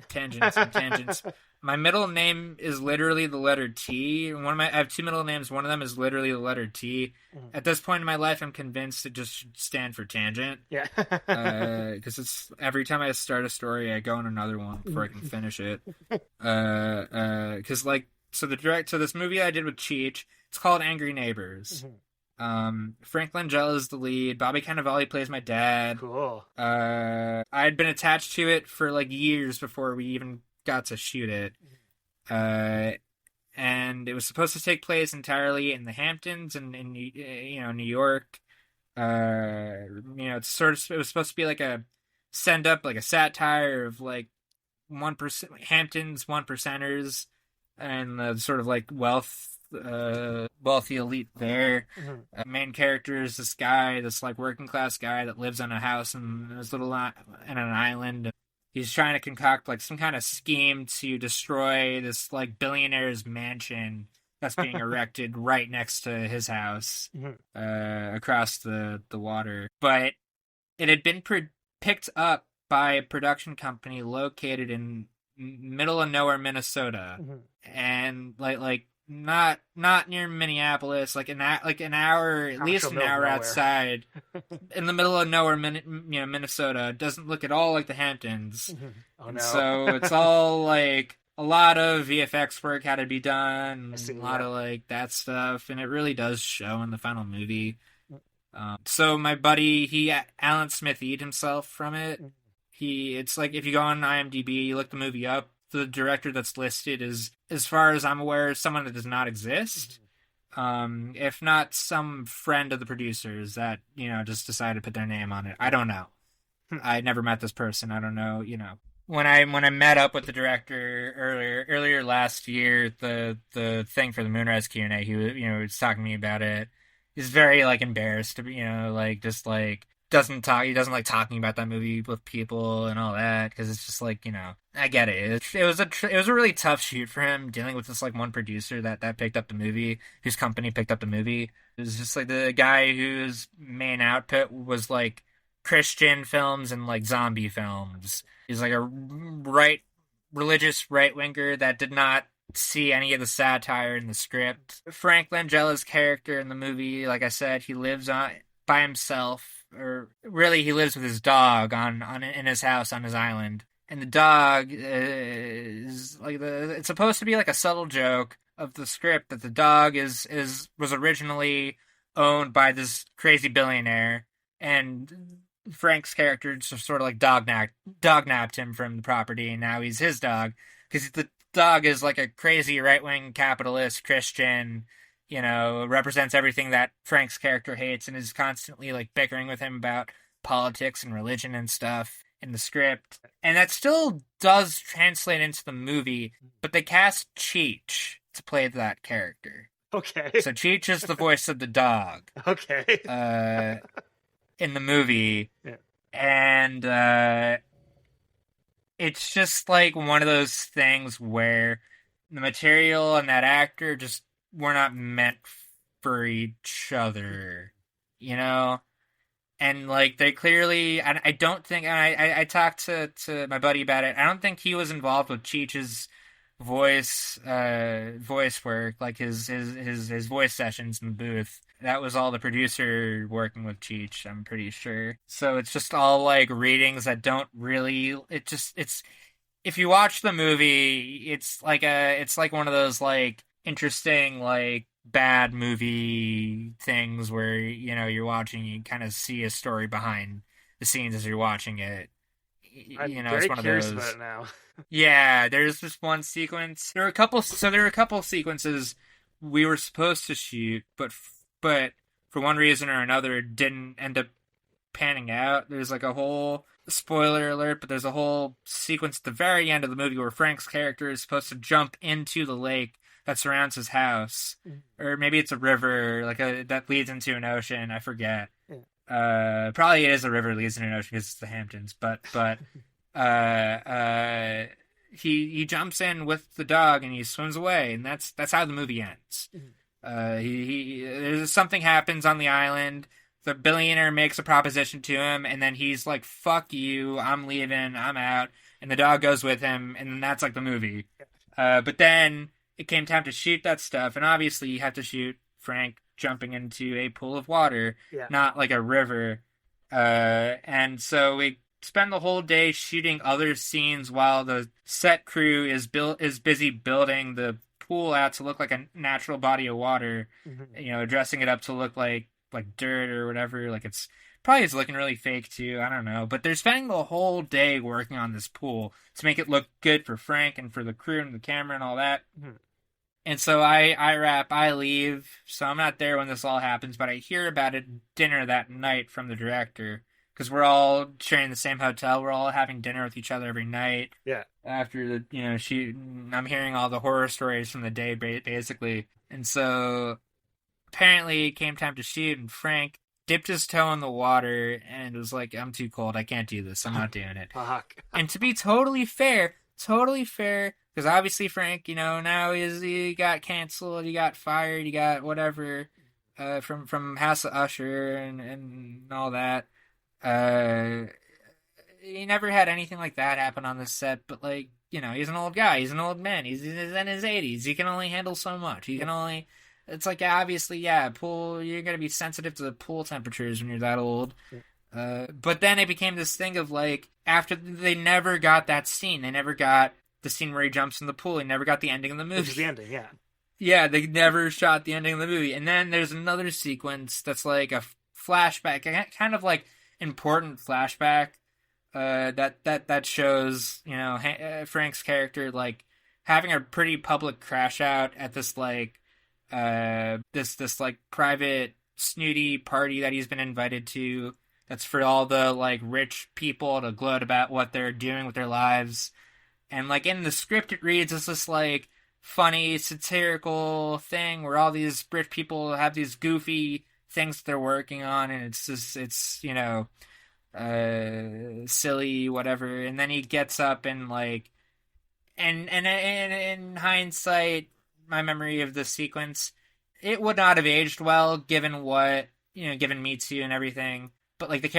My middle name is literally the letter T. I have 2 middle names. One of them is literally the letter T. At this point in my life, I'm convinced it just should stand for tangent. Yeah. Because it's every time I start a story, I go on another one before I can finish it. Because so this movie I did with Cheech, it's called Angry Neighbors. Frank Langella is the lead. Bobby Cannavale plays my dad. Cool. I had been attached to it for like years before we even got to shoot it, and it was supposed to take place entirely in the Hamptons and in New York. It was supposed to be like a send up, like a satire of like 1% Hamptons 1%ers and the sort of like wealthy elite there. Main character is this like working class guy that lives on a house in an island. He's trying to concoct like some kind of scheme to destroy this like billionaire's mansion that's being erected right next to his house, across the water. But it had been picked up by a production company located in middle of nowhere, Minnesota, and like not near Minneapolis, like an hour, at least an hour outside, in the middle of nowhere, Minnesota. It doesn't look at all like the Hamptons. Oh no! So it's all like a lot of VFX work had to be done, a lot of like that stuff, and it really does show in the final movie. So my buddy, Alan Smith-Ead himself from it. It's like if you go on IMDb, you look the movie up. The director that's listed is, as far as I'm aware, someone that does not exist. If not some friend of the producers that, just decided to put their name on it. I don't know. I never met this person. I don't know, When I met up with the director earlier last year, the thing for the Moonrise Q&A, he was talking to me about it. He's very like embarrassed to be, just like doesn't talk. He doesn't like talking about that movie with people and all that because it's just like I get it. It was a really tough shoot for him dealing with this like one producer that picked up the movie, whose company picked up the movie. It was just like the guy whose main output was like Christian films and like zombie films. He's like a religious right winger that did not see any of the satire in the script. Frank Langella's character in the movie, like I said, he lives by himself. Or really, he lives with his dog in his house on his island, and the dog is like it's supposed to be like a subtle joke of the script that the dog was originally owned by this crazy billionaire, and Frank's character just sort of like dog napped him from the property, and now he's his dog because the dog is like a crazy right wing capitalist Christian. Represents everything that Frank's character hates and is constantly like bickering with him about politics and religion and stuff in the script. And that still does translate into the movie, but they cast Cheech to play that character. Okay. So Cheech is the voice of the dog. Okay. In the movie. Yeah. And it's just like one of those things where the material and that actor just were not meant for each other, and like they clearly, I don't think, I talked to my buddy about it. I don't think he was involved with Cheech's voice work, like his voice sessions in the booth. That was all the producer working with Cheech, I'm pretty sure. So it's just all like readings that don't really, it's if you watch the movie, it's like one of those like interesting like bad movie things where you're watching, you kind of see a story behind the scenes as you're watching it. I'm very it's one curious of those about it now. Yeah, there's this one sequence. There were a couple sequences we were supposed to shoot, but for one reason or another it didn't end up panning out. There's like a whole spoiler alert, but there's a whole sequence at the very end of the movie where Frank's character is supposed to jump into the lake that surrounds his house, or maybe it's a river that leads into an ocean. I forget. Probably it is a river that leads into an ocean because it's the Hamptons. But he jumps in with the dog and he swims away, and that's how the movie ends. There's something happens on the island. The billionaire makes a proposition to him, and then he's like, "Fuck you! I'm leaving. I'm out." And the dog goes with him, and then that's like the movie. But then it came time to shoot that stuff, and obviously you have to shoot Frank jumping into a pool of water, not like a river. And so we spend the whole day shooting other scenes while the set crew is busy building the pool out to look like a natural body of water, dressing it up to look like dirt or whatever. Like it's probably is looking really fake too. I don't know, but they're spending the whole day working on this pool to make it look good for Frank and for the crew and the camera and all that. And so I leave, so I'm not there when this all happens, but I hear about it at dinner that night from the director, because we're all sharing the same hotel. We're all having dinner with each other every night. Yeah. After the, shoot, I'm hearing all the horror stories from the day, basically. And so apparently it came time to shoot, and Frank dipped his toe in the water and was like, "I'm too cold. I can't do this. I'm not doing it." Fuck. And to be totally fair, because obviously Frank, now he got canceled, he got fired, he got whatever from House of Usher and all that. He never had anything like that happen on the set, but like he's an old guy, he's an old man, he's in his 80s, he can only handle so much, it's like, obviously, pool, you're gonna be sensitive to the pool temperatures when you're that old. But then it became this thing of, like, after they never got that scene, they never got the scene where he jumps in the pool, they never got the ending of the movie. Which is the ending, yeah. Yeah, they never shot the ending of the movie. And then there's another sequence that's like a flashback, kind of like important flashback, that shows, Frank's character, like, having a pretty public crash out at this, like, this like private snooty party that he's been invited to. That's for all the, like, rich people to gloat about what they're doing with their lives. And, like, in the script it reads as this, like, funny, satirical thing where all these rich people have these goofy things that they're working on, and it's just, silly, whatever. And then he gets up and, like, and in hindsight, my memory of this sequence, it would not have aged well given what, given Me Too and everything. But, like,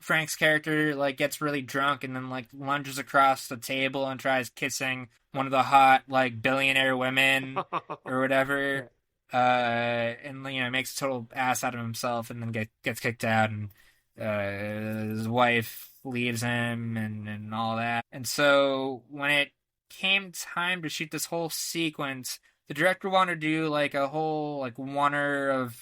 Frank's character, like, gets really drunk and then, like, lunges across the table and tries kissing one of the hot, like, billionaire women or whatever. And, makes a total ass out of himself and then gets kicked out, and his wife leaves him and all that. And so when it came time to shoot this whole sequence, the director wanted to do, like, a whole, like, one-er of...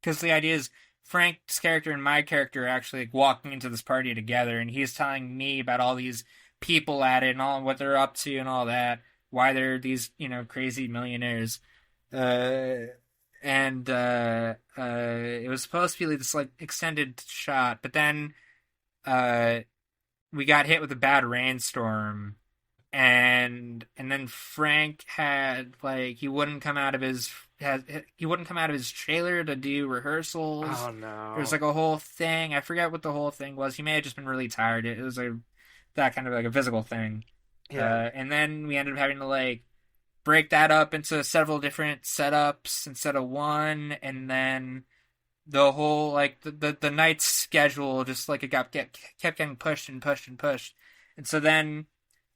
Because the idea is Frank's character and my character are actually, like, walking into this party together, and he's telling me about all these people at it and all what they're up to and all that, why they're these, crazy millionaires. It was supposed to be this, like, extended shot, but then we got hit with a bad rainstorm, and then Frank had, like, he wouldn't come out of his trailer to do rehearsals. Oh no. There was, like, a whole thing. I forget what the whole thing was. He may have just been really tired. It was that kind of, like, a physical thing. Yeah. And then we ended up having to, like, break that up into several different setups instead of one, and then the whole, like, the night's schedule just, like, it kept getting pushed and pushed and pushed. And so then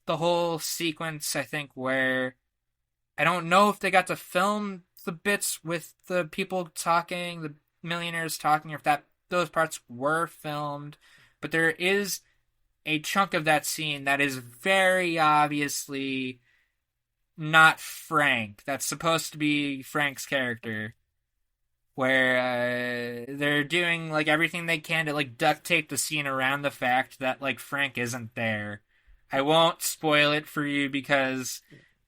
the whole sequence, I think, where I don't know if they got to film the bits with the people talking, the millionaires talking, or if those parts were filmed, but there is a chunk of that scene that is very obviously not Frank. That's supposed to be Frank's character, where they're doing, like, everything they can to, like, duct tape the scene around the fact that, like, Frank isn't there. I won't spoil it for you because,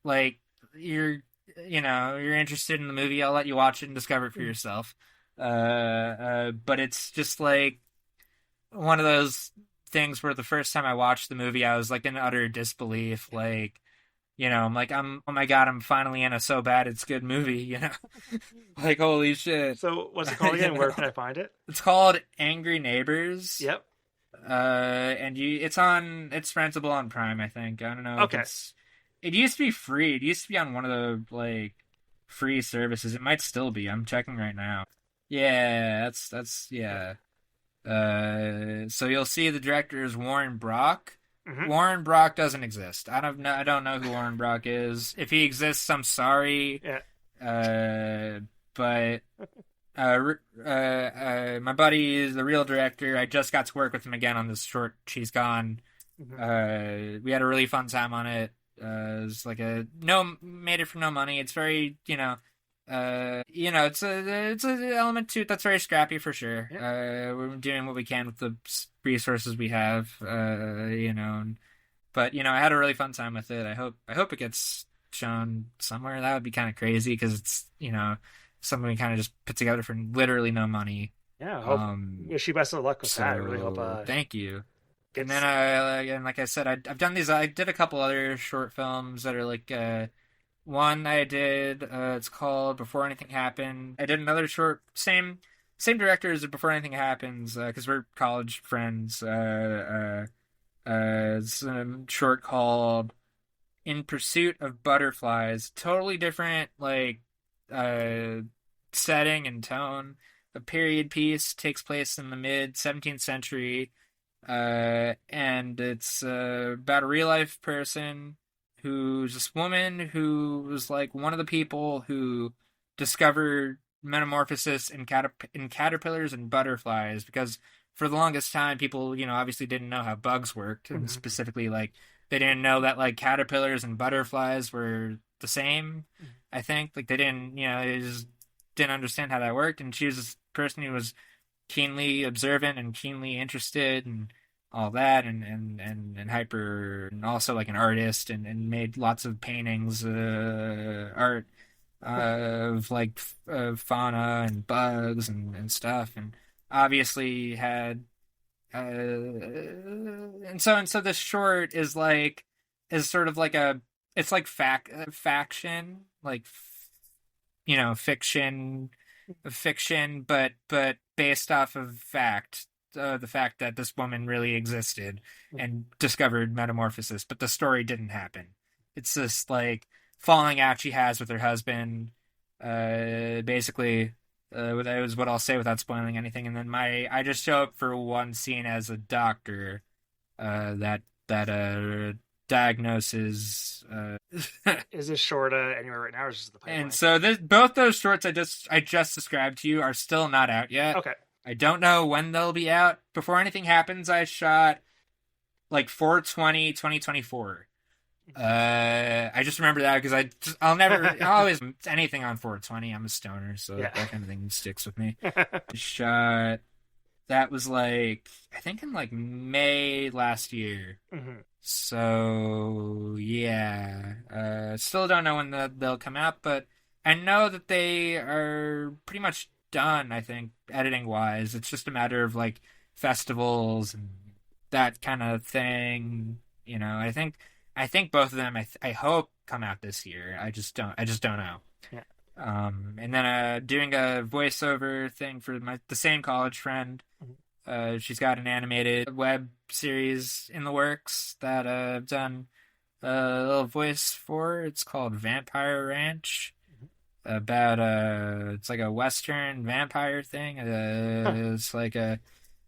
like, you're interested in the movie. I'll let you watch it and discover it for yourself. But it's just, like, one of those things where the first time I watched the movie, I was, like, in utter disbelief. Like, I'm like, oh my god, I'm finally in a so bad it's good movie, Like, holy shit. So, what's it called again? Where can I find it? It's called Angry Neighbors. Yep. And it's rentable on Prime, I think. I don't know. Okay. It used to be free. It used to be on one of the, like, free services. It might still be. I'm checking right now. Yeah, that's yeah. So you'll see the director is Warren Brock. Mm-hmm. Warren Brock doesn't exist. I don't know who Warren Brock is. If he exists, I'm sorry. Yeah. But my buddy is the real director. I just got to work with him again on this short, She's Gone. Mm-hmm. We had a really fun time on it. It was like made it for no money. It's very, it's an element to it that's very scrappy for sure. Yeah. We're doing what we can with the resources we have, but I had a really fun time with it. I hope it gets shown somewhere. That would be kind of crazy because it's, something we kind of just put together for literally no money. Yeah. Wish you best of luck with that. I really hope. Thank you. And then, again, like I said, I've done these. I did a couple other short films that are like, one I did. It's called Before Anything Happened. I did another short, same director as Before Anything Happens, because we're college friends. It's a short called In Pursuit of Butterflies. Totally different, like, setting and tone. A period piece, takes place in the mid 17th century. And it's about a real life person who's this woman who was like one of the people who discovered metamorphosis in caterpillars and butterflies, because for the longest time people, obviously didn't know how bugs worked, and specifically like they didn't know that like caterpillars and butterflies were the same. I think like they didn't, they just didn't understand how that worked, and she was this person who was keenly observant and keenly interested and all that, and hyper, and also like an artist, and made lots of paintings, art of like fauna and bugs and stuff, and obviously had and so this short is sort of like it's like faction, like fiction, but based off of fact, the fact that this woman really existed and discovered metamorphosis, but the story didn't happen. It's this like falling out she has with her husband, basically. That was what I'll say without spoiling anything. And then I just show up for one scene as a doctor, that diagnoses. Is this short anywhere right now, or is this the pipeline? And so both those shorts I just described to you are still not out yet. Okay. I don't know when they'll be out. Before anything happens, I shot like 4/20/2024. I just remember that because I'll always anything on 4/20. I'm a stoner, so that kind of thing sticks with me. Shot that was like I think in like May last year. So yeah, still don't know when they'll come out, but I know that they are pretty much done. I think editing wise, it's just a matter of like festivals and that kind of thing. I think both of them I hope come out this year. I just don't know. Yeah. And then doing a voiceover thing for the same college friend. She's got an animated web series in the works that I've done a little voice for. It's called Vampire Ranch. About it's like a Western vampire thing. It's like a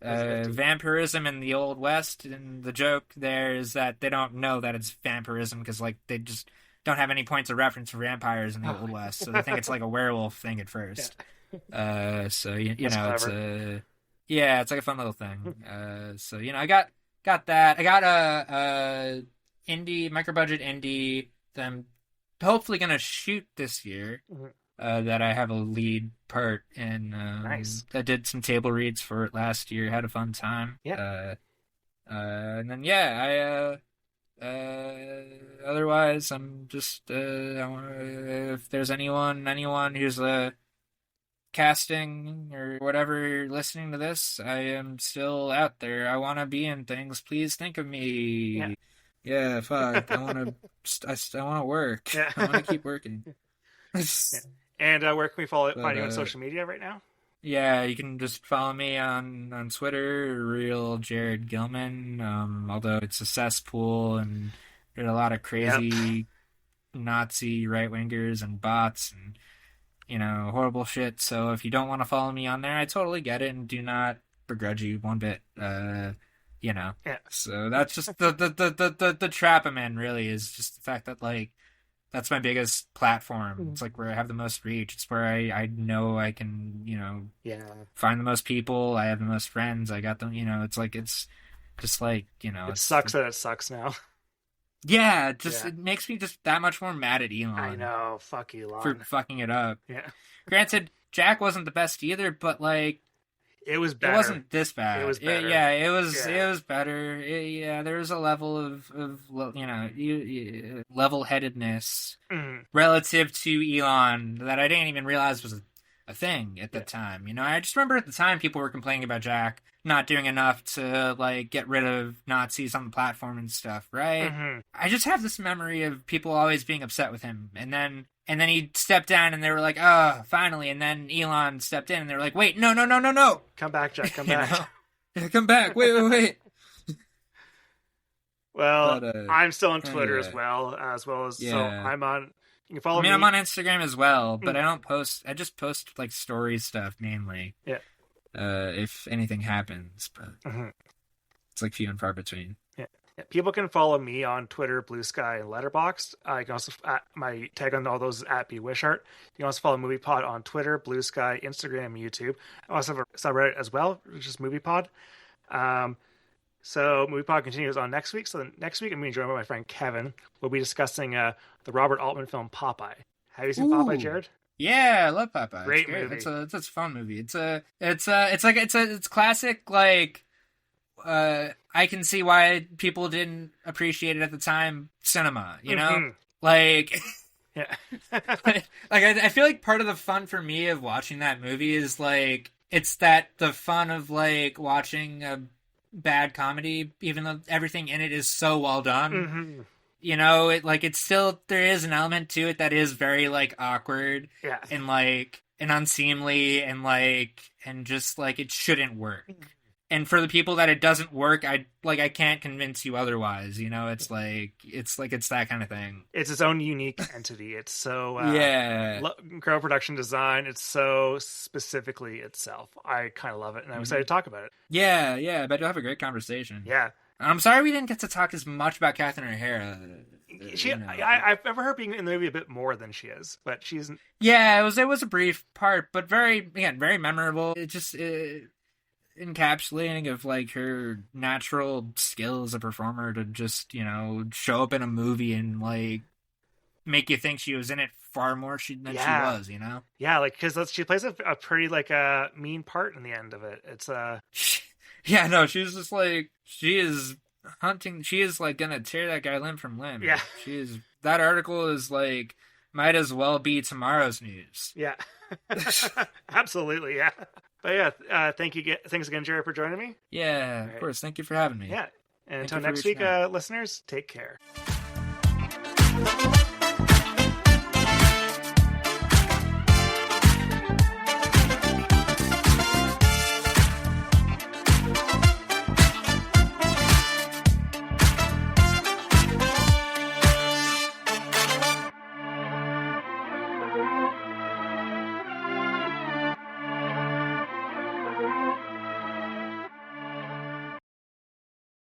vampirism in the Old West, and the joke there is that they don't know that it's vampirism because like they just don't have any points of reference for vampires in the Old West, so they think it's like a werewolf thing at first. So you know clever. It's like a fun little thing. So I got that. I got a indie micro budget indie that I'm hopefully gonna shoot this year. That I have a lead part in. Nice. I did some table reads for it last year. Had a fun time. Yeah. And then otherwise I'm just if there's anyone who's casting or whatever listening to this, I am still out there. I want to be in things. Please think of me. Yeah, fuck. I want to work. Yeah. I want to keep working. And where can we find you on social media right now? Yeah, you can just follow me on Twitter, real Jared Gilman. Although it's a cesspool and there's a lot of crazy Nazi right wingers and bots and horrible shit. So if you don't want to follow me on there, I totally get it and do not begrudge you one bit. So that's just the trap I'm in. Really, is just the fact that like that's my biggest platform. It's like where I have the most reach. It's where I know I can find the most people. I have the most friends. I got them. It's like it's just like It sucks that it sucks now. Yeah, it makes me just that much more mad at Elon. I know, fuck Elon for fucking it up. Yeah. Granted, Jack wasn't the best either, but like it was better. It wasn't this bad. It was better. It was better. There was a level of level-headedness relative to Elon that I didn't even realize was a thing at the time. I just remember at the time people were complaining about Jack not doing enough to like get rid of Nazis on the platform and stuff, right? I just have this memory of people always being upset with him, and then he stepped down and they were like, oh, finally, and then Elon stepped in and they were like, wait, no, come back, Jack, come back. Come back, wait. Well, I'm still on Twitter as well as so I'm on. You can follow me. I'm on Instagram as well, but I don't post. I just post like story stuff mainly. Yeah. If anything happens, but It's like few and far between. Yeah. People can follow me on Twitter, Blue Sky, and Letterboxd. You can also my tag on all those is at @bwishart. You can also follow MoviePod on Twitter, Blue Sky, Instagram, and YouTube. I also have a subreddit as well, which is MoviePod. So MoviePod continues on next week. So next week I'm being joined by my friend Kevin. We'll be discussing the Robert Altman film Popeye. Have you seen Popeye, Jared? Yeah, I love Popeye. Great movie. It's a fun movie. It's classic, like, I can see why people didn't appreciate it at the time cinema, you know? Like, yeah. I feel like part of the fun for me of watching that movie is, like, it's the fun of, like, watching a bad comedy, even though everything in it is so well done. You know, it's still, there is an element to it that is very, like, awkward. Yeah. And, like, and unseemly, and, like, and just, like, it shouldn't work. And for the people that it doesn't work, I can't convince you otherwise, you know? It's that kind of thing. It's its own unique entity. It's so incredible production design. It's so specifically itself. I kind of love it, and I'm excited to talk about it. Yeah, but you'll have a great conversation. Yeah. I'm sorry we didn't get to talk as much about Catherine O'Hara. I've ever heard being in the movie a bit more than she is, but she's... Yeah, it was a brief part, but very memorable. It just... encapsulating of, like, her natural skill as a performer to just, you know, show up in a movie and, like, make you think she was in it far more than she was, you know? Yeah, like, because she plays a pretty, like, mean part in the end of it. It's Yeah, no, she's just, like, she is, like, gonna tear that guy limb from limb. Yeah. That article is, like, might as well be tomorrow's news. Yeah. Absolutely, yeah. But yeah, thanks again, Jared, for joining me. Yeah, of course. Thank you for having me. Yeah. And until next week, listeners, take care.